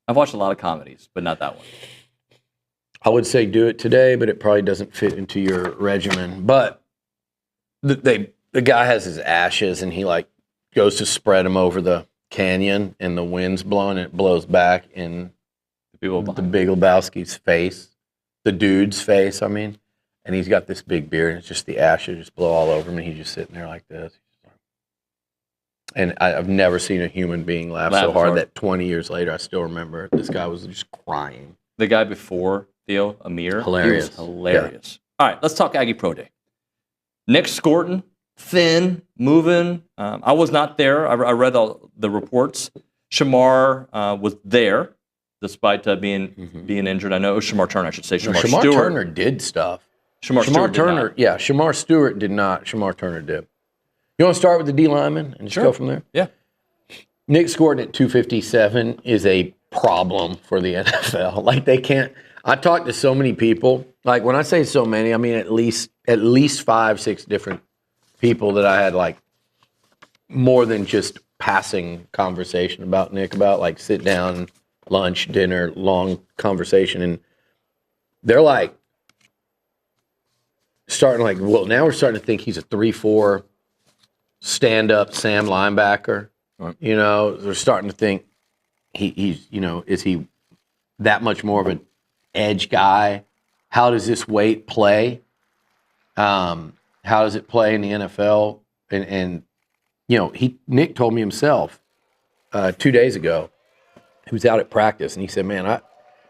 I've watched a lot of comedies, but not that one. I would say do it today, but it probably doesn't fit into your regimen. But the guy has his ashes, and he, like, goes to spread them over the canyon, and the wind's blowing, and it blows back in the Big Lebowski's face, the dude's face, I mean. And he's got this big beard, and it's just the ashes just blow all over him, and he's just sitting there like this. And I've never seen a human being laugh so hard that 20 years later, I still remember this guy was just crying. The guy before Theo, Amir, hilarious. He was hilarious. Yeah. All right, let's talk Aggie Pro Day. Nick Scorton, thin, moving. I was not there. I read all the reports. Shamar was there despite being injured. I know Shamar Turner, I should say. Shamar Stewart. Turner did stuff. Shamar Stewart Turner, did not. yeah. Shamar Stewart did not. Shamar Turner did. You want to start with the D lineman and just go from there? Yeah. Nick Scorton at 257 is a problem for the NFL. Like they can't. I talked to so many people. Like when I say so many, I mean at least 5-6 different people that I had like more than just passing conversation about Nick, about like sit down, lunch, dinner, long conversation, and they're like starting like, well, now we're starting to think he's a 3-4 stand-up Sam linebacker. Right. You know, they're starting to think he's, you know, is he that much more of an edge guy? How does this weight play? How does it play in the NFL? And you know, Nick told me himself 2 days ago, he was out at practice, and he said, man,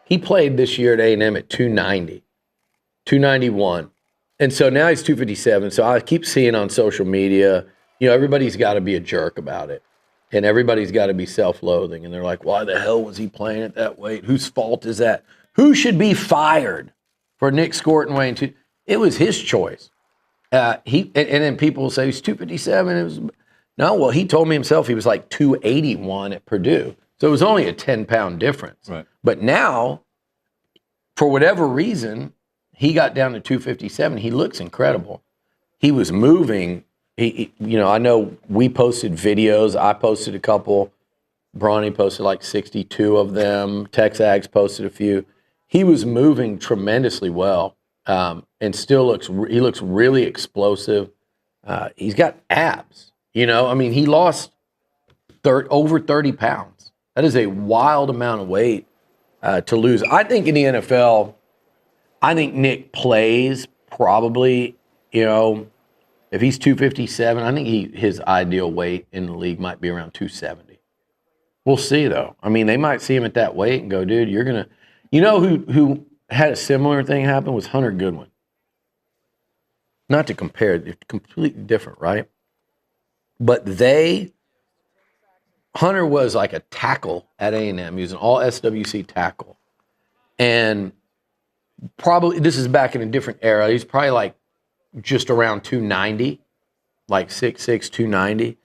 he played this year at A&M at 290, 291. And so now he's 257. So I keep seeing on social media, you know, everybody's got to be a jerk about it. And everybody's got to be self-loathing. And they're like, why the hell was he playing at that weight? Whose fault is that? Who should be fired for Nick Scorton weighing two? It was his choice. And then people will say he's 257. Well, he told me himself he was like 281 at Purdue. So it was only a 10-pound difference. Right. But now, for whatever reason, he got down to 257. He looks incredible. He was moving. You know, I know we posted videos. I posted a couple. Bronny posted like 62 of them. TexAgs posted a few. He was moving tremendously well, and still looks really explosive. He's got abs. You know, I mean, he lost over 30 pounds. That is a wild amount of weight to lose. I think in the NFL, I think Nick plays probably, you know, if he's 257, I think his ideal weight in the league might be around 270. We'll see, though. I mean, they might see him at that weight and go, dude, you're going to – you know who had a similar thing happen was Hunter Goodwin. Not to compare, they're completely different, right? But Hunter was like a tackle at A&M. He was an all SWC tackle. And probably, this is back in a different era. He's probably like just around 290, like 6'6", 290.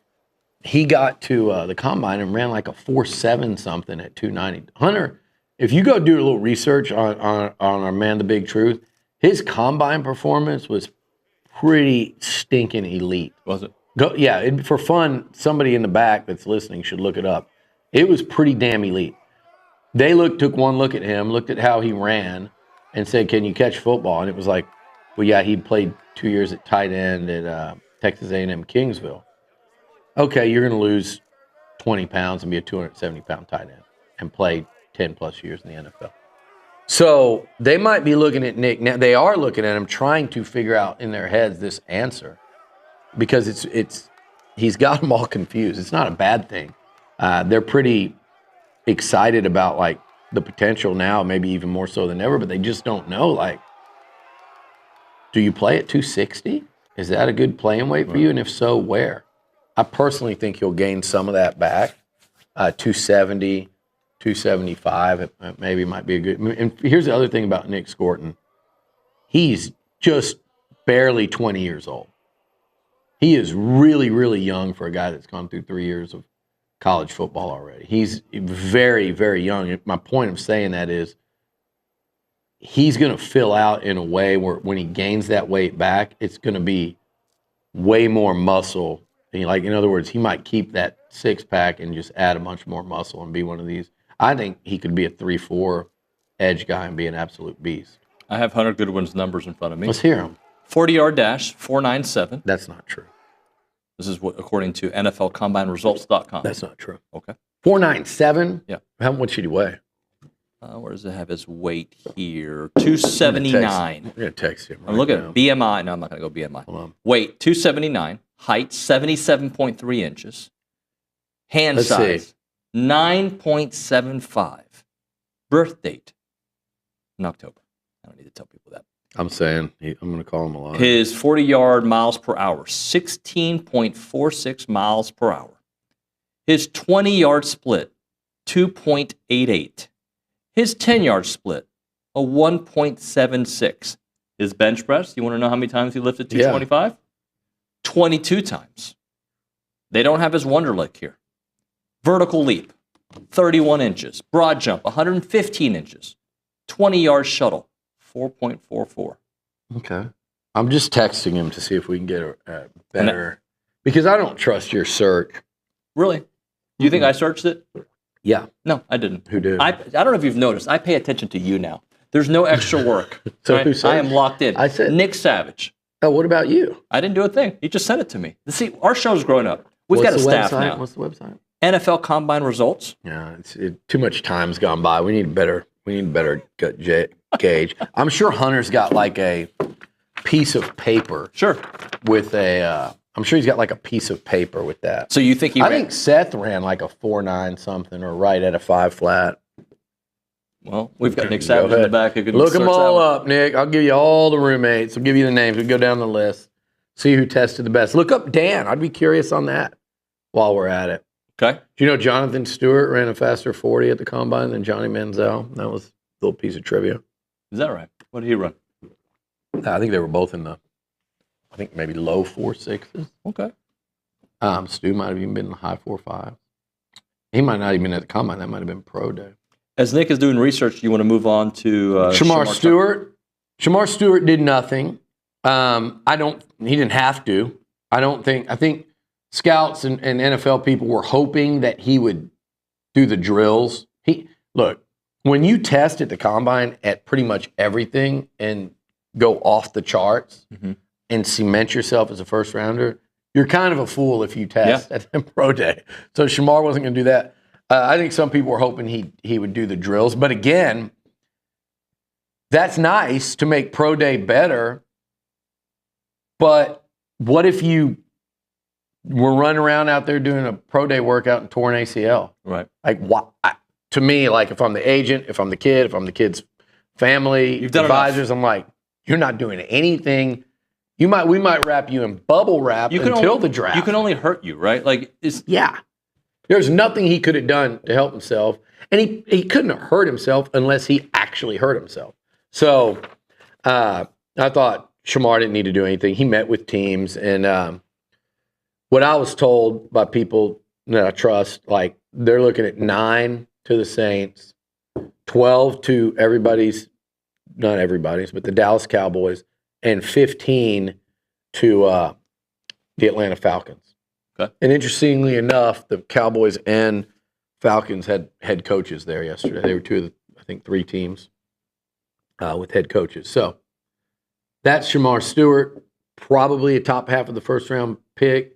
He got to the combine and ran like a 4.7 something at 290. Hunter, if you go do a little research on our man, The Big Truth, his combine performance was pretty stinking elite. Was it? For fun, somebody in the back that's listening should look it up. It was pretty damn elite. They took one look at him, looked at how he ran, and said, can you catch football? And it was like, well, yeah, he played 2 years at tight end at Texas A&M Kingsville. Okay, you're going to lose 20 pounds and be a 270-pound tight end and play 10-plus years in the NFL. So they might be looking at Nick. Now, they are looking at him, trying to figure out in their heads this answer. Because he's got them all confused. It's not a bad thing. They're pretty excited about like the potential now, maybe even more so than ever, but they just don't know. Like, do you play at 260? Is that a good playing weight for you? And if so, where? I personally think he'll gain some of that back. 270, 275, it maybe might be a good. And here's the other thing about Nick Scorton. He's just barely 20 years old. He is really, really young for a guy that's gone through 3 years of college football already. He's very, very young. My point of saying that is he's going to fill out in a way where when he gains that weight back, it's going to be way more muscle. Like, in other words, he might keep that six-pack and just add a bunch more muscle and be one of these. I think he could be a 3-4 edge guy and be an absolute beast. I have Hunter Goodwin's numbers in front of me. Let's hear him. 40-yard dash, 4.97. That's not true. This is what according to NFLCombineResults.com. That's not true. Okay. 4.97? Yeah. How much should he weigh? Where does it have his weight here? 279. I'm going to text him. I'm looking at BMI. No, I'm not going to go BMI. Hold on. Weight, 279. Height, 77.3 inches. Hand Let's size, see. 9.75. Birth date, in October. I don't need to tell people that. I'm saying I'm going to call him a lot. His 40-yard miles per hour, 16.46 miles per hour. His 20-yard split, 2.88. His 10-yard split, a 1.76. His bench press, you want to know how many times he lifted 225? 22 times. They don't have his Wonderlic here. Vertical leap, 31 inches. Broad jump, 115 inches. 20-yard shuttle, 4.44. Okay. I'm just texting him to see if we can get a better, because I don't trust your search. Really? Do you think I searched it? Yeah. No, I didn't. Who did? I don't know if you've noticed. I pay attention to you now. There's no extra work. So right? who searched? I am locked in. I said Nick Savage. Oh, what about you? I didn't do a thing. He just sent it to me. See, our show's growing up. We've got a staff website? now. What's the website? NFL Combine results. Yeah, too much time's gone by. We need better gut gauge. I'm sure Hunter's got like a piece of paper. Sure. With a, I'm sure he's got like a piece of paper with that. So you think I think Seth ran like a 4.9 something or right at a 5 flat. Well, we've got Nick Savage in the back. Who can Look them search that all one. up, Nick. I'll give you all the roommates. I'll give you the names. We can go down the list. See who tested the best. Look up Dan. I'd be curious on that while we're at it. Okay. Do you know Jonathan Stewart ran a faster 40 at the Combine than Johnny Manziel? That was a little piece of trivia. Is that right? What did he run? I think they were both in the, I think maybe low 4.6s. Okay. Stu might have even been in the high 4.5. He might not even been at the Combine. That might have been pro day. As Nick is doing research, you want to move on to Shamar Stewart. Shamar Stewart did nothing. He didn't have to. I think scouts and NFL people were hoping that he would do the drills. Look, when you test at the Combine at pretty much everything and go off the charts and cement yourself as a first rounder, you're kind of a fool if you test at the pro day. So Shamar wasn't going to do that. I think some people were hoping he would do the drills. But again, that's nice to make pro day better. But what if you were running around out there doing a pro day workout and tore an ACL? Right. Like, to me, like if I'm the agent, if I'm the kid, if I'm the kid's family, advisors, I'm like, you're not doing anything. We might wrap you in bubble wrap until the draft. You can only hurt you, right? Like, There's nothing he could have done to help himself. And he couldn't have hurt himself unless he actually hurt himself. So I thought Shamar didn't need to do anything. He met with teams. And what I was told by people that I trust, like they're looking at 9 to the Saints, 12 to not everybody's, but the Dallas Cowboys, and 15 to the Atlanta Falcons. Okay. And interestingly enough, the Cowboys and Falcons had head coaches there yesterday. They were two of the, I think, 3 teams with head coaches. So that's Shamar Stewart, probably a top half of the first round pick.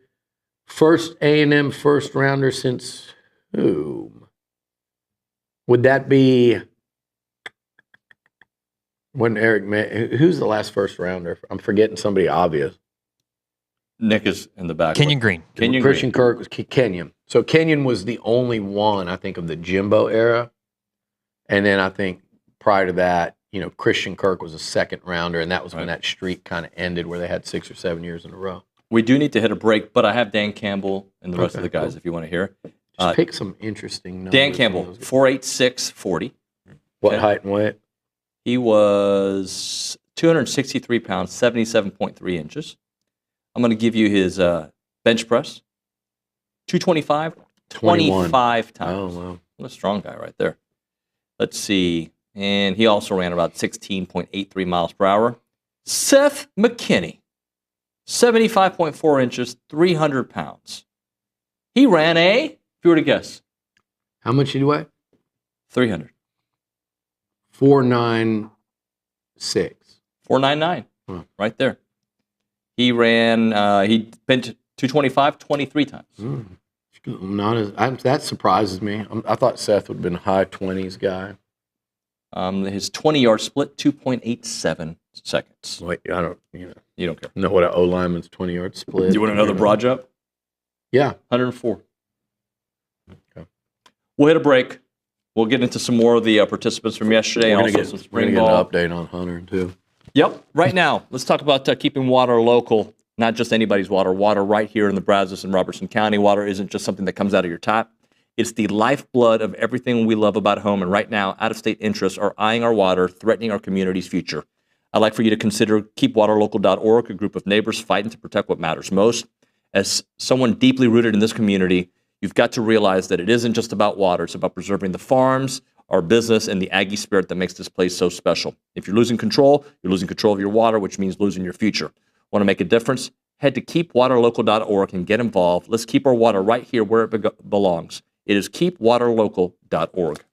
First A&M first rounder since whom? Would that be when who's the last first rounder? I'm forgetting somebody obvious. Nick is in the back. Kenyon Green. Christian Kirk was Kenyon. So Kenyon was the only one, I think, of the Jimbo era. And then I think prior to that, Christian Kirk was a second rounder, and that was when that streak kind of ended where they had 6 or 7 years in a row. We do need to hit a break, but I have Dan Campbell and the rest of the guys if you want to hear. Just pick some interesting numbers. Dan Campbell, 4'8", 40. What height and weight? He was 263 pounds, 77.3 inches. I'm going to give you his bench press. 225, 25 times. Oh, wow. What a strong guy right there. Let's see. And he also ran about 16.83 miles per hour. Seth McKinney, 75.4 inches, 300 pounds. He ran if you were to guess. How much did he weigh? 300. 496. 499. Right there. He ran, he bent 225, 23 times. That surprises me. I thought Seth would have been a high 20s guy. His 20-yard split, 2.87 seconds. Wait, I don't, You don't care. know what an O lineman's 20-yard split. Do you want another broad jump? Yeah. 104. Okay. We'll hit a break. We'll get into some more of the participants from yesterday and also some spring ball. We're going to get an update on Hunter, too. Yep. Right now, let's talk about keeping water local, not just anybody's water. Water right here in the Brazos and Robertson County. Water isn't just something that comes out of your tap. It's the lifeblood of everything we love about home, and right now, out-of-state interests are eyeing our water, threatening our community's future. I'd like for you to consider keepwaterlocal.org, a group of neighbors fighting to protect what matters most. As someone deeply rooted in this community, you've got to realize that it isn't just about water. It's about preserving the farms, our business, and the Aggie spirit that makes this place so special. If you're losing control of your water, which means losing your future. Want to make a difference? Head to keepwaterlocal.org and get involved. Let's keep our water right here where it belongs. It is keepwaterlocal.org.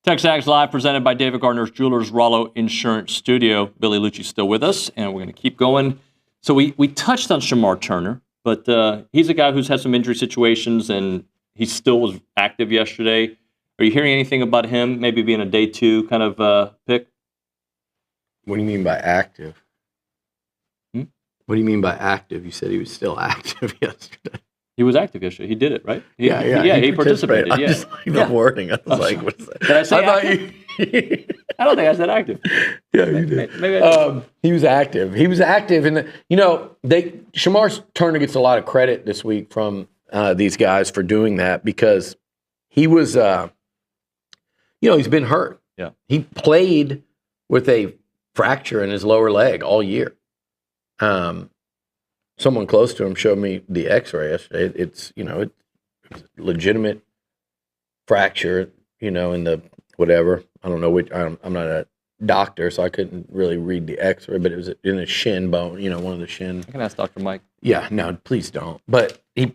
TexAgs Live, presented by David Gardner's Jewelers, Rollo Insurance Studio. Billy Liucci still with us, and we're going to keep going. So we touched on Shamar Turner, but he's a guy who's had some injury situations, and he still was active yesterday. Are you hearing anything about him maybe being a day 2 kind of pick? What do you mean by active? What do you mean by active? You said he was still active yesterday. He was active yesterday. He did it, right? He participated. I just like the wording. I was like, what's that? Did I say active? I don't think I said active. Yeah, you did. Maybe I did. He was active. He was active, and Shamar Turner gets a lot of credit this week from these guys for doing that because he was, he's been hurt. Yeah, he played with a fracture in his lower leg all year. Someone close to him showed me the X-ray yesterday. It's a legitimate fracture. In the whatever. I don't know which. I'm not a doctor, so I couldn't really read the X-ray, but it was in a shin bone. One of the shin. I can ask Dr. Mike. Yeah, no, please don't. But the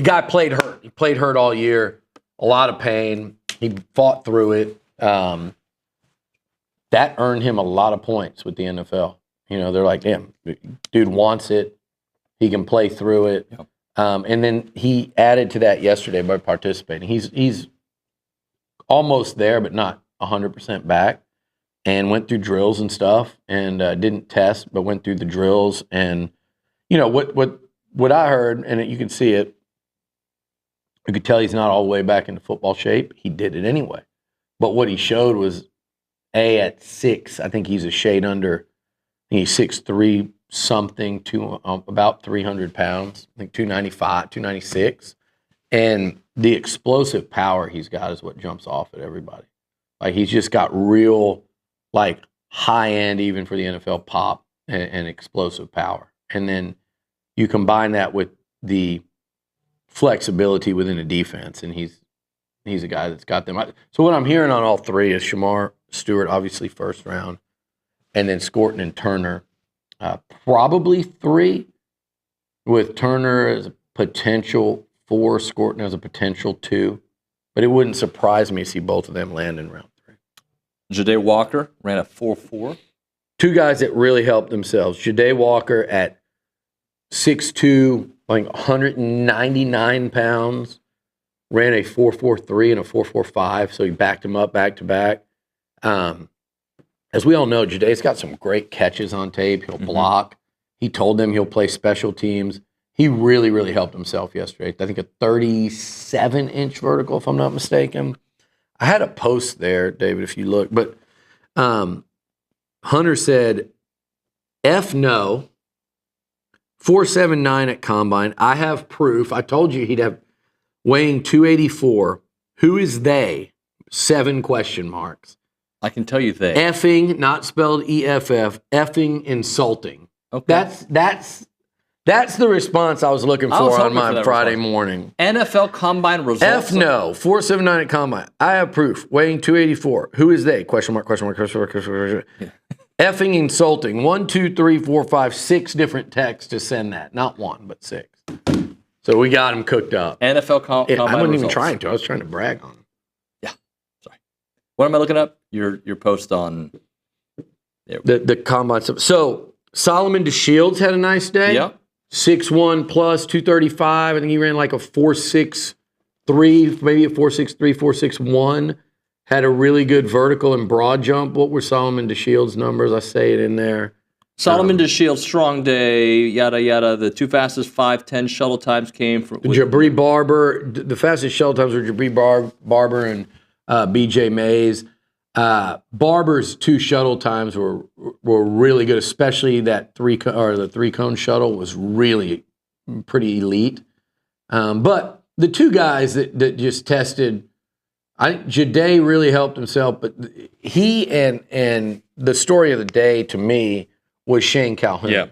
guy played hurt. He played hurt all year. A lot of pain. He fought through it. That earned him a lot of points with the NFL. They're like, damn, dude wants it. He can play through it. Yep. And then he added to that yesterday by participating. He's almost there, but not 100% back, and went through drills and stuff, and didn't test, but went through the drills. And what I heard, and you can see it, you could tell he's not all the way back into football shape. He did it anyway. But what he showed was, at 6, I think he's a shade under. He's 6'3", something, about 300 pounds. I think 295, 296. And the explosive power he's got is what jumps off at everybody. Like, he's just got real, high end, even for the NFL, pop and explosive power. And then you combine that with the flexibility within a defense, and he's a guy that's got them. So what I'm hearing on all 3 is Shamar Stewart, obviously first round, and then Scorton and Turner, probably 3, with Turner as a potential 4, Scorton as a potential 2. But it wouldn't surprise me to see both of them land in round 3. Ja'Day Walker ran a 4.4. 2 guys that really helped themselves. Ja'Day Walker at 6'2", 199 pounds, ran a 4.43 and a 4.45, so he backed him up back to back. As we all know, Ja'Day's got some great catches on tape. He'll block. He told them he'll play special teams. He really, really helped himself yesterday. I think a 37-inch vertical, if I'm not mistaken. I had a post there, David, if you look. But Hunter said, F no, 4.79 at combine. I have proof. I told you he'd have weighing 284. Who is they? 7 question marks. I can tell you they. Effing, not spelled E-F-F, effing insulting. Okay. That's the response I was looking for on my Friday morning. NFL Combine results. F no, 4.79 at combine. I have proof. Weighing 284. Who is they? Question mark, question mark, question mark, question mark. Effing insulting. 1, 2, 3, 4, 5, 6 different texts to send that. Not 1, but 6. So we got him cooked up. NFL Combine I wasn't results. even trying to. I was trying to brag on him. Yeah. Sorry. What am I looking up? Your post on the combine stuff. So Solomon DeShields had a nice day. Yep. 6'1 plus 235. I think he ran like a 4.63, maybe a 4.63, 4.61. Had a really good vertical and broad jump. What were Solomon DeShields' numbers? I say it in there. Solomon DeShields, strong day, yada, yada. The 2 fastest 5:10 shuttle times came from Jabri Barber. The fastest shuttle times were Jabri Barber and BJ Mays. Barber's 2 shuttle times were really good, especially that the 3-cone shuttle was really pretty elite. But the 2 guys that just tested, Ja'Day really helped himself, but he and the story of the day to me was Shane Calhoun. Yeah.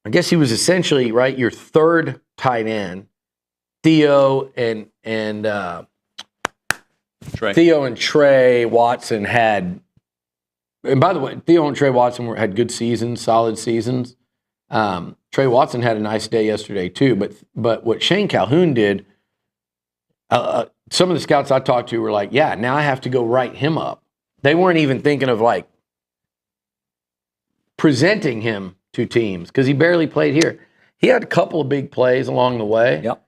I guess he was essentially, right, your 3rd tight end. Theo and Trey Watson had, and by the way, Theo and Trey Watson had good seasons, solid seasons. Trey Watson had a nice day yesterday too, but what Shane Calhoun did, some of the scouts I talked to were like, yeah, now I have to go write him up. They weren't even thinking of like presenting him to teams because he barely played here. He had a couple of big plays along the way. Yep.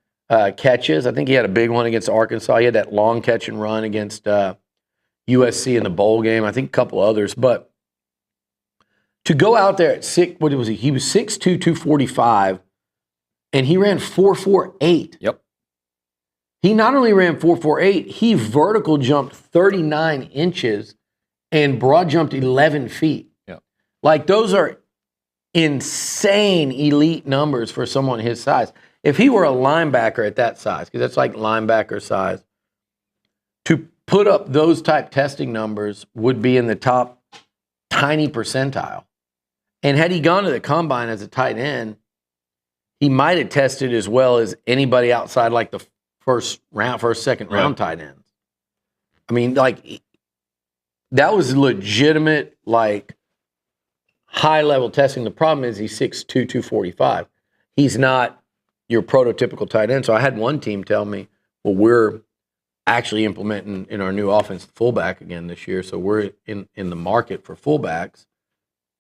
Catches. I think he had a big one against Arkansas. He had that long catch and run against USC in the bowl game. I think a couple others. But to go out there at what was he? He was 6'2", 245, and he ran 4.48. Yep. He not only ran 4.48, he vertical jumped 39 inches and broad jumped 11 feet. Yep. Like those are insane elite numbers for someone his size. If he were a linebacker at that size, because that's like linebacker size, to put up those type testing numbers would be in the top tiny percentile. And had he gone to the combine as a tight end, he might have tested as well as anybody outside like the second round tight ends. I mean, like that was legitimate, like high level testing. The problem is he's 6'2", 245. He's not your prototypical tight end. So I had one team tell me, well, we're actually implementing in our new offense fullback again this year. So we're in the market for fullbacks.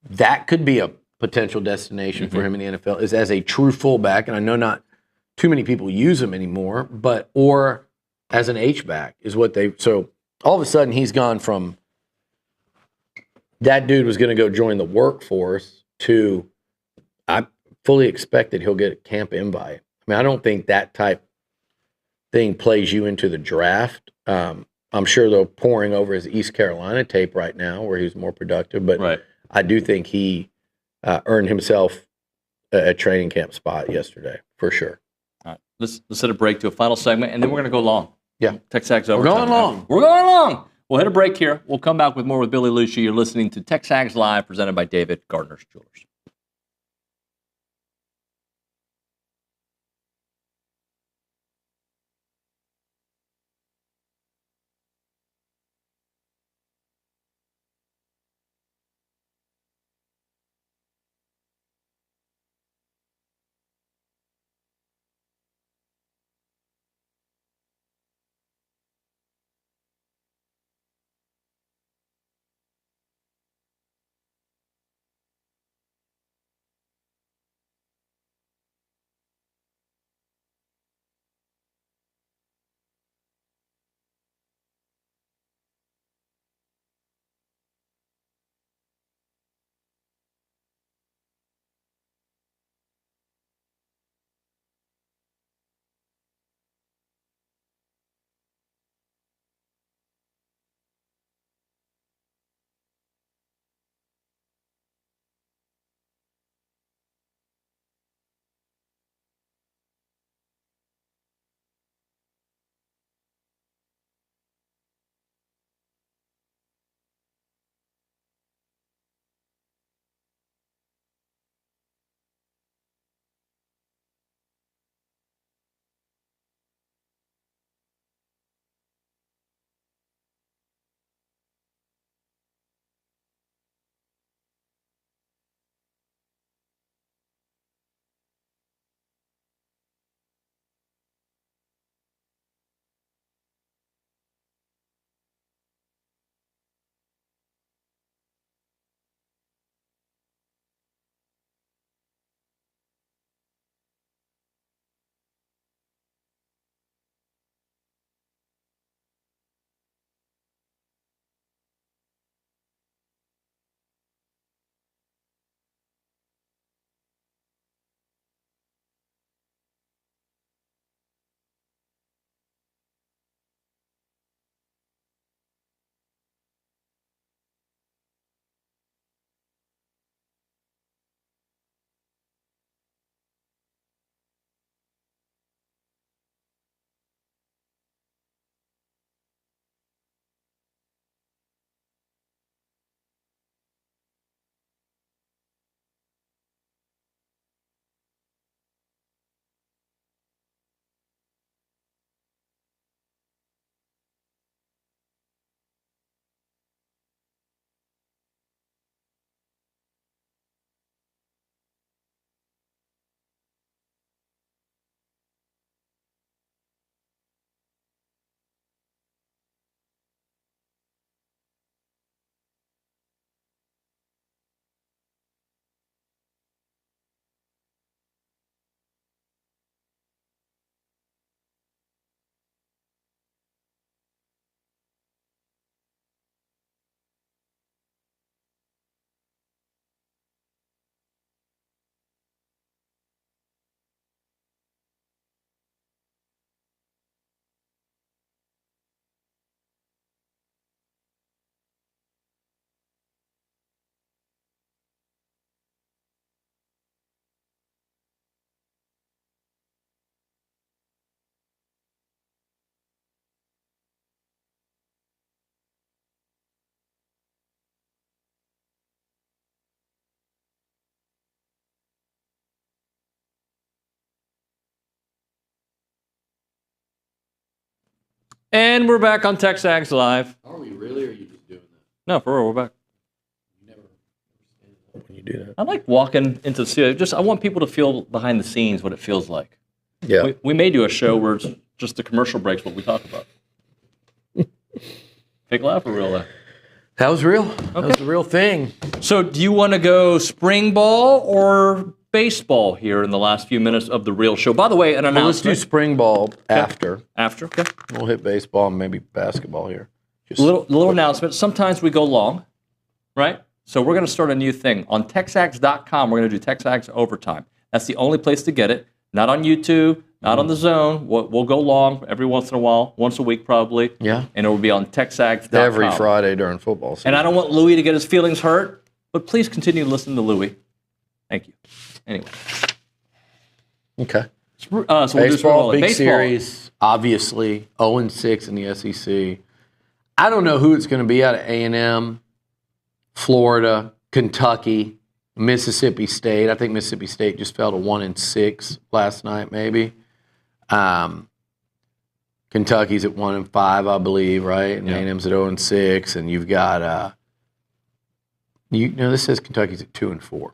That could be a potential destination for him in the NFL is as a true fullback. And I know not too many people use him anymore, but, or as an H-back is what so all of a sudden he's gone from that dude was going to go join the workforce to I fully expect that he'll get a camp invite. I mean, I don't think that type thing plays you into the draft. I'm sure they're pouring over his East Carolina tape right now where he's more productive, but I do think he earned himself a training camp spot yesterday for sure. All right, let's hit a break to a final segment, and then we're going to go long. Yeah. TexAgs We're overtime. going long. We're going long. We'll hit a break here. We'll come back with more with Billy Liucci. You're listening to TexAgs Live, presented by David Gardner's Jewelers. And we're back on TexAgs Live. Are we really, or are you just doing that? No, for real, we're back. When you do that. I like walking into the studio. I want people to feel behind the scenes what it feels like. Yeah. We may do a show where it's just the commercial breaks, what we talk about. Fake laugh or real laugh? That was real. That was the real thing. So do you want to go spring ball or baseball here in the last few minutes of the real show? By the way, an Well, let's do announcement. spring ball after. After, okay. We'll hit baseball and maybe basketball here. Little announcement. Sometimes we go long, right? So we're going to start a new thing. On TexAgs.com, we're going to do TexAgs Overtime. That's the only place to get it. Not on YouTube, not on the Zone. We'll go long every once in a while, once a week probably. Yeah. And it will be on TexAgs.com. Every Friday during football season. And I don't want Louis to get his feelings hurt, but please continue to listen to Louis. Thank you. Anyway. Okay. So we'll do spring Baseball, ball. big Baseball. series, obviously. 0-6 in the SEC. I don't know who it's going to be out of A&M, Florida, Kentucky, Mississippi State. I think Mississippi State just fell to 1-6 last night, maybe. Kentucky's at 1-5, I believe, right? And A&M's at 0-6, and you've got this says Kentucky's at 2-4.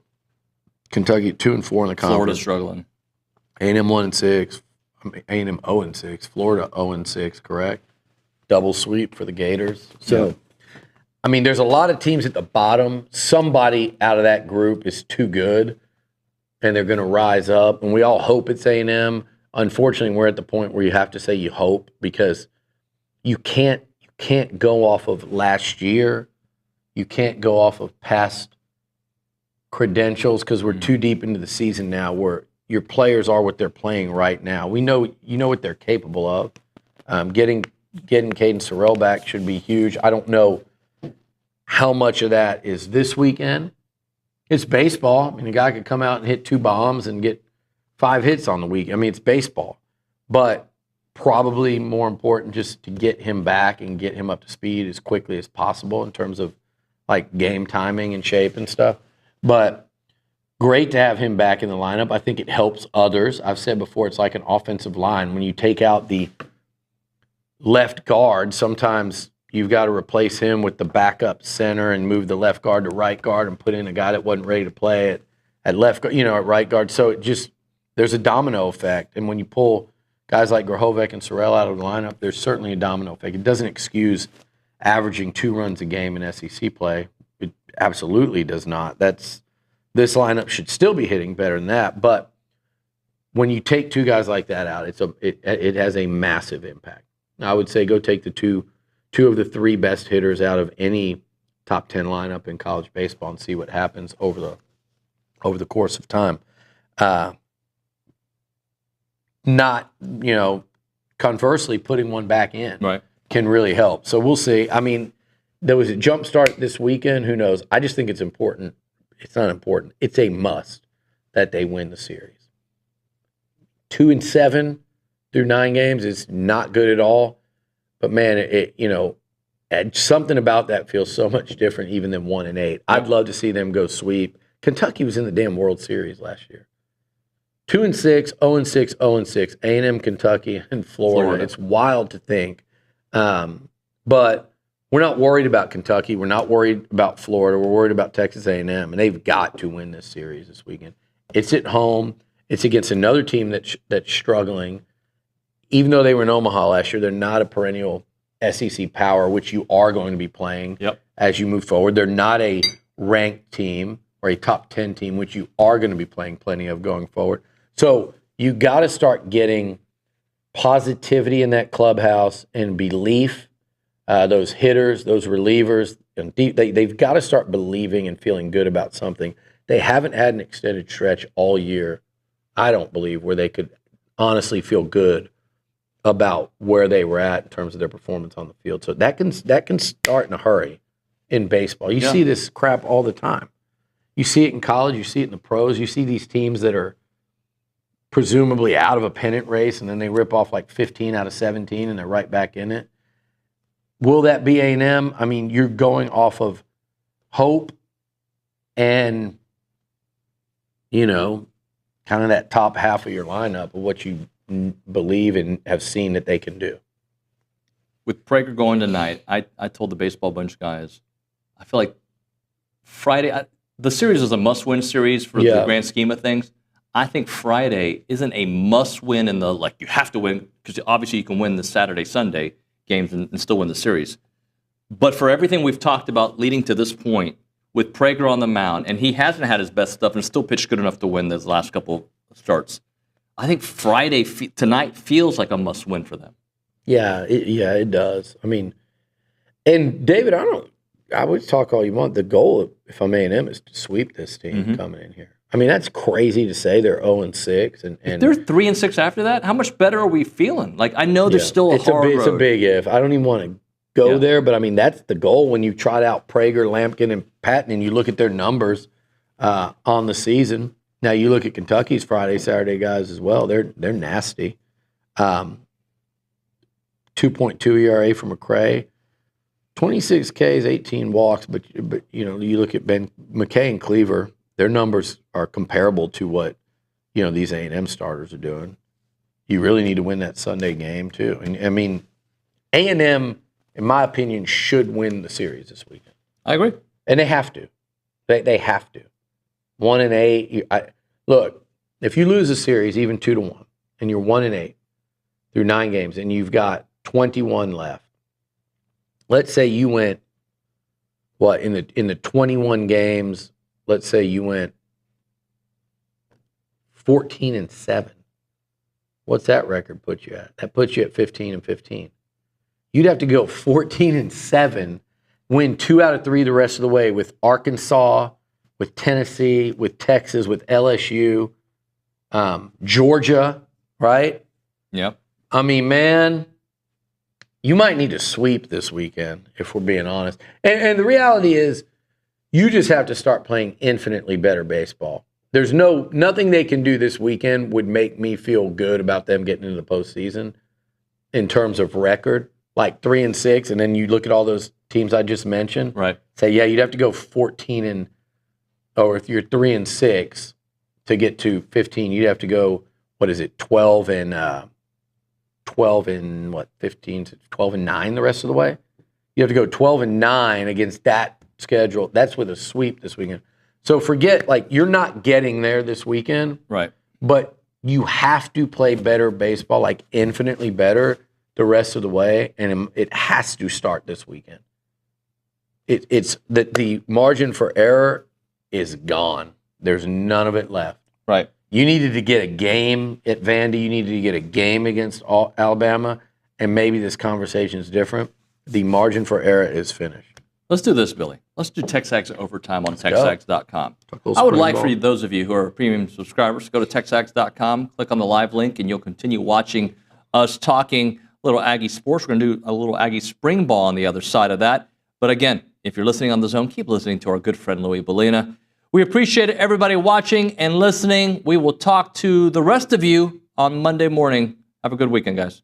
Kentucky at 2-4 in the conference. Florida's struggling. A&M 1-6. A&M 0-6. Florida 0-6, correct? Double sweep for the Gators. So, I mean, there's a lot of teams at the bottom. Somebody out of that group is too good, and they're going to rise up. And we all hope it's A&M. Unfortunately, we're at the point where you have to say you hope, because you can't go off of last year. You can't go off of past credentials, because we're too deep into the season now where your players are what they're playing right now. You know what they're capable of. Getting Caden Sorrell back should be huge. I don't know how much of that is this weekend. It's baseball. I mean, a guy could come out and hit 2 bombs and get 5 hits on the week. I mean, it's baseball. But probably more important just to get him back and get him up to speed as quickly as possible in terms of like game timing and shape and stuff. But great to have him back in the lineup. I think it helps others. I've said before, it's like an offensive line. When you take out the left guard, sometimes you've got to replace him with the backup center and move the left guard to right guard and put in a guy that wasn't ready to play at left guard, at right guard. So it just, there's a domino effect. And when you pull guys like Grahovec and Sorrell out of the lineup, there's certainly a domino effect. It doesn't excuse averaging 2 runs a game in SEC play. It absolutely does not. This lineup should still be hitting better than that. But when you take 2 guys like that out, it has a massive impact. I would say go take the two of the 3 best hitters out of any top 10 lineup in college baseball and see what happens over the course of time. Not, conversely, putting one back in can really help. So we'll see. I mean, there was a jump start this weekend. Who knows? I just think it's important. It's not important. It's a must that they win the series. 2-7 through 9 games is not good at all. But man, something about that feels so much different even than 1-8. I'd love to see them go sweep. Kentucky was in the damn World Series last year. 2-6, 0-6, 0-6. A&M, Kentucky, and Florida. It's wild to think. But we're not worried about Kentucky. We're not worried about Florida. We're worried about Texas A&M, and they've got to win this series this weekend. It's at home. It's against another team that's struggling. Even though they were in Omaha last year, they're not a perennial SEC power, which you are going to be playing as you move forward. They're not a ranked team or a top 10 team, which you are going to be playing plenty of going forward. So you got to start getting positivity in that clubhouse and belief. Those hitters, those relievers, and they've got to start believing and feeling good about something. They haven't had an extended stretch all year, I don't believe, where they could honestly feel good about where they were at in terms of their performance on the field. So that can start in a hurry in baseball. You see this crap all the time. You see it in college. You see it in the pros. You see these teams that are presumably out of a pennant race, and then they rip off like 15 out of 17, and they're right back in it. Will that be A&M? I mean, you're going off of hope and, kind of that top half of your lineup of what you believe and have seen that they can do. with Prager going tonight, I told the Baseball Bunch guys, I feel like Friday, the series is a must-win series for the grand scheme of things. I think Friday isn't a must-win in the, like, you have to win, because obviously you can win the Saturday, Sunday games and still win the series. But for everything we've talked about leading to this point, with Prager on the mound, and he hasn't had his best stuff and still pitched good enough to win those last couple starts, I think Friday tonight feels like a must-win for them. Yeah, it does. I mean, and David, I would talk all you want. The goal, if I'm A&M, is to sweep this team coming in here. I mean, that's crazy to say they're 0-6. And if they're 3-6 after that, how much better are we feeling? Like, I know there's still a hard road. It's a big if. I don't even want to go there, but I mean, that's the goal when you trot out Prager, Lampkin, and Patton, and you look at their numbers on the season. Now, you look at Kentucky's Friday, Saturday guys as well. They're nasty. 2.2 ERA for McCray. 26 Ks, 18 walks, but you know, you look at McKay and Cleaver, their numbers are comparable to what, you know, these A&M starters are doing. You really need to win that Sunday game too. And I mean, A&M, in my opinion, should win the series this weekend. I agree. And they have to. They have to. 1-8. Look, if you lose a series, even 2-1, and you're 1-8 through 9 games, and you've got 21 left. Let's say you went, what, in the 21 games, let's say you went 14-7. What's that record put you at? That puts you at 15-15. You'd have to go 14-7, win 2 out of 3 the rest of the way with Arkansas, with Tennessee, with Texas, with LSU, Georgia, right? Yep. I mean, man, you might need to sweep this weekend, if we're being honest. And the reality is, you just have to start playing infinitely better baseball. There's nothing they can do this weekend would make me feel good about them getting into the postseason in terms of record, like 3-6, and then you look at all those teams I just mentioned. Right. Say, yeah, you'd have to go or if you're 3-6 to get to 15, you'd have to go, 12 and 15 to 12 and 9 the rest of the way. You have to go 12 and 9 against that schedule. That's with a sweep this weekend. So forget, like, you're not getting there this weekend. Right. But you have to play better baseball, like infinitely better the rest of the way, and it has to start this weekend. It's that the margin for error is gone. There's none of it left. Right. You needed to get a game at Vandy. You needed to get a game against Alabama, and maybe this conversation is different. The margin for error is finished. Let's do this, Billy. Let's do TexAgs overtime on TexAgs.com. I would like for those of you who are premium subscribers to go to TexAgs.com, click on the live link, and you'll continue watching us talking a little Aggie sports. We're going to do a little Aggie spring ball on the other side of that. But again, if you're listening on the Zone, keep listening to our good friend Louis Bellina. We appreciate everybody watching and listening. We will talk to the rest of you on Monday morning. Have a good weekend, guys.